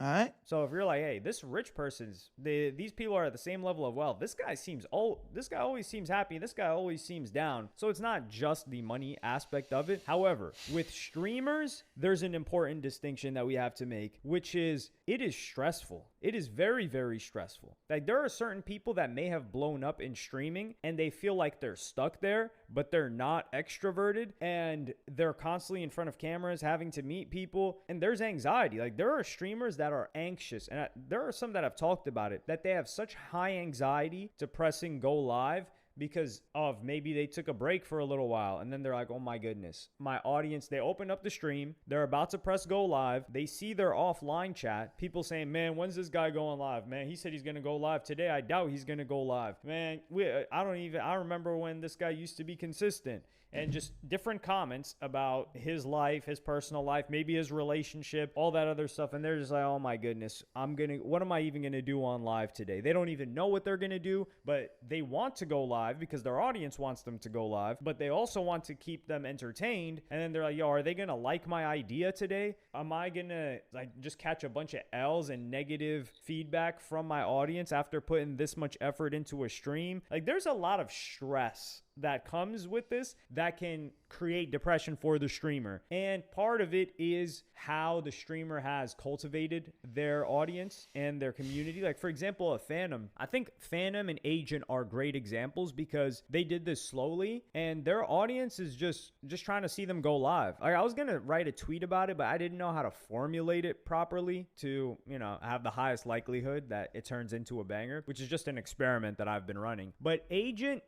All right. So if you're like, hey, this rich person's, these people are at the same level of wealth. This guy always seems happy. This guy always seems down. So it's not just the money aspect of it. However, with streamers, there's an important distinction that we have to make, which is it is stressful. It is very, very stressful. Like there are certain people that may have blown up in streaming and they feel like they're stuck there, but they're not extroverted and they're constantly in front of cameras having to meet people. And there's anxiety. Like there are streamers that are anxious, and there are some that have talked about it, that they have such high anxiety to pressing go live because of maybe they took a break for a little while and then they're like, oh my goodness, my audience, they open up the stream, they're about to press go live, they see their offline chat, people saying, man, when's this guy going live? Man, he said he's gonna go live today. I doubt he's gonna go live. Man, I remember when this guy used to be consistent. And just different comments about his life, his personal life, maybe his relationship, all that other stuff. And they're just like, oh my goodness, what am I even going to do on live today? They don't even know what they're going to do, but they want to go live because their audience wants them to go live, but they also want to keep them entertained. And then they're like, yo, are they going to like my idea today? Am I going to like just catch a bunch of L's and negative feedback from my audience after putting this much effort into a stream? Like there's a lot of stress that comes with this that can create depression for the streamer. And part of it is how the streamer has cultivated their audience and their community. Like, for example, a Phantom. I think Phantom and Agent are great examples because they did this slowly and their audience is just trying to see them go live. Like, I was going to write a tweet about it, but I didn't know how to formulate it properly to, you know, have the highest likelihood that it turns into a banger, which is just an experiment that I've been running. But Agent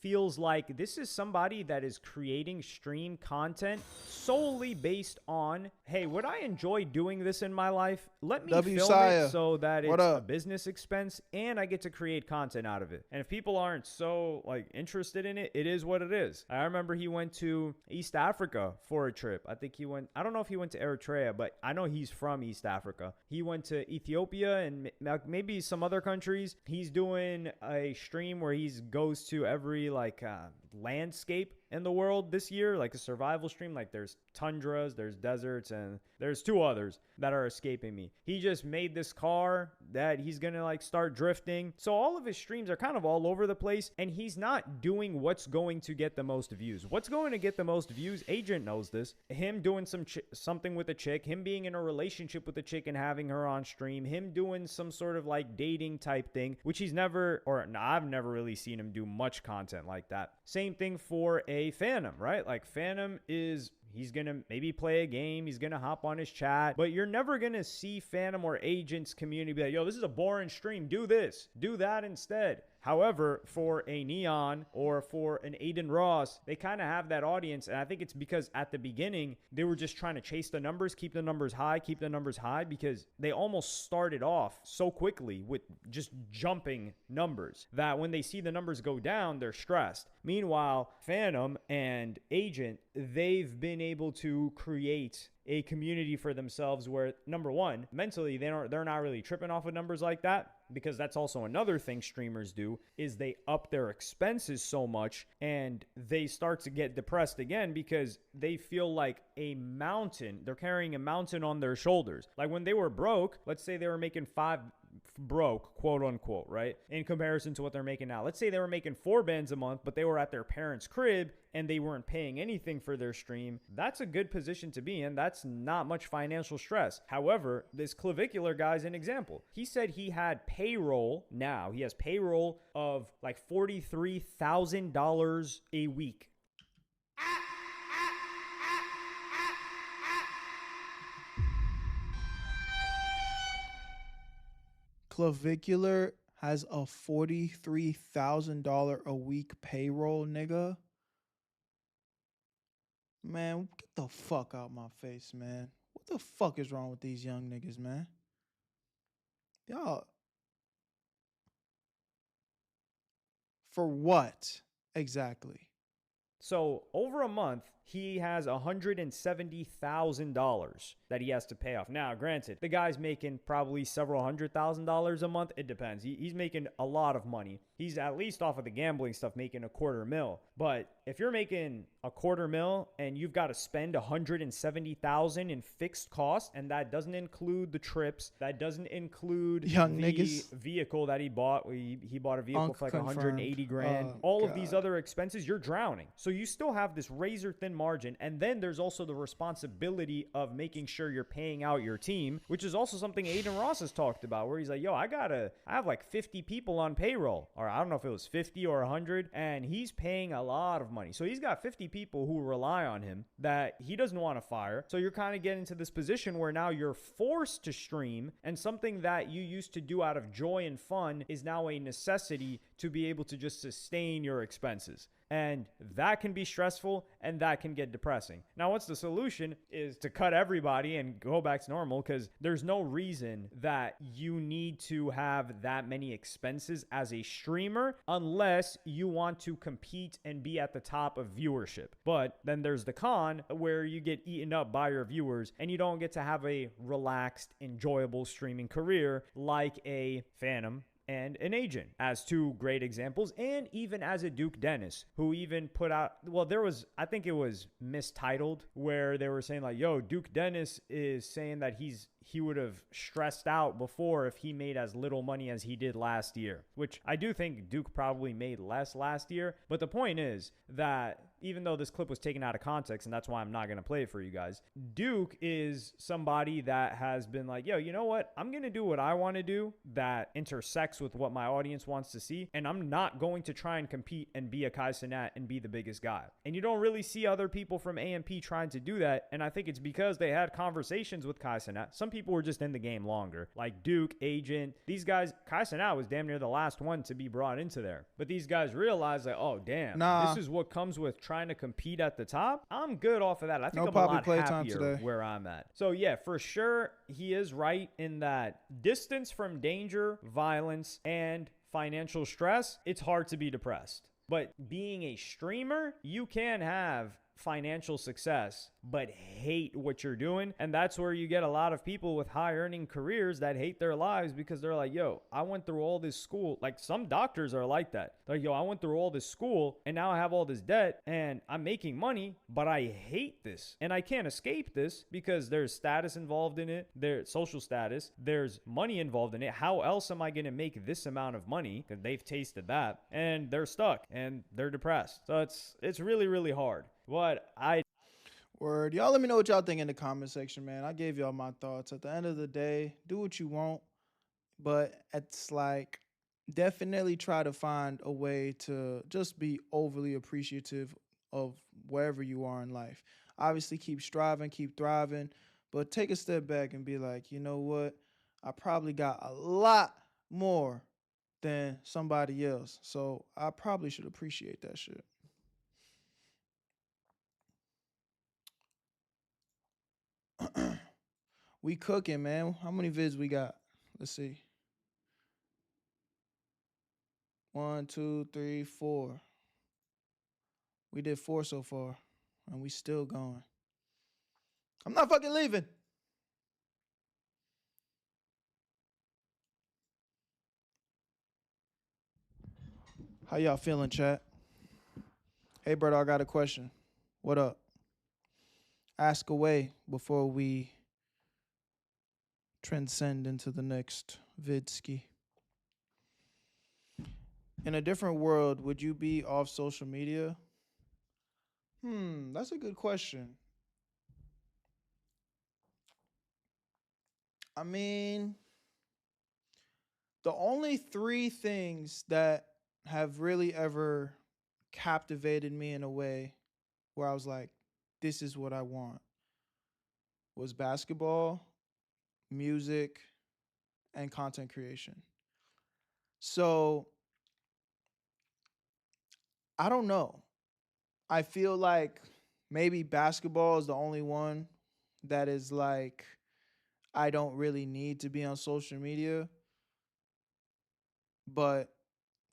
feels like this is somebody that is creating stream content solely based on, hey, would I enjoy doing this in my life? Let me film Saya. it so that What it's up? a business expense and I get to create content out of it. And if people aren't so like interested in it, it is what it is. I remember he went to East Africa for a trip. I think he went, I don't know if he went to Eritrea, but I know he's from East Africa. He went to Ethiopia and maybe some other countries. He's doing a stream where he goes to every like landscape in the world this year, like a survival stream. Like there's tundras, there's deserts, and there's two others that are escaping me. He just made this car that he's gonna like start drifting. So all of his streams are kind of all over the place, and he's not doing what's going to get the most views. What's going to get the most views, Agent knows this. Him doing something with a chick, him being in a relationship with a chick and having her on stream, him doing some sort of like dating type thing, which he's never, or no, I've never really seen him do much content like that. Same thing for a Phantom, right? Like Phantom is, he's going to maybe play a game. He's going to hop on his chat. But you're never going to see Phantom or Agent's community be like, yo, this is a boring stream. Do this. Do that instead. However, for a Neon or for an Aiden Ross, they kind of have that audience. And I think it's because at the beginning, they were just trying to chase the numbers, keep the numbers high, because they almost started off so quickly with just jumping numbers that when they see the numbers go down, they're stressed. Meanwhile, Phantom and Agent, they've been able to create a community for themselves where, number one, mentally, they're not really tripping off of numbers like that, because that's also another thing streamers do, is they up their expenses so much and they start to get depressed again because they feel like they're carrying a mountain on their shoulders. Like when they were broke, let's say they were making broke, quote unquote, right? In comparison to what they're making now. Let's say they were making 4 bands a month, but they were at their parents' crib and they weren't paying anything for their stream. That's a good position to be in. That's not much financial stress. However, this clavicular guy's an example. He said he had payroll now. He has payroll of like $43,000 a week. Clavicular has a $43,000 a week payroll, nigga. Man, get the fuck out my face, man. What the fuck is wrong with these young niggas, man? Y'all. For what exactly? So over a month, he has $170,000 that he has to pay off. Now, granted, the guy's making probably several $100,000 a month. It depends. He's making a lot of money. He's at least off of the gambling stuff making $250,000. But if you're making $250,000 and you've got to spend $170,000 in fixed costs, and that doesn't include the trips, that doesn't include young the niggas vehicle that he bought. He bought a vehicle for like $180,000. All of these other expenses, you're drowning. So you still have this razor thin margin, and then there's also the responsibility of making sure you're paying out your team, which is also something Aiden Ross has talked about, where he's like, yo, I have like 50 people on payroll, or I don't know if it was 50 or 100, and he's paying a lot of money. So he's got 50 people who rely on him that he doesn't want to fire. So you're kind of getting to this position where now you're forced to stream, and something that you used to do out of joy and fun is now a necessity to be able to just sustain your expenses. And that can be stressful and that can get depressing. Now, what's the solution is to cut everybody and go back to normal, because there's no reason that you need to have that many expenses as a streamer unless you want to compete and be at the top of viewership. But then there's the con where you get eaten up by your viewers and you don't get to have a relaxed, enjoyable streaming career like a Phantom and an agent as two great examples, and even as a Duke Dennis, who even put out, well, there was, I think it was mistitled, where they were saying like, yo, Duke Dennis is saying that he would have stressed out before if he made as little money as he did last year, which I do think Duke probably made less last year. But the point is that even though this clip was taken out of context, and that's why I'm not going to play it for you guys, Duke is somebody that has been like, yo, you know what? I'm going to do what I want to do that intersects with what my audience wants to see. And I'm not going to try and compete and be a Kai Cenat and be the biggest guy. And you don't really see other people from AMP trying to do that. And I think it's because they had conversations with Kai Cenat. Some people were just in the game longer, like Duke, Agent, these guys. Kai Cenat was damn near the last one to be brought into there. But these guys realized that, oh, damn, this is what comes with trying to compete at the top. I'm good off of that. I think I'm a lot happier where I'm at. So yeah, for sure, he is right in that distance from danger, violence, and financial stress, it's hard to be depressed. But being a streamer, you can have financial success but hate what you're doing, and that's where you get a lot of people with high earning careers that hate their lives because they're like, yo, I went through all this school. Like some doctors are like that. They're like, yo, I went through all this school and now I have all this debt and I'm making money, but I hate this and I can't escape this because there's status involved in it, there's social status, there's money involved in it. How else am I going to make this amount of money? Because they've tasted that and they're stuck and they're depressed. So it's really, really hard. Word. Y'all let me know what y'all think in the comment section, man. I gave y'all my thoughts. At the end of the day, do what you want, but it's like definitely try to find a way to just be overly appreciative of wherever you are in life. Obviously, keep striving, keep thriving, but take a step back and be like, you know what? I probably got a lot more than somebody else, so I probably should appreciate that shit. We cooking, man. How many vids we got? Let's see. 1, 2, 3, 4. We did 4 so far, and we still going. I'm not fucking leaving. How y'all feeling, chat? Hey, Berto, I got a question. What up? Ask away before we transcend into the next vidski. In a different world, would you be off social media? That's a good question. I mean, the only 3 things that have really ever captivated me in a way where I was like, this is what I want, was basketball, music, and content creation. So I don't know. I feel like maybe basketball is the only one that is like, I don't really need to be on social media. But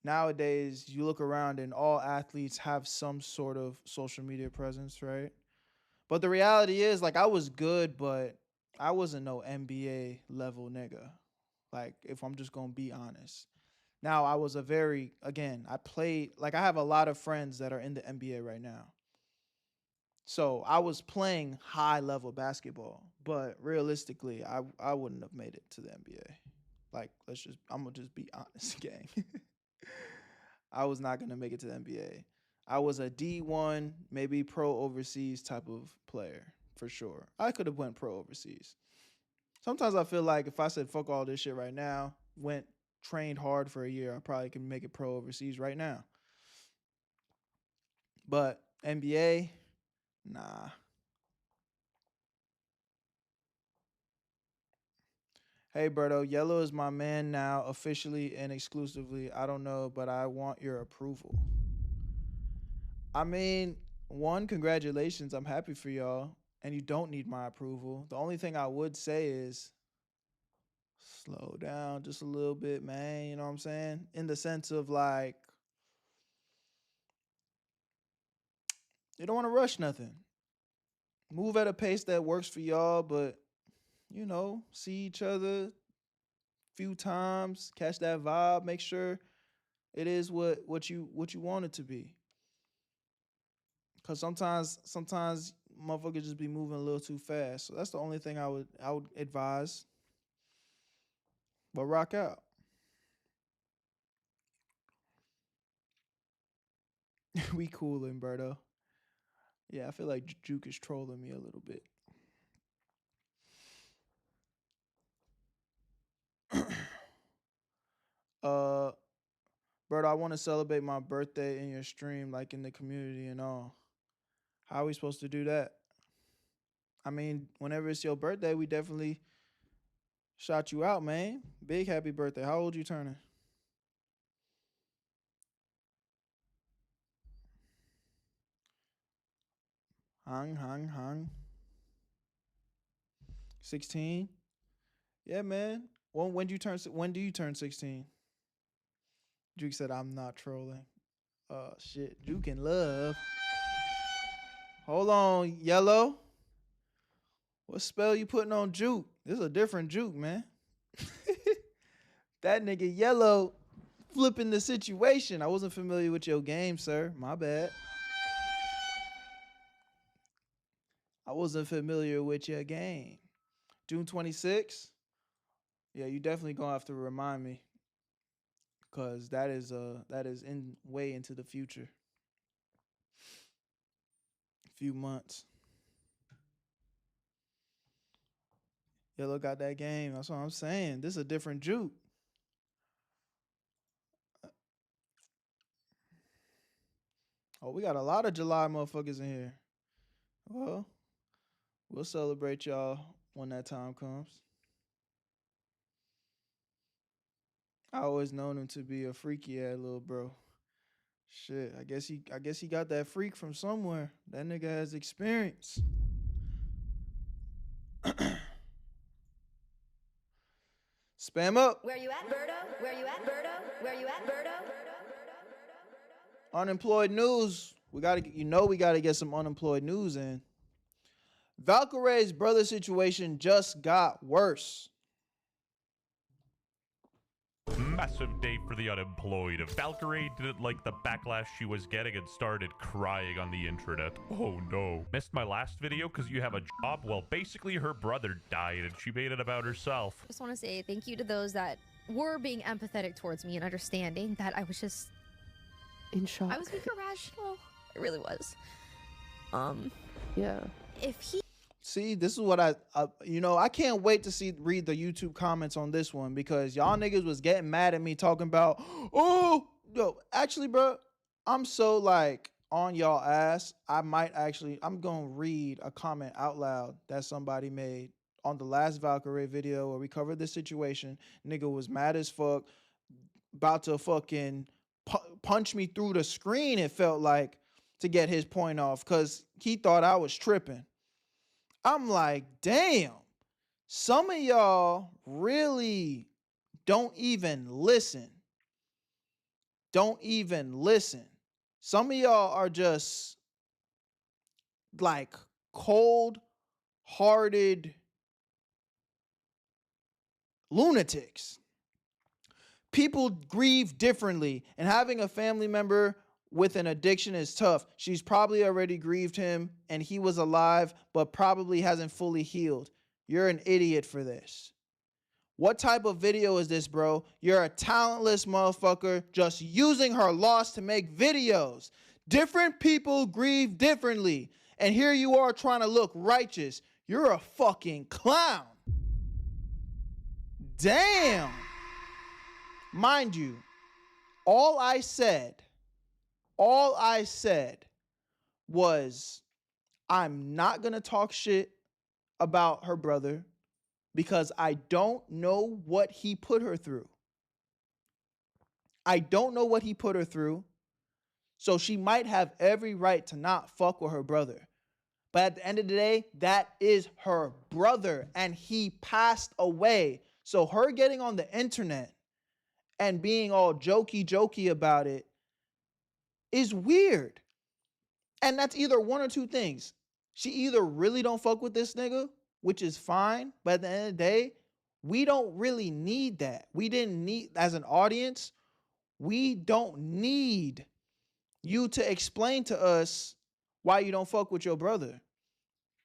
nowadays, you look around and all athletes have some sort of social media presence, right? But the reality is, like, I was good, but I wasn't no NBA level nigga. Like, if I'm just gonna be honest. Now, I was I played, like, I have a lot of friends that are in the NBA right now. So I was playing high level basketball, but realistically, I wouldn't have made it to the NBA. Like, I'm gonna just be honest, gang. I was not gonna make it to the NBA. I was a D1, maybe pro overseas type of player, for sure. I could have went pro overseas. Sometimes I feel like if I said fuck all this shit right now, trained hard for a year, I probably can make it pro overseas right now. But NBA, nah. Hey, Berto, Yellow is my man now, officially and exclusively. I don't know, but I want your approval. I mean, 1, congratulations. I'm happy for y'all. And you don't need my approval. The only thing I would say is slow down just a little bit, man. You know what I'm saying? In the sense of like, you don't want to rush nothing. Move at a pace that works for y'all, but, you know, see each other few times, catch that vibe, make sure it is what you want it to be. Cause sometimes motherfuckers just be moving a little too fast. So that's the only thing I would advise. But rock out. We coolin', Berto. Yeah, I feel like Juke is trolling me a little bit. uh Berto, I want to celebrate my birthday in your stream, like in the community and all. How are we supposed to do that? I mean, whenever it's your birthday, we definitely shout you out, man. Big happy birthday. How old you turning? Hung. 16? Yeah, man. When do you turn 16? Juke said I'm not trolling. Shit. Juke in love. Hold on, Yellow. What spell you putting on Juke? This is a different Juke, man. That nigga Yellow flipping the situation. I wasn't familiar with your game, sir. My bad. I wasn't familiar with your game. June 26th? Yeah, you definitely gonna have to remind me. Cause that is in way into the future. A few months. Yellow got that game. That's what I'm saying. This is a different Juke. Oh, we got a lot of July motherfuckers in here. Well, we'll celebrate y'all when that time comes. I always known him to be a freaky ass little bro. Shit, I guess he got that freak from somewhere. That nigga has experience. Spam up. Where you at, Berto? Where you at, Berto? Where you at, Berto? Unemployed news. We gotta get some unemployed news in. Valkyrie's brother situation just got worse. Massive day for the unemployed. Valkyrie didn't like the backlash she was getting and started crying on the internet. Oh no. Missed my last video because you have a job? Well, basically her brother died and she made it about herself. Just want to say thank you to those that were being empathetic towards me and understanding that I was just in shock. I was being irrational. I really was. Yeah. If he See, this is what I can't wait to read the YouTube comments on this one because y'all niggas was getting mad at me talking about, oh, yo, actually, bro, I'm so like on y'all ass. I'm gonna read a comment out loud that somebody made on the last Valkyrie video where we covered this situation. Nigga was mad as fuck, about to fucking punch me through the screen, it felt like, to get his point off because he thought I was tripping. I'm like, damn, some of y'all really don't even listen. Don't even listen. Some of y'all are just like cold-hearted lunatics. People grieve differently, and having a family member with an addiction is tough. She's probably already grieved him and he was alive, but probably hasn't fully healed. You're an idiot for this. What type of video is this, bro? You're a talentless motherfucker just using her loss to make videos. Different people grieve differently. And here you are trying to look righteous. You're a fucking clown. Damn. Mind you, all I said was, I'm not going to talk shit about her brother because I don't know what he put her through. I don't know what he put her through. So she might have every right to not fuck with her brother. But at the end of the day, that is her brother and he passed away. So her getting on the internet and being all jokey about it is weird. And that's either one or two things. She either really don't fuck with this nigga, which is fine, but at the end of the day, We don't really need that. We didn't need, as an audience, we don't need you to explain to us why you don't fuck with your brother.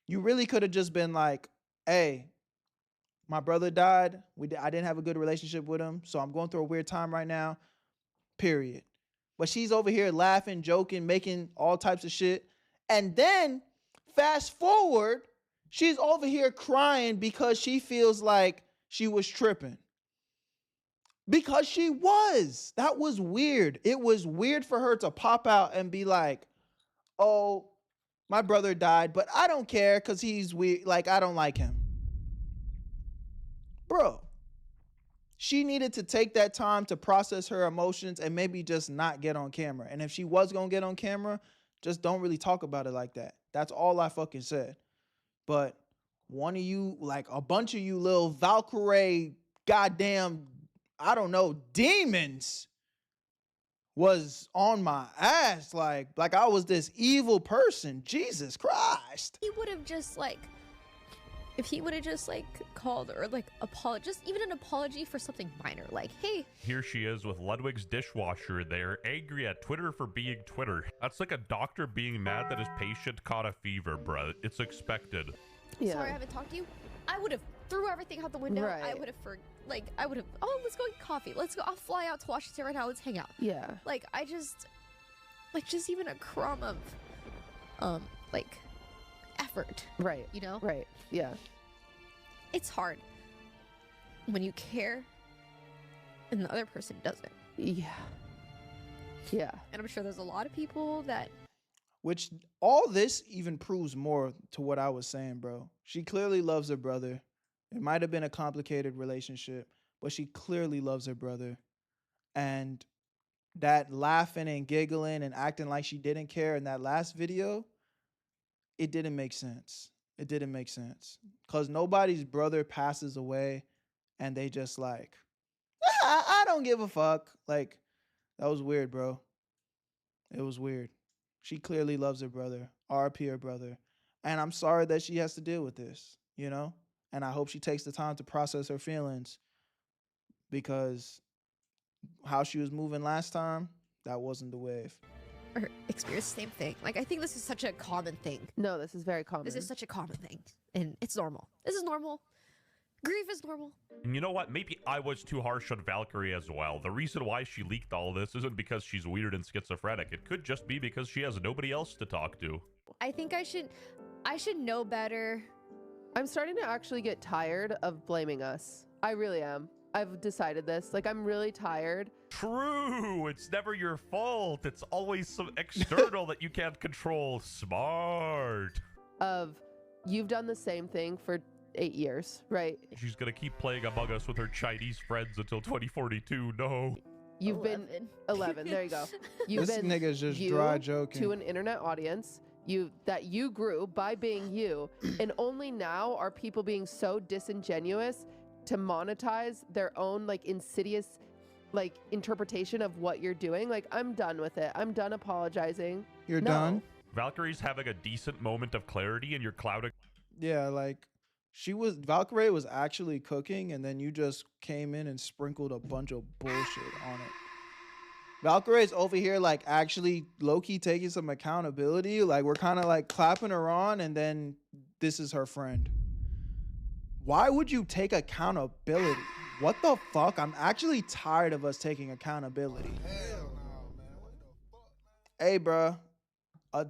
You really could have just been like, hey, my brother died. I didn't have a good relationship with him, so I'm going through a weird time right now, period. But she's over here laughing, joking, making all types of shit. And then fast forward, she's over here crying because she feels like she was tripping. Because she was. That was weird. It was weird for her to pop out and be like, oh, my brother died, but I don't care because he's weird. Like, I don't like him. Bro, she needed to take that time to process her emotions and maybe just not get on camera. And if she was going to get on camera, just don't really talk about it like that. That's all I fucking said. But one of you, like a bunch of you little Valkyrie goddamn, I don't know, demons was on my ass like I was this evil person. Jesus Christ. He would have just like, if he would have just like called or like just even an apology for something minor, like, hey. Here she is with Ludwig's dishwasher there, angry at Twitter for being Twitter. That's like a doctor being mad that his patient caught a fever, bruh. It's expected. Sorry I haven't talked to you. I would have threw everything out the window. Right. I would have oh, let's go get coffee. Let's go. I'll fly out to Washington right now. Let's hang out. Yeah. Like, just even a crumb of, like, effort. Right. You know? Right. Yeah. It's hard when you care and the other person doesn't. Yeah. Yeah. And I'm sure there's a lot of people that. Which all this even proves more to what I was saying, bro. She clearly loves her brother. It might have been a complicated relationship, but she clearly loves her brother. And that laughing and giggling and acting like she didn't care in that last video, it didn't make sense. It didn't make sense. Because nobody's brother passes away and they just like, I don't give a fuck. Like, that was weird, bro. It was weird. She clearly loves her brother, RP her brother. And I'm sorry that she has to deal with this, you know? And I hope she takes the time to process her feelings, because how she was moving last time, that wasn't the wave. Or experience the same thing. Like, I think this is such a common thing. No, this is very common. This is such a common thing. And it's normal. This is normal. Grief is normal. And you know what? Maybe I was too harsh on Valkyrie as well. The reason why she leaked all this isn't because she's weird and schizophrenic. It could just be because she has nobody else to talk to. I think I should know better. I'm starting to actually get tired of blaming us. I really am. I've decided this. Like, I'm really tired. True. It's never your fault. It's always some external that you can't control. Smart. Of, you've done the same thing for 8 years, right? She's gonna keep playing Among Us with her Chinese friends until 2042. No. You've 11. Been 11. There you go. You've this been nigga's just dry joking to an internet audience. That you grew by being you, and only now are people being so disingenuous to monetize their own like insidious like interpretation of what you're doing. Like, I'm done with it. I'm done apologizing. You're done? Valkyrie's having a decent moment of clarity and you're clouding. Yeah, like Valkyrie was actually cooking, and then you just came in and sprinkled a bunch of bullshit on it. Valkyrie's over here like actually low-key taking some accountability. Like, we're kind of like clapping her on, and then this is her friend. Why would you take accountability? What the fuck? I'm actually tired of us taking accountability. Hey, bruh.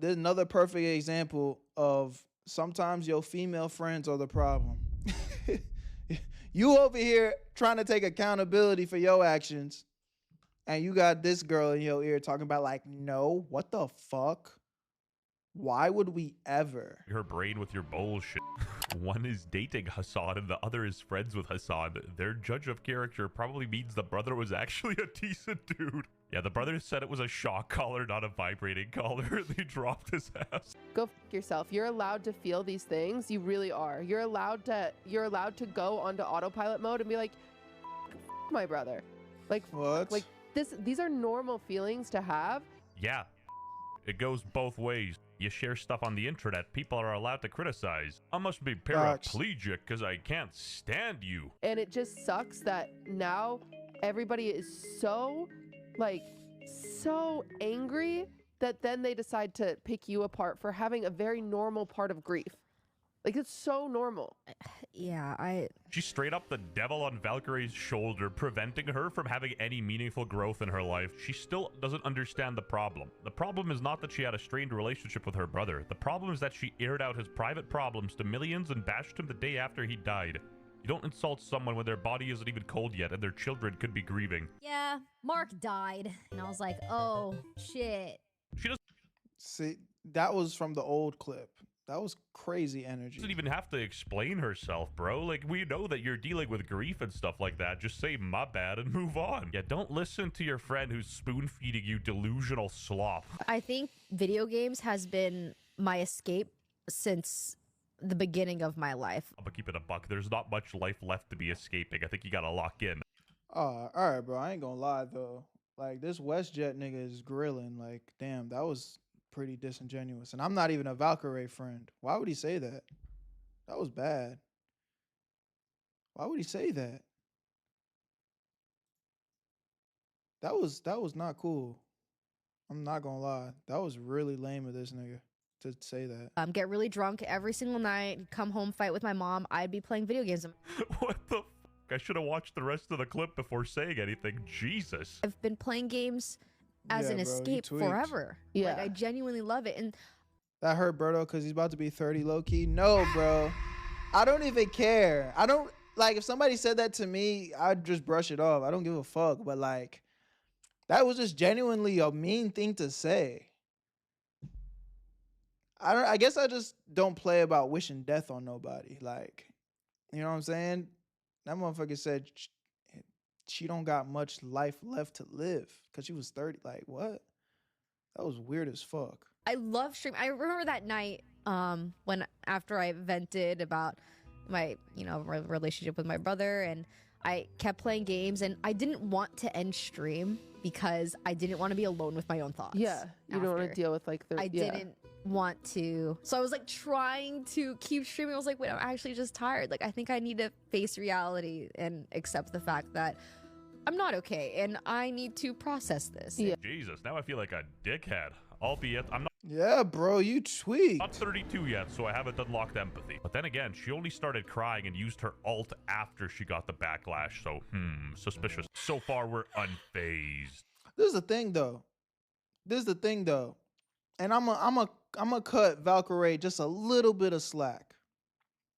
There's another perfect example of sometimes your female friends are the problem. You over here trying to take accountability for your actions, and you got this girl in your ear talking about like, no, what the fuck? Why would we ever? Her brain with your bullshit. One is dating Hassan and the other is friends with Hassan. Their judge of character probably means the brother was actually a decent dude. Yeah, the brother said it was a shock collar, not a vibrating collar. They dropped his ass. Go f yourself. You're allowed to feel these things. You really are. You're allowed to go onto autopilot mode and be like, f my brother. Like, what? Like, these are normal feelings to have. Yeah, it goes both ways. You share stuff on the internet, people are allowed to criticize. I must be Facts. paraplegic because I can't stand you. And it just sucks that now everybody is so, like, so angry that then they decide to pick you apart for having a very normal part of grief. Like, it's so normal. Yeah, She's straight up the devil on Valkyrie's shoulder, preventing her from having any meaningful growth in her life. She still doesn't understand the problem. The problem is not that she had a strained relationship with her brother. The problem is that she aired out his private problems to millions and bashed him the day after he died. You don't insult someone when their body isn't even cold yet and their children could be grieving. Yeah, Mark died, and I was like, oh, shit. She doesn't See, that was from the old clip. That was crazy energy. even have to explain herself, bro. Like, we know that you're dealing with grief and stuff like that. Just say my bad and move on. Yeah, don't listen to your friend who's spoon-feeding you delusional sloth. I think video games has been my escape since the beginning of my life. I'm gonna keep it a buck. There's not much life left to be escaping. I think you gotta lock in. All right, bro. I ain't gonna lie though. Like, this WestJet nigga is grilling. Like, damn, that was pretty disingenuous. And I'm not even a Valkyrie friend. Why would he say that? That was bad. Why would he say that? That was not cool. I'm not gonna lie. That was really lame of this nigga to say that. Get really drunk every single night, come home, fight with my mom. I'd be playing video games. What the f? I should have watched the rest of the clip before saying anything. Jesus. I've been playing games as an escape forever. Yeah. Like, I genuinely love it. And That hurt Berto because he's about to be 30 low key. No, bro. I don't even care. I don't like if somebody said that to me, I'd just brush it off. I don't give a fuck. But like, that was just genuinely a mean thing to say. I guess I just don't play about wishing death on nobody. Like, you know what I'm saying? That motherfucker said she don't got much life left to live because she was 30. Like, what? That was weird as fuck. I love stream. I remember that night when after I vented about my, relationship with my brother, and I kept playing games, and I didn't want to end stream because I didn't want to be alone with my own thoughts. Yeah, you don't want to deal with like the. I didn't want to. So I was like trying to keep streaming. I was like, wait, I'm actually just tired. Like, I think I need to face reality and accept the fact that I'm not okay and I need to process this. Yeah. Jesus, now I feel like a dickhead. Albeit, I'm not. Yeah, bro, you tweaked. Not 32 yet, so I haven't unlocked empathy. But then again, she only started crying and used her alt after she got the backlash. So, suspicious. So far, we're unfazed. This is the thing, though. And I'm a cut Valkyrie just a little bit of slack.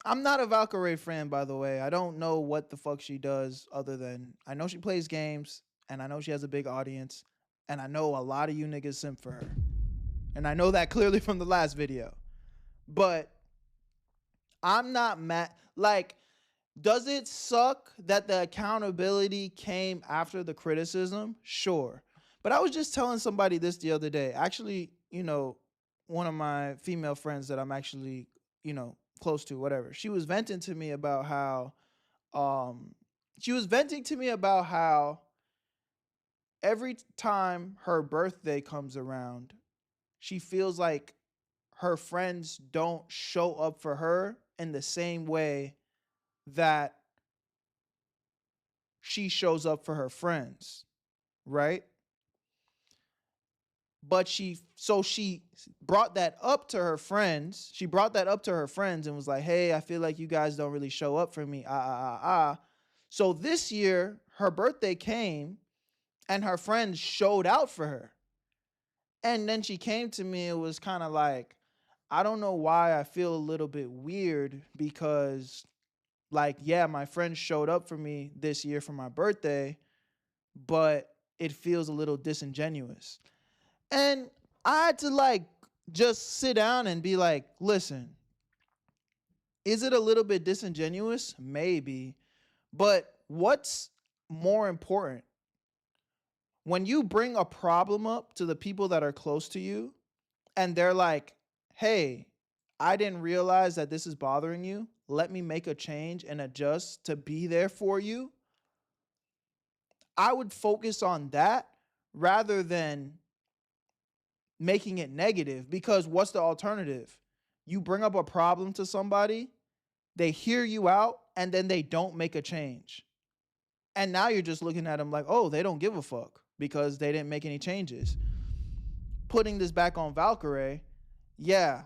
I'm not a Valkyrie fan, by the way. I don't know what the fuck she does other than I know she plays games and I know she has a big audience and I know a lot of you niggas simp for her. And I know that clearly from the last video. But I'm not mad. Like, does it suck that the accountability came after the criticism? Sure. But I was just telling somebody this the other day. Actually, one of my female friends that I'm actually, close to, whatever. She was venting to me about how every time her birthday comes around, she feels like her friends don't show up for her in the same way that she shows up for her friends, right? But she brought that up to her friends. She brought that up to her friends and was like, hey, I feel like you guys don't really show up for me. So this year, her birthday came and her friends showed out for her. And then she came to me and was kind of like, I don't know why I feel a little bit weird because, like, yeah, my friends showed up for me this year for my birthday, but it feels a little disingenuous. And I had to just sit down and be like, listen, is it a little bit disingenuous? Maybe. But what's more important? When you bring a problem up to the people that are close to you and they're like, hey, I didn't realize that this is bothering you. Let me make a change and adjust to be there for you. I would focus on that rather than making it negative, because what's the alternative? You bring up a problem to somebody, they hear you out, and then they don't make a change. And now you're just looking at them like, oh, they don't give a fuck because they didn't make any changes. Putting this back on Valkyrae, yeah,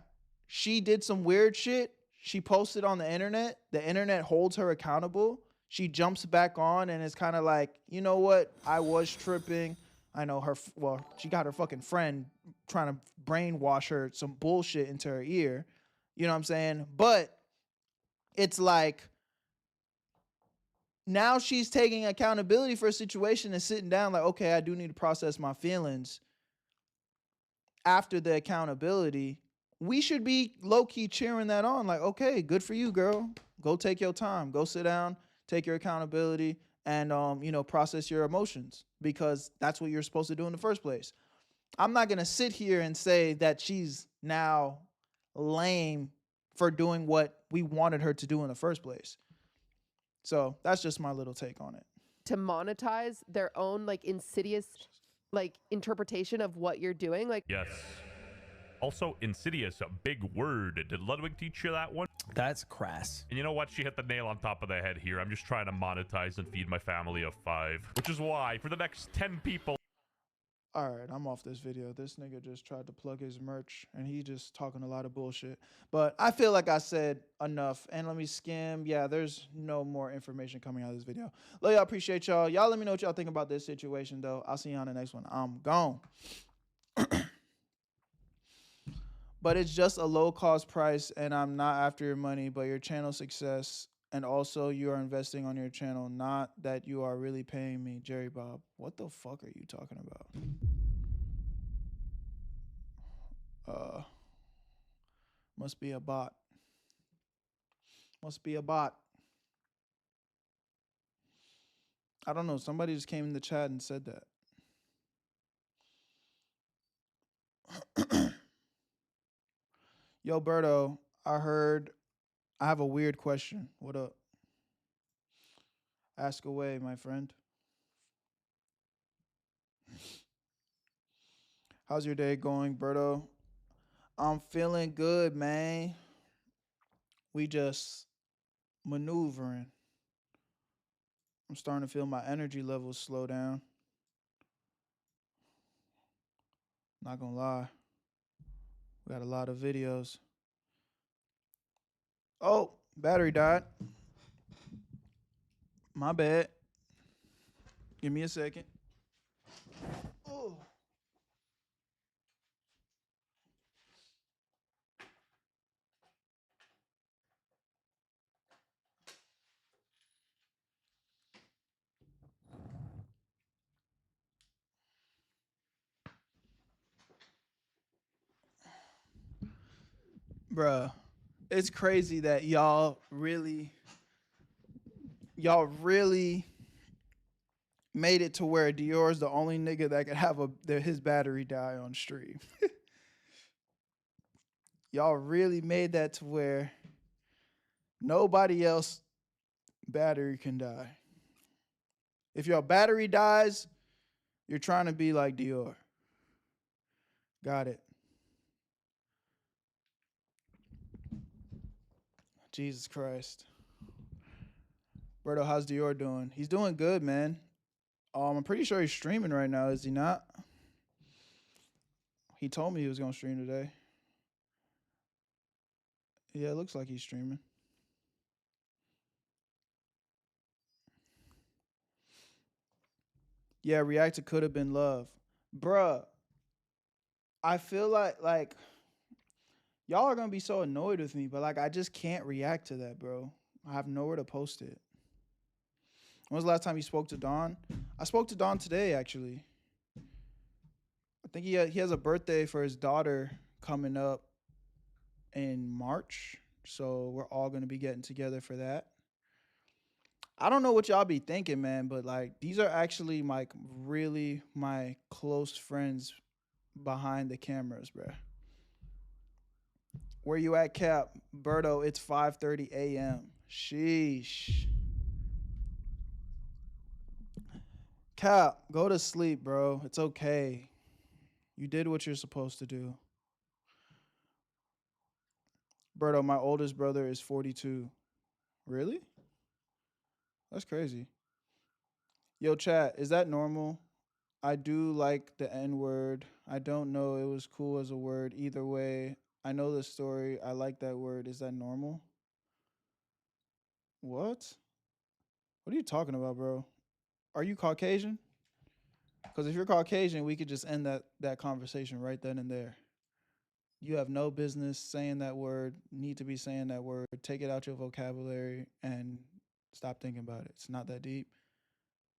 she did some weird shit. She posted on the internet holds her accountable. She jumps back on and is kind of like, you know what? I was tripping. I know her, well, she got her fucking friend trying to brainwash her some bullshit into her ear. You know what I'm saying? But it's like, now she's taking accountability for a situation and sitting down like, okay, I do need to process my feelings after the accountability. We should be low-key cheering that on. Like, okay, good for you, girl. Go take your time. Go sit down, take your accountability, and, process your emotions, because that's what you're supposed to do in the first place. I'm not going to sit here and say that she's now lame for doing what we wanted her to do in the first place. So that's just my little take on it. To monetize their own like insidious like interpretation of what you're doing. Like, yes. Also, insidious, a big word. Did Ludwig teach you that one? That's crass. And you know what? She hit the nail on top of the head here. I'm just trying to monetize and feed my family of 5. Which is why, for the next 10 people... All right, I'm off this video. This nigga just tried to plug his merch, and he just talking a lot of bullshit. But I feel like I said enough. And let me skim. Yeah, there's no more information coming out of this video. Love y'all. Appreciate y'all. Y'all let me know what y'all think about this situation, though. I'll see you on the next one. I'm gone. But it's just a low-cost price, and I'm not after your money, but your channel success. And also, you are investing on your channel, not that you are really paying me. Jerry Bob, what the fuck are you talking about? Must be a bot. Must be a bot. I don't know. Somebody just came in the chat and said that. Yo, Berto, I have a weird question. What up? Ask away, my friend. How's your day going, Berto? I'm feeling good, man. We just maneuvering. I'm starting to feel my energy levels slow down. Not gonna lie. We got a lot of videos. Oh, battery died. My bad. Give me a second. Oh. Bruh, it's crazy that y'all really made it to where Dior's the only nigga that could have his battery die on stream. Y'all really made that to where nobody else battery can die. If your battery dies, you're trying to be like Dior. Got it. Jesus Christ. Berto, how's Dior doing? He's doing good, man. I'm pretty sure he's streaming right now, is he not? He told me he was going to stream today. Yeah, it looks like he's streaming. Yeah, react to could have been love. Bruh, I feel like y'all are going to be so annoyed with me, but like I just can't react to that, bro. I have nowhere to post it. When was the last time you spoke to Dawn? I spoke to Dawn today, actually. I think he has a birthday for his daughter coming up in March. So we're all going to be getting together for that. I don't know what y'all be thinking, man, but like these are actually my close friends behind the cameras, bruh. Where you at, Cap? Berto, it's 5:30 a.m. Sheesh. Cap, go to sleep, bro. It's okay. You did what you're supposed to do. Berto, my oldest brother is 42. Really? That's crazy. Yo, chat, is that normal? I do like the N word. I don't know it was cool as a word. Either way, I know the story. I like that word. Is that normal? What? What are you talking about, bro? Are you Caucasian? Because if you're Caucasian, we could just end that conversation right then and there. You have no business saying that word, need to be saying that word. Take it out your vocabulary and stop thinking about it. It's not that deep,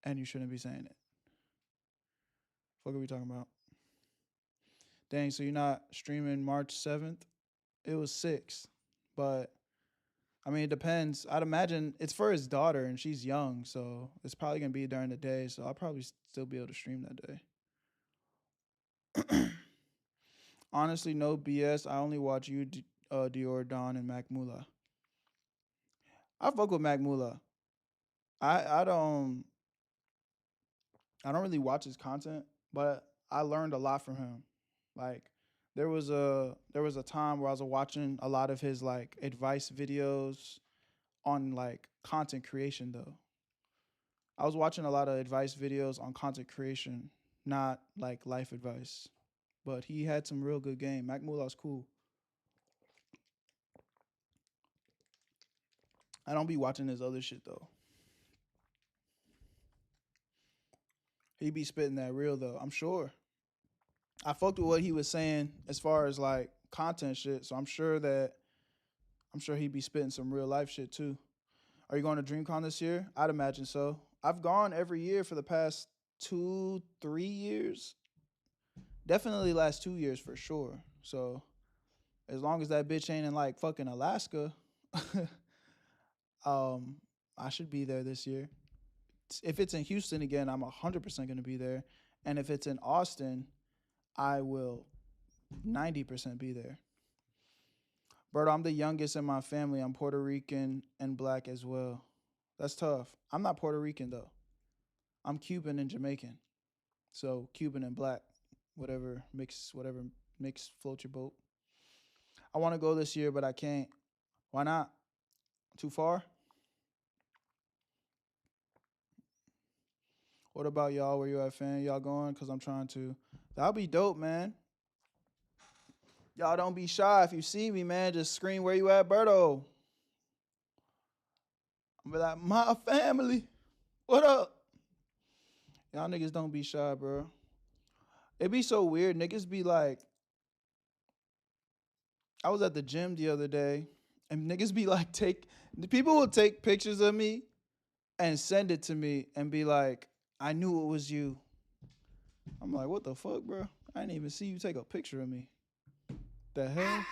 and you shouldn't be saying it. What are we talking about? Dang, so you're not streaming March 7th? It was 6. But, I mean, it depends. I'd imagine it's for his daughter, and she's young, so it's probably going to be during the day, so I'll probably still be able to stream that day. Honestly, no BS. I only watch you, Dior, Don, and Mac Mula. I fuck with Mac Mula. I don't really watch his content, but I learned a lot from him. Like there was a time where I was watching a lot of his like advice videos on like content creation though. I was watching a lot of advice videos on content creation, not like life advice. But he had some real good game. Mac Mullah's cool. I don't be watching his other shit though. He be spitting that real though, I'm sure. I fucked with what he was saying as far as like content shit, so I'm sure he'd be spitting some real life shit too. Are you going to DreamCon this year? I'd imagine so. I've gone every year for the past 2-3 years. Definitely last 2 years for sure. So as long as that bitch ain't in like fucking Alaska, I should be there this year. If it's in Houston again, I'm 100% going to be there. And if it's in Austin, I will 90% be there. Berto, I'm the youngest in my family. I'm Puerto Rican and black as well. That's tough. I'm not Puerto Rican though. I'm Cuban and Jamaican. So Cuban and black, whatever mix float your boat. I want to go this year, but I can't. Why not? Too far? What about y'all? Where you at, fam? Y'all going? Because I'm trying to. That'll be dope, man. Y'all don't be shy. If you see me, man, just scream where you at, Berto. I'm be like, my family. What up? Y'all niggas don't be shy, bro. It be so weird. Niggas be like, I was at the gym the other day, and niggas be like, people will take pictures of me and send it to me and be like, I knew it was you. I'm like, what the fuck, bro? I didn't even see you take a picture of me. The hell?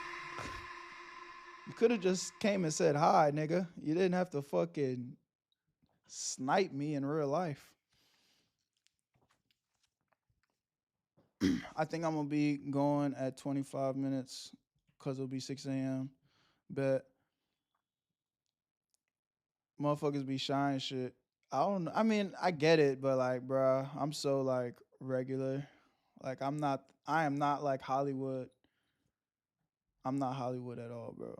You could have just came and said hi, nigga. You didn't have to fucking snipe me in real life. I think I'm going to be going at 25 minutes because it'll be 6 a.m. But motherfuckers be shy and shit. I don't know. I mean, I get it, but like, bruh, I'm so like regular. Like, I am not like Hollywood. I'm not Hollywood at all, bro.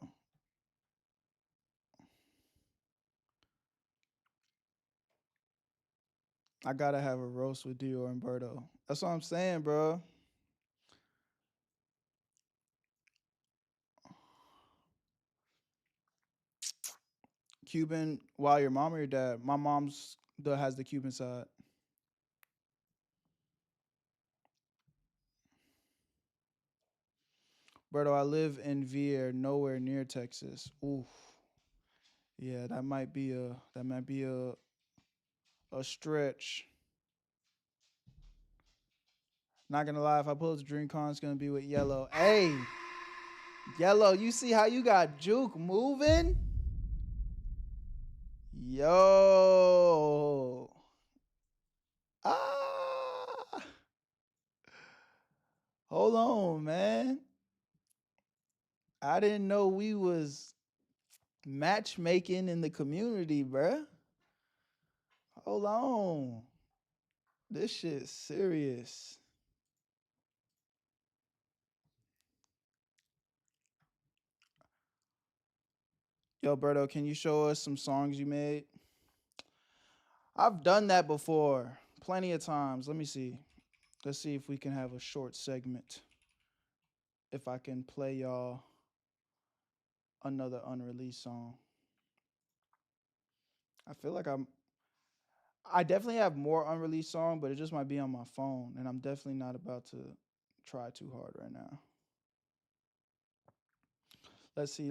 I gotta have a roast with Dior and Berto. That's what I'm saying, bro. Cuban, while your mom or your dad? My mom's has the Cuban side. Berto, I live in Vier, nowhere near Texas. Oof. Yeah, that might be a stretch. Not gonna lie, if I pull up to DreamCon, it's gonna be with Yellow. Hey, Yellow, you see how you got Juke moving? Yo. Ah. Hold on, man. I didn't know we was matchmaking in the community, bruh. Hold on. This shit's serious. Yo, Berto, can you show us some songs you made? I've done that before, plenty of times. Let me see. Let's see if we can have a short segment. If I can play y'all another unreleased song. I feel like I definitely have more unreleased song, but it just might be on my phone, and I'm definitely not about to try too hard right now. Let's see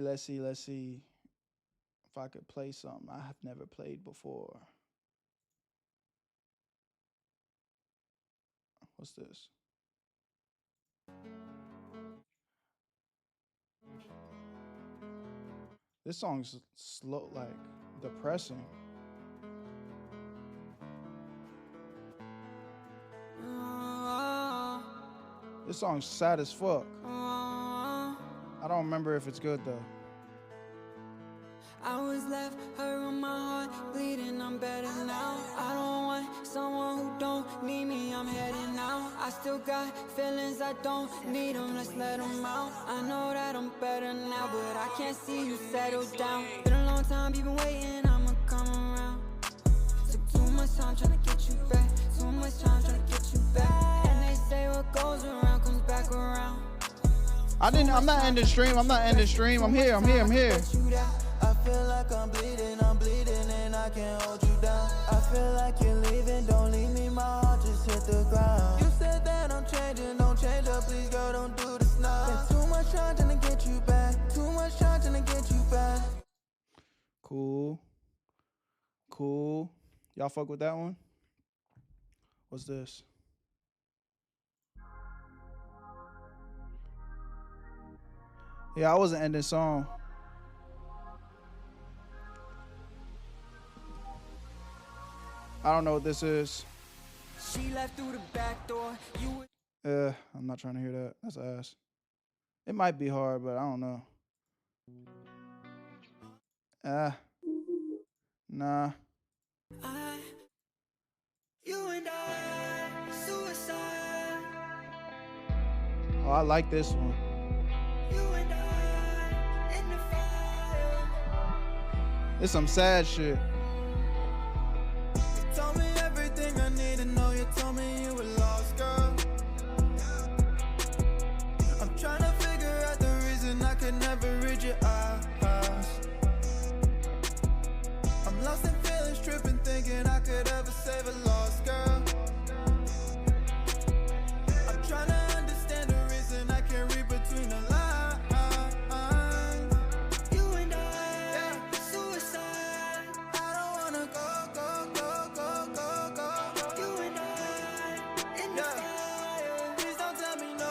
if I could play something I have never played before. What's this? This song's slow, like depressing. This song's sad as fuck. I don't remember if it's good though. I was left hurt on my heart, bleeding, I'm better now. I don't want someone who don't need me, I'm heading out. I still got feelings, I don't need them, let's let them out. I know that I'm better now, but I can't see you settle down. Been a long time, you've been waiting, I'ma come around. Took too much time trying to get you back, too much time trying to get you back. And they say what goes around comes back around. I'm not ending stream, I'm here. I feel like I'm bleeding and I can't hold you down. I feel like you're leaving, don't leave me, my heart just hit the ground. You said that I'm changing, don't change up, please girl, don't do this now. Spent too much time trying to get you back, too much time trying to get you back. Cool. Y'all fuck with that one? What's this? Yeah, I wasn't ending song. I don't know what this is. She left through the back door. I'm not trying to hear that. That's ass. It might be hard, but I don't know. Nah. You and I, suicide. Oh, I like this one. You and I, in the fire. It's some sad shit. You told me everything I need to know. You told me you were lost, girl. I'm trying to figure out the reason I could never read your eyes. I'm lost in feelings, tripping, thinking I could ever save a lost girl. I'm trying to understand the reason I can't read between the lines. You and I, suicide. I don't wanna go. You and I, in the fire. Please don't tell me no.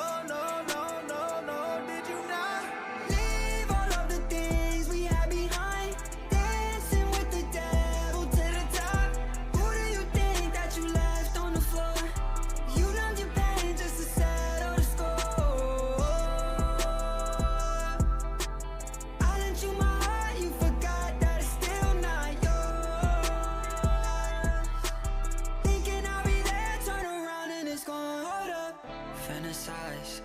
Did you not leave all of the things we had behind? Dancing with the devil to the top. Who do you think that you left on the floor? You numbed your pain just to settle the score. I lent you my heart, you forgot that it's still not yours. Thinking I'll be there, turn around and it's gonna hold up. Fantasize.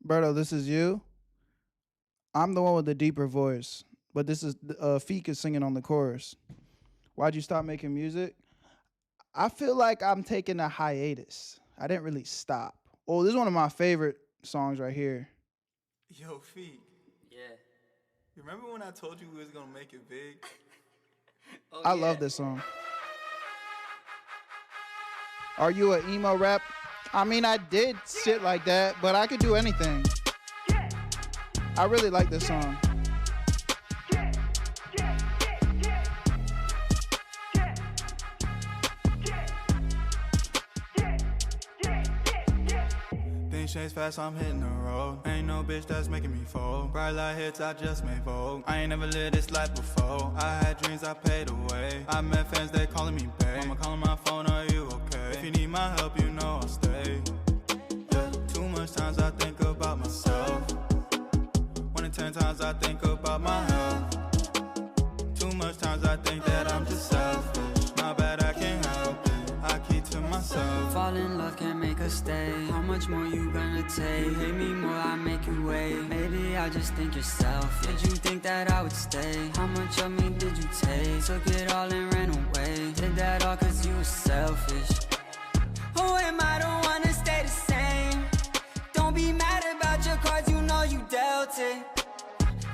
Berto, this is you. I'm the one with the deeper voice, but this is Feek is singing on the chorus. Why'd you stop making music? I feel like I'm taking a hiatus. I didn't really stop. Oh, this is one of my favorite songs right here. Yo, Feek. Yeah. You remember when I told you we was gonna make it big? I love this song. Are you an emo rap? I mean, I did shit like that, but I could do anything. I really like this song. Things change fast, I'm hitting the road. Ain't no bitch that's making me fold. Bright light hits, I just made vogue. I ain't never lived this life before. I had dreams, I paid away. I met fans, they calling me babe. Mama calling my phone, are you okay? If you need my help, you know I'll stay. Yeah, too much times I think about myself. 1 in 10 times I think about my health. Too much times I think that I'm just selfish. My bad, I can't help it. I keep to myself. Fall in love, can't make a stay. How much much more you gonna take? Hate me more, I make you wait. Maybe I just think you're selfish. Did you think that I would stay? How much of me did you take? Took it all and ran away. Did that all cause you were selfish. Who am I to wanna stay the same? Don't be mad about your cards, you know you dealt it.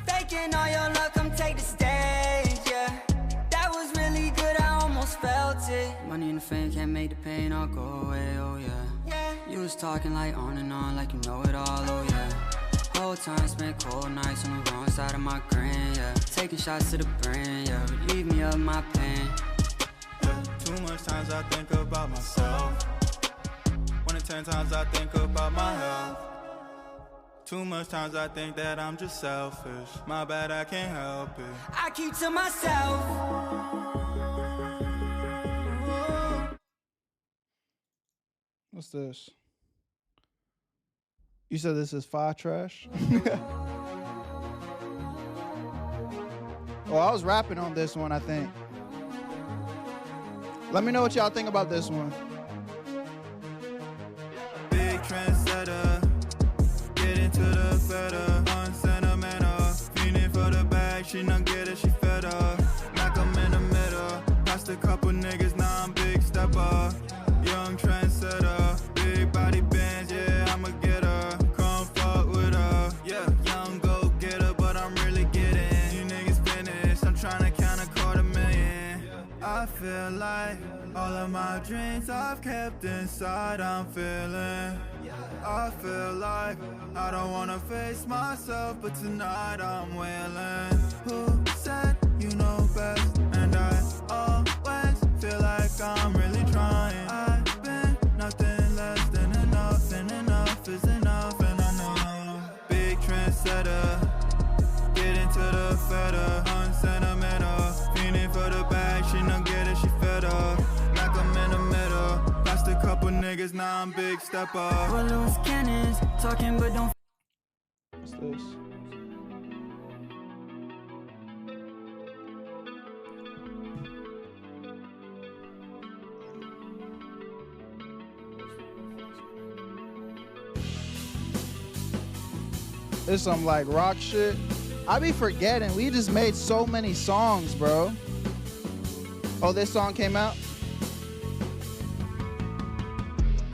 Faking all your luck, come take the stage, yeah. That was really good, I almost felt it. Money and the fame can't make the pain all go away, oh yeah. You was talking like on and on, like you know it all, oh yeah. Whole time spent cold nights on the wrong side of my grin, yeah. Taking shots to the brain, yeah. Relieve me of my pain. Yeah, too much times I think about myself. 1 in 10 times I think about my health. Too much times I think that I'm just selfish. My bad, I can't help it. I keep to myself. What's this? You said this is fire trash? Oh, I was rapping on this one, I think. Let me know what y'all think about this one. Big trendsetter. Get into the better. Unsentimental. Feeling for the bag. She not get it, she fed up. Knock 'em in the middle. Passed a couple niggas, now I'm big stepper. Young trendsetter. Big body bands, yeah, I'ma get her. Come fuck with her. Yeah, young go get her, but I'm really getting. You niggas finished, I'm trying to count $250,000. I feel like all of my dreams I've kept inside, I'm feeling. I feel like I don't wanna face myself, but tonight I'm willing. Who said you know best? And I always feel like I'm really trying. I've been nothing less than enough, and enough is enough, and I know. Big trendsetter, get into the feta, unsentimental. Feeling for the bag, she don't get it, she fed up. Knock 'em in the middle, passed a couple niggas, now I'm big stepper. We're loose cannons, talking but don't. What's this? It's some like rock shit. I be forgetting. We just made so many songs, bro. Oh, this song came out?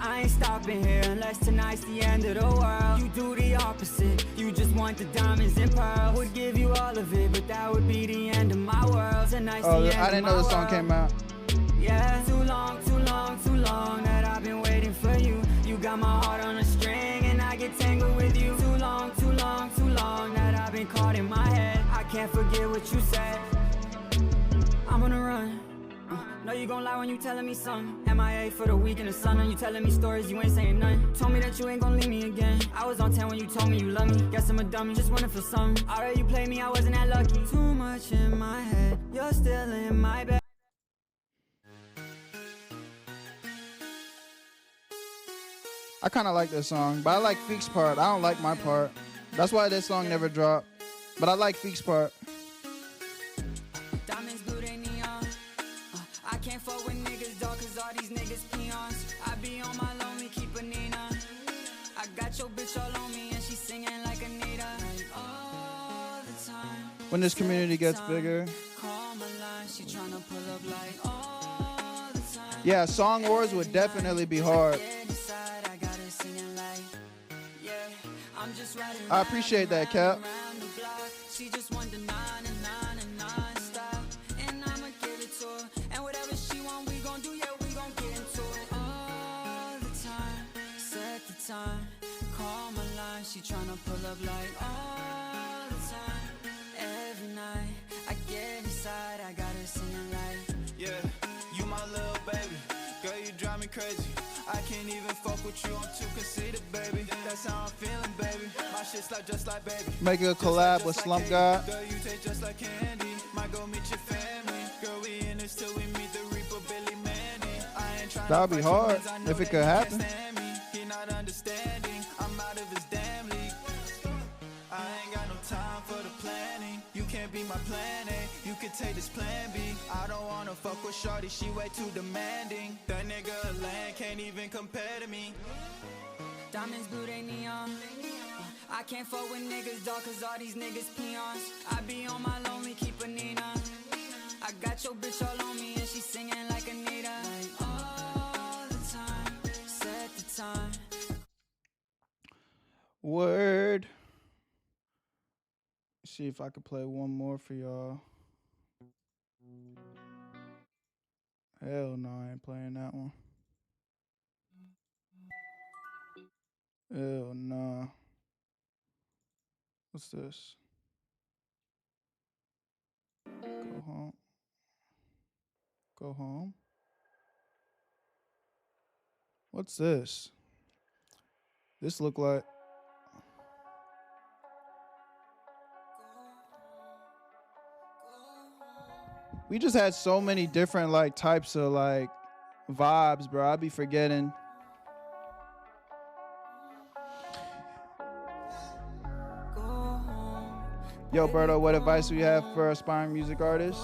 I ain't stopping here unless tonight's the end of the world. You do the opposite. You just want the diamonds and pearls. Would give you all of it, but that would be the end of my world. Tonight's the end I didn't of know my the song world. came out. Yeah, too long, too long, too long that I've been waiting for you. You got my heart on a string and I get tangled with you. Too long, too long, too long that I've been caught in my head. I can't forget what you said. I'm on a run. Know you gon' lie when you telling me something. MIA for the week in the sun, and you telling me stories, you ain't saying nothing. Told me that you ain't gon' leave me again. I was on 10 when you told me you love me. Guess I'm a dummy, just wanna feel something. Alright, you play me, I wasn't that lucky. Too much in my head, you're still in my bed. I kind of like this song, but I like Feek's part. I don't like my part. That's why this song never dropped. But I like Feek's part. Diamonds blue, they neon. I can't fuck with niggas, dog, cause all these niggas peons. I be on my lonely, keep a Nina. I got your bitch all on me, and she singing like Anita. All the time. When this community gets bigger. Call my line, she tryna pull up like all the time. Yeah, Song Wars would definitely be hard. I appreciate that, Cap. She just want the 9 and 9 style, and I'ma give it to her. And whatever she want, we gon' do, yeah, we gon' get into it. All the time, set the time, call my line. She tryna pull up like all the time. Every night, I get inside, I gotta sing like, Yeah, you my little baby. Girl, you drive me crazy. I can't even fuck with you, I'm too conceited, baby. That's how I'm feeling, baby. My shit's like just like baby. Making a collab with Slump God. Girl, you taste just like candy. Might go meet your family. Girl, we in this till we meet the Reaper, Billy Mandy. I ain't trying That would be to fight hard you 'cause I know if it that could you happen. can't stand me. He not understanding. I'm out of his damn league. I ain't got no time for the planning. You can't be my plan A. You could take this plan B. I don't wanna fuck with shorty, she way too demanding. That nigga a land can't even compare to me. Diamonds blue, they neon. I can't fuck with niggas, dog, cause all these niggas peons. I be on my lonely, keep a Nina. I got your bitch all on me and she singing like Anita. Like all the time, set the time. Word. See if I could play one more for y'all. Hell no, I ain't playing that one. Hell no. What's this? Go home. Go home. What's this? This look like. We just had so many different like types of like vibes, bro. I be forgetting. Yo, Berto, what advice do you have for aspiring music artists?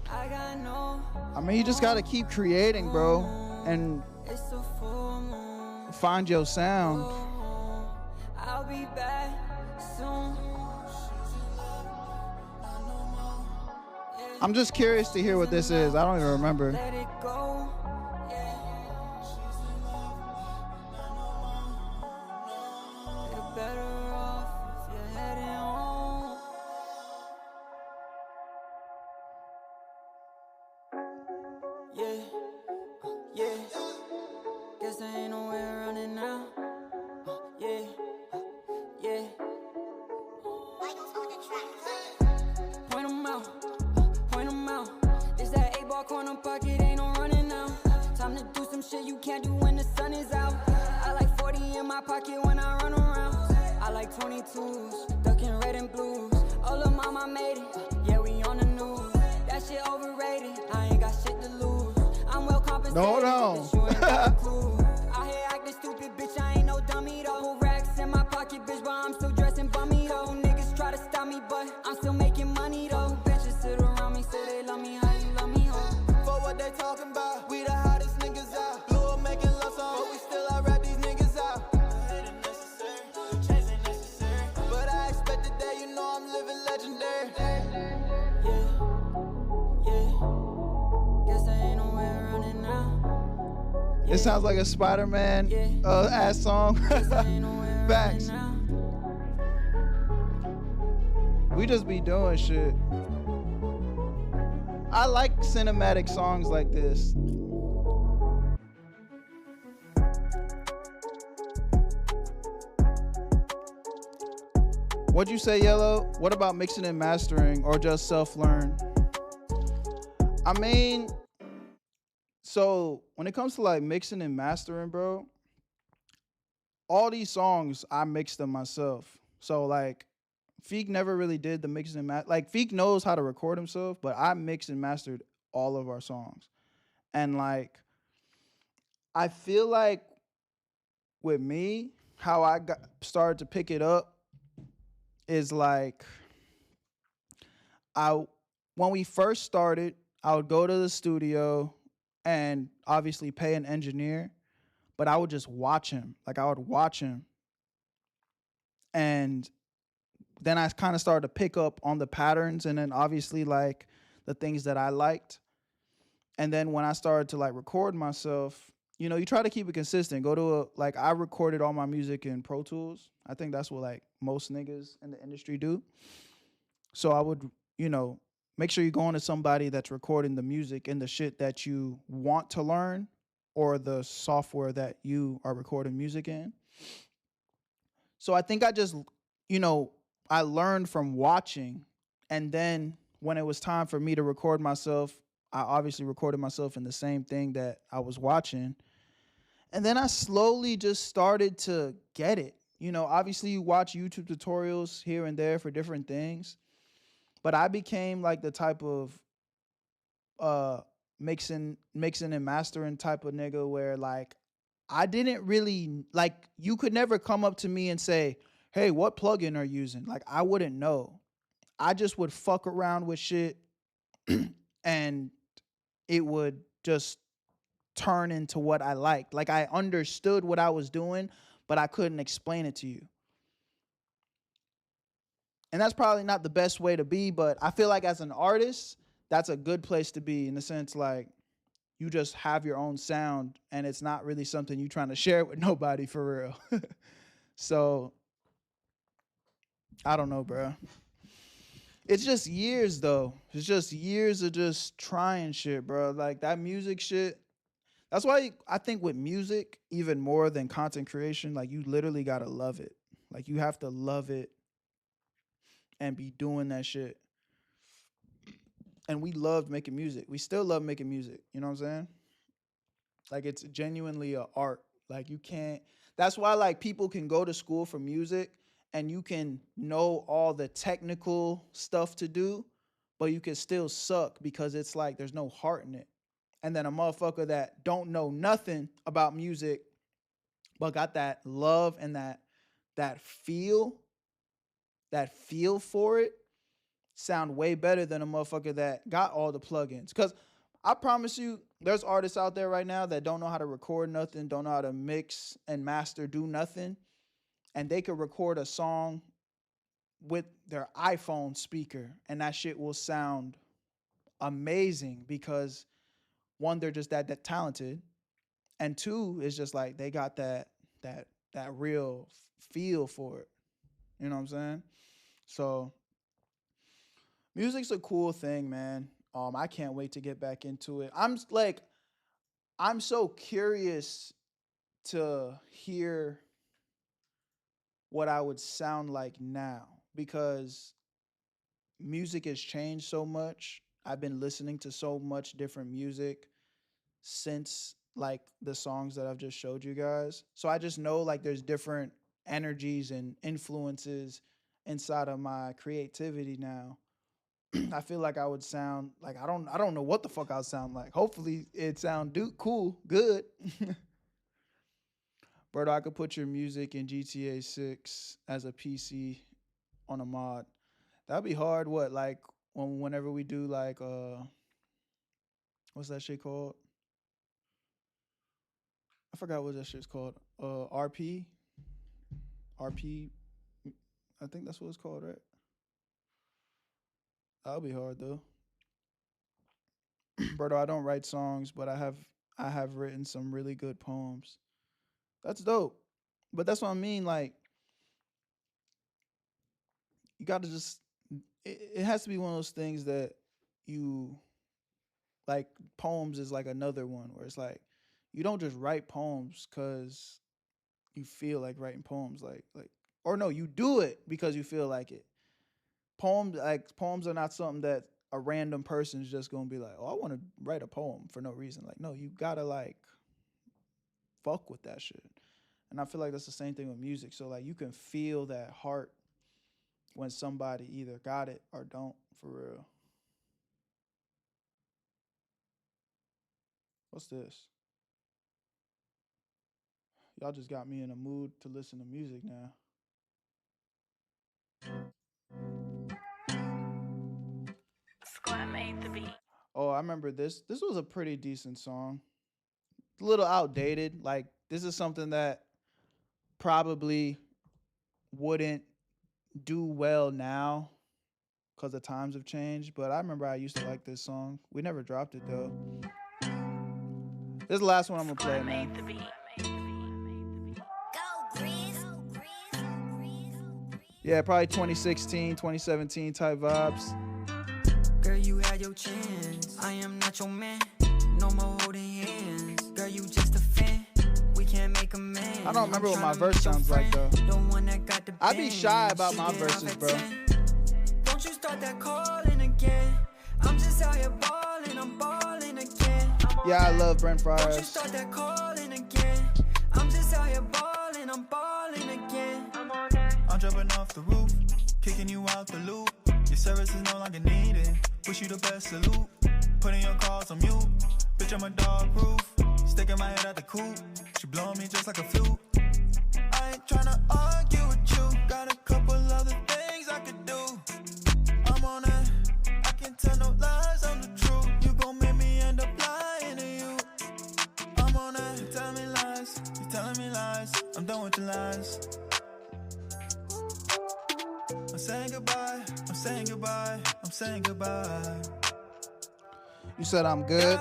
I mean, you just gotta keep creating, bro, and find your sound. I'll be back soon. I'm just curious to hear what this is. I don't even remember. Let it go. You're better off if you're heading home. Yeah, yeah. Guess there ain't nowhere running now. Yeah, yeah. Point 'em out. Point 'em out. It's that 8-ball corner pocket, ain't no running now. Time to do some shit you can't do when the sun is out. I like 40 in my pocket when I run around. I like 22s, ducking red and blues. Oh, lil' mama made it, yeah, we on the news. That shit overrated, I ain't got shit to lose. I'm well compensated, No. but you ain't got a clue. I hate acting stupid, bitch, I ain't no dummy though. Whole racks in my pocket, bitch, but I'm still dressing bummy though. Niggas try to stop me, but I'm still making money though. Bitches sit around me, say they love me, how you love me, ho? For what they talking about, we the hottest niggas out. Blew up making love songs, but we still out rap these niggas out. It ain't necessary, chasing necessary. But I expected that, you know I'm living legendary. Yeah, yeah. Guess there ain't nowhere running now. It sounds like a Spider-Man ass song. Facts. We just be doing shit. I like cinematic songs like this. What'd you say, Yellow? What about mixing and mastering or just self-learn? I mean, so when it comes to like mixing and mastering, bro, all these songs, I mixed them myself. So like, Feek never really did the mixing and master. Like, Feek knows how to record himself, but I mixed and mastered all of our songs. And like, I feel like with me, how I started to pick it up is like, when we first started, I would go to the studio and obviously pay an engineer, but I would just watch him. Like, I would watch him. And then I kind of started to pick up on the patterns and then obviously like the things that I liked. And then when I started to like record myself, you know, you try to keep it consistent. Go to like, I recorded all my music in Pro Tools. I think that's what like most niggas in the industry do. So I would, you know, make sure you're going to somebody that's recording the music and the shit that you want to learn or the software that you are recording music in. So I think I just, you know, I learned from watching, and then when it was time for me to record myself, I obviously recorded myself in the same thing that I was watching. And then I slowly just started to get it. You know, obviously you watch YouTube tutorials here and there for different things, but I became like the type of mixing and mastering type of nigga where like I didn't really like, you could never come up to me and say, hey, what plugin are you using? Like, I wouldn't know. I just would fuck around with shit and it would just turn into what I liked. Like I understood what I was doing, but I couldn't explain it to you. And that's probably not the best way to be, but I feel like as an artist, that's a good place to be, in the sense like you just have your own sound and it's not really something you trying to share with nobody for real. So I don't know, bro. It's just years though. It's just years of just trying shit, bro. Like that music shit. That's why I think with music, even more than content creation, like you literally gotta love it. Like you have to love it and be doing that shit. And we loved making music. We still love making music. You know what I'm saying? Like it's genuinely an art. Like you can't. That's why like people can go to school for music and you can know all the technical stuff to do, but you can still suck because it's like there's no heart in it. And then a motherfucker that don't know nothing about music, but got that love and that feel for it, sound way better than a motherfucker that got all the plugins. Because I promise you, there's artists out there right now that don't know how to record nothing, don't know how to mix and master, do nothing. And they could record a song with their iPhone speaker and that shit will sound amazing because one, they're just that talented. And two, it's just like they got that real feel for it. You know what I'm saying? So music's a cool thing, man. I can't wait to get back into it. I'm so curious to hear what I would sound like now because music has changed so much. I've been listening to so much different music since like the songs that I've just showed you guys. So I just know like there's different energies and influences inside of my creativity now. I feel like I would sound like I don't know what the fuck I would sound like. Hopefully it sound cool, good. Berto, I could put your music in GTA 6 as a PC on a mod. That'd be hard. What, like whenever we do like what's that shit called? I forgot what that shit's called. RP. I think that's what it's called, right? That'll be hard though. Berto, I don't write songs, but I have written some really good poems. That's dope. But that's what I mean, like, you gotta just it has to be one of those things that you like. Poems is like another one where it's like you don't just write poems because you feel like writing poems, like or no, you do it because you feel like it. Poems are not something that a random person is just gonna be like, oh, I want to write a poem for no reason. Like, no, you gotta like fuck with that shit. And I feel like that's the same thing with music. So like you can feel that heart when somebody either got it or don't, for real. What's this? Y'all just got me in a mood to listen to music now. Squad made the beat. Oh, I remember this. This was a pretty decent song. A little outdated. Like, this is something that probably wouldn't do well now because the times have changed. But I remember I used to like this song. We never dropped it, though. This is the last one I'm going to play, man. Yeah, probably 2016, 2017 type vibes. Girl, you had your chance. I am not your man. No more holding hands. Girl, you just a fan. We can't make a man. I don't remember what my verse sounds like, though. I'd be shy about my verses, bro. Don't you start that calling again. I'm just out here balling. I'm balling again. Yeah, I love Brent Fryers. Don't you start that calling again. I'm just out here balling. I'm balling again. I'm jumping off the roof, kicking you out the loop. Your service is no longer needed. Wish you the best salute. Putting your calls on mute. Bitch, I'm a dog proof. Sticking my head out the coop. She blowing me just like a flute. I ain't tryna argue with you. Got a couple other things I could do. I'm on it. I can't tell no lies, I'm the truth. You gon' make me end up lying to you. lies. I'm saying goodbye, I'm saying goodbye, I'm saying goodbye. You said I'm good.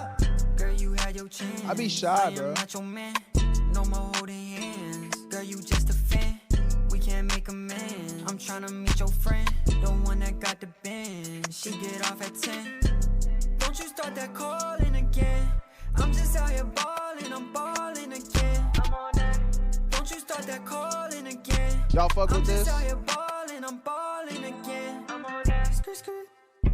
Girl, you had your chance. I be shy, I bro. am not your man. No more holding hands. Girl, you just a fan. We can't make amends. I'm tryna meet your friend, the one that got the band. She get off at 10. Don't you start that calling again. I'm just out here balling, I'm balling again. I'm on that. Don't you start that calling again. Y'all fuck with this? I'm just out here balling, I'm balling again. I'm on that. Skirt, skirt.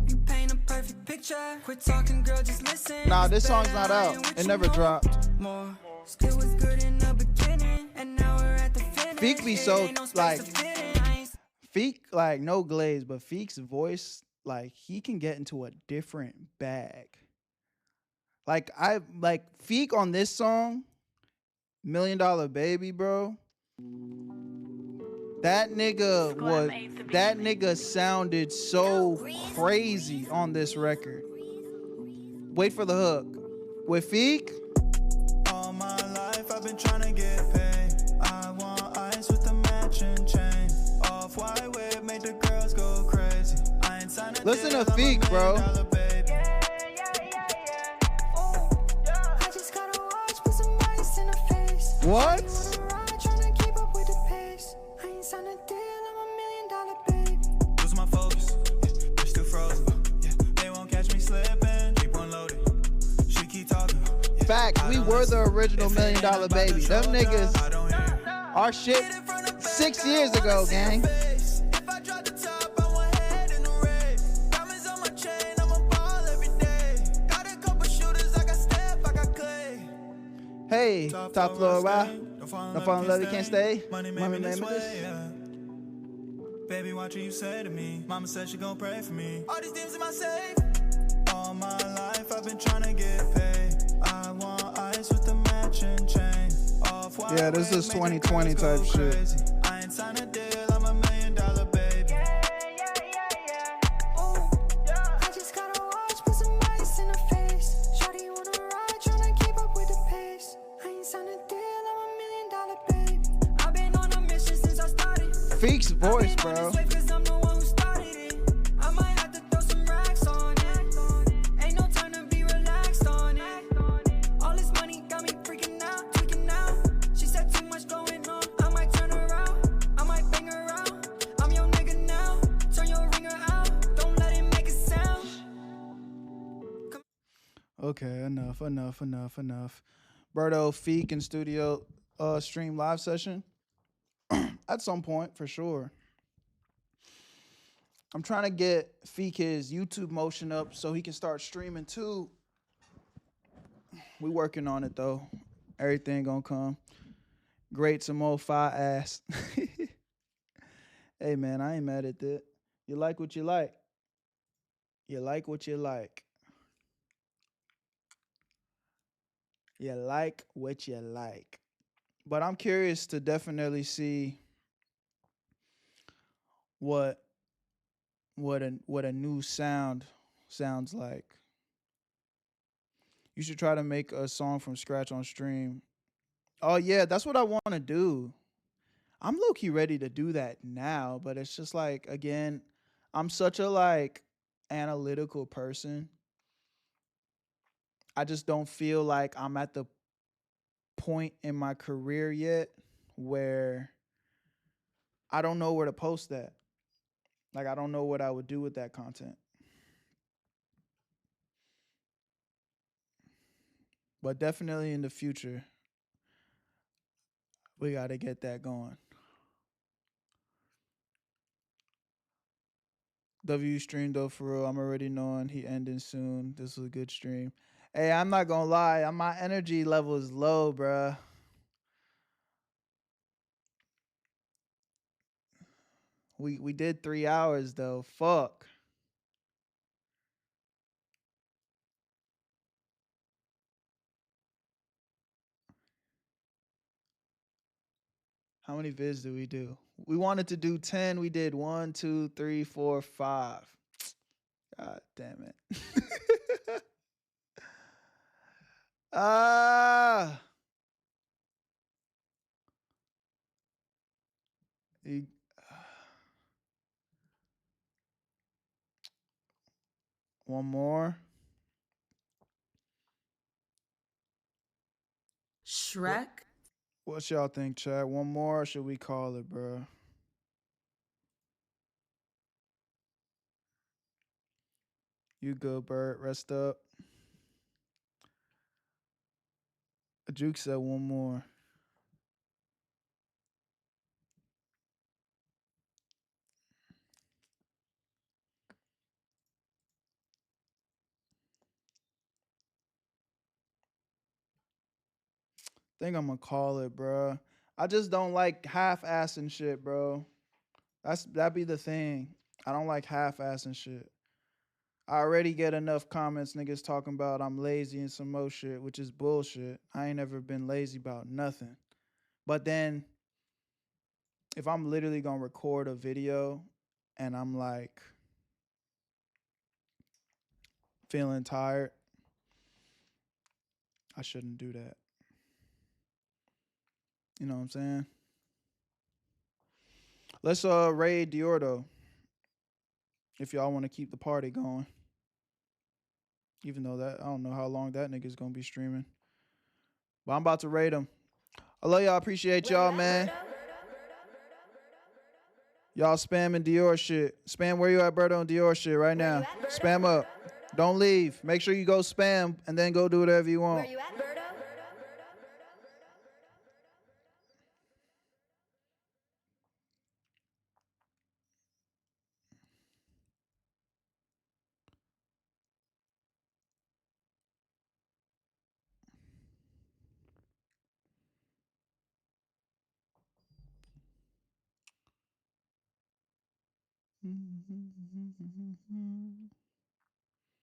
You paint a perfect picture. Quit talking, girl, just listen. Nah, this song's not out. It never dropped. More. Still was good in the beginning, and now we're at the finish. Feek be so Ain't no space like to finish. Feek, like no glaze, but Feek's voice, like he can get into a different bag. Like Feek on this song, $1 Million Baby, bro. That nigga sounded so crazy on this record. Wait for the hook. With Feek, All my life I've been trying to get paid. I want ice with a matching chain. Off-white whip made the girls go crazy. I ain't signed a listen deal, to I'm a Feek, bro. $1 million baby. I just gotta watch, put some ice in her face. What? Tryna keep up with the pace. I ain't signed a deal, I'm $1 million baby. Lose my focus, yeah, bitch still frozen. Yeah, they won't catch me slipping. Keep one loaded. She keep talking. Yeah, Fact, we were the original $1 Million Baby. Them niggas our shit 6 years ago, gang. If I drop the top, I want head in the red. Diamonds on my chain, I'm a ball every day. Got a couple shooters, I got Steph, I got Clay. Hey, top floor, right? Don't fall in love, you can't stay. Money Mommy made me made this me way, this. yeah. Baby, watch what you say to me. Mama said she gon' pray for me. All these demons in my safe. All my life I've been trying to get paid. I want ice with a matching chain. Off-white Yeah, this is whip made the 2020 girls go type shit. crazy. I ain't signed a deal, I'm $1 million baby. I just gotta watch, put some ice in her face. Shawty wanna ride, tryna keep up with the pace. I ain't signed a deal, I'm $1 million baby. I've been on a mission since I started. Feek's voice, bro. Cause I'm the one who started it. I might have to throw some racks on it. Ain't no time to be relaxed on it. All this money got me freaking out, tweaking out. She said too much going on, I might turn her out. I might bang her out. I'm your nigga now. Turn your ringer out. Don't let it make a sound. Okay, enough. Berto, Feek in studio stream live session. At some point, for sure. I'm trying to get Feek his YouTube motion up so he can start streaming too. We working on it though. Everything gonna come. Great, some more fire ass. Hey man, I ain't mad at that. You like what you like. You like what you like. You like what you like. But I'm curious to definitely see what a new sound sounds like. You should try to make a song from scratch on stream. Oh yeah, that's what I want to do. I'm low-key ready to do that now, but it's just like, again, I'm such a like analytical person. I just don't feel like I'm at the point in my career yet where I don't know where to post that. Like, I don't know what I would do with that content. But definitely in the future, we got to get that going. W stream though, for real. I'm already knowing he ending soon. This was a good stream. Hey, I'm not gonna lie. My energy level is low, bruh. We did 3 hours though. Fuck. How many vids did we do? We wanted to do 10. We did 1, 2, 3, 4, 5. God damn it. One more. Shrek. What y'all think, chat? One more, or should we call it, bro? You good, Bert? Rest up. Juke said one more. Think I'm gonna call it, bro. I just don't like half-assing shit, bro. That be the thing. I don't like half-assing shit. I already get enough comments niggas talking about I'm lazy and some more shit, which is bullshit. I ain't never been lazy about nothing. But then if I'm literally gonna record a video and I'm like feeling tired, I shouldn't do that. You know what I'm saying? Let's raid Dior though. If y'all want to keep the party going. Even though that I don't know how long that nigga's gonna be streaming. But I'm about to raid him. I love y'all, appreciate y'all, man. Y'all spamming Dior shit. Spam where you at, Berto, and Dior shit right now. Spam up. Don't leave. Make sure you go spam and then go do whatever you want. Where you at, Berto?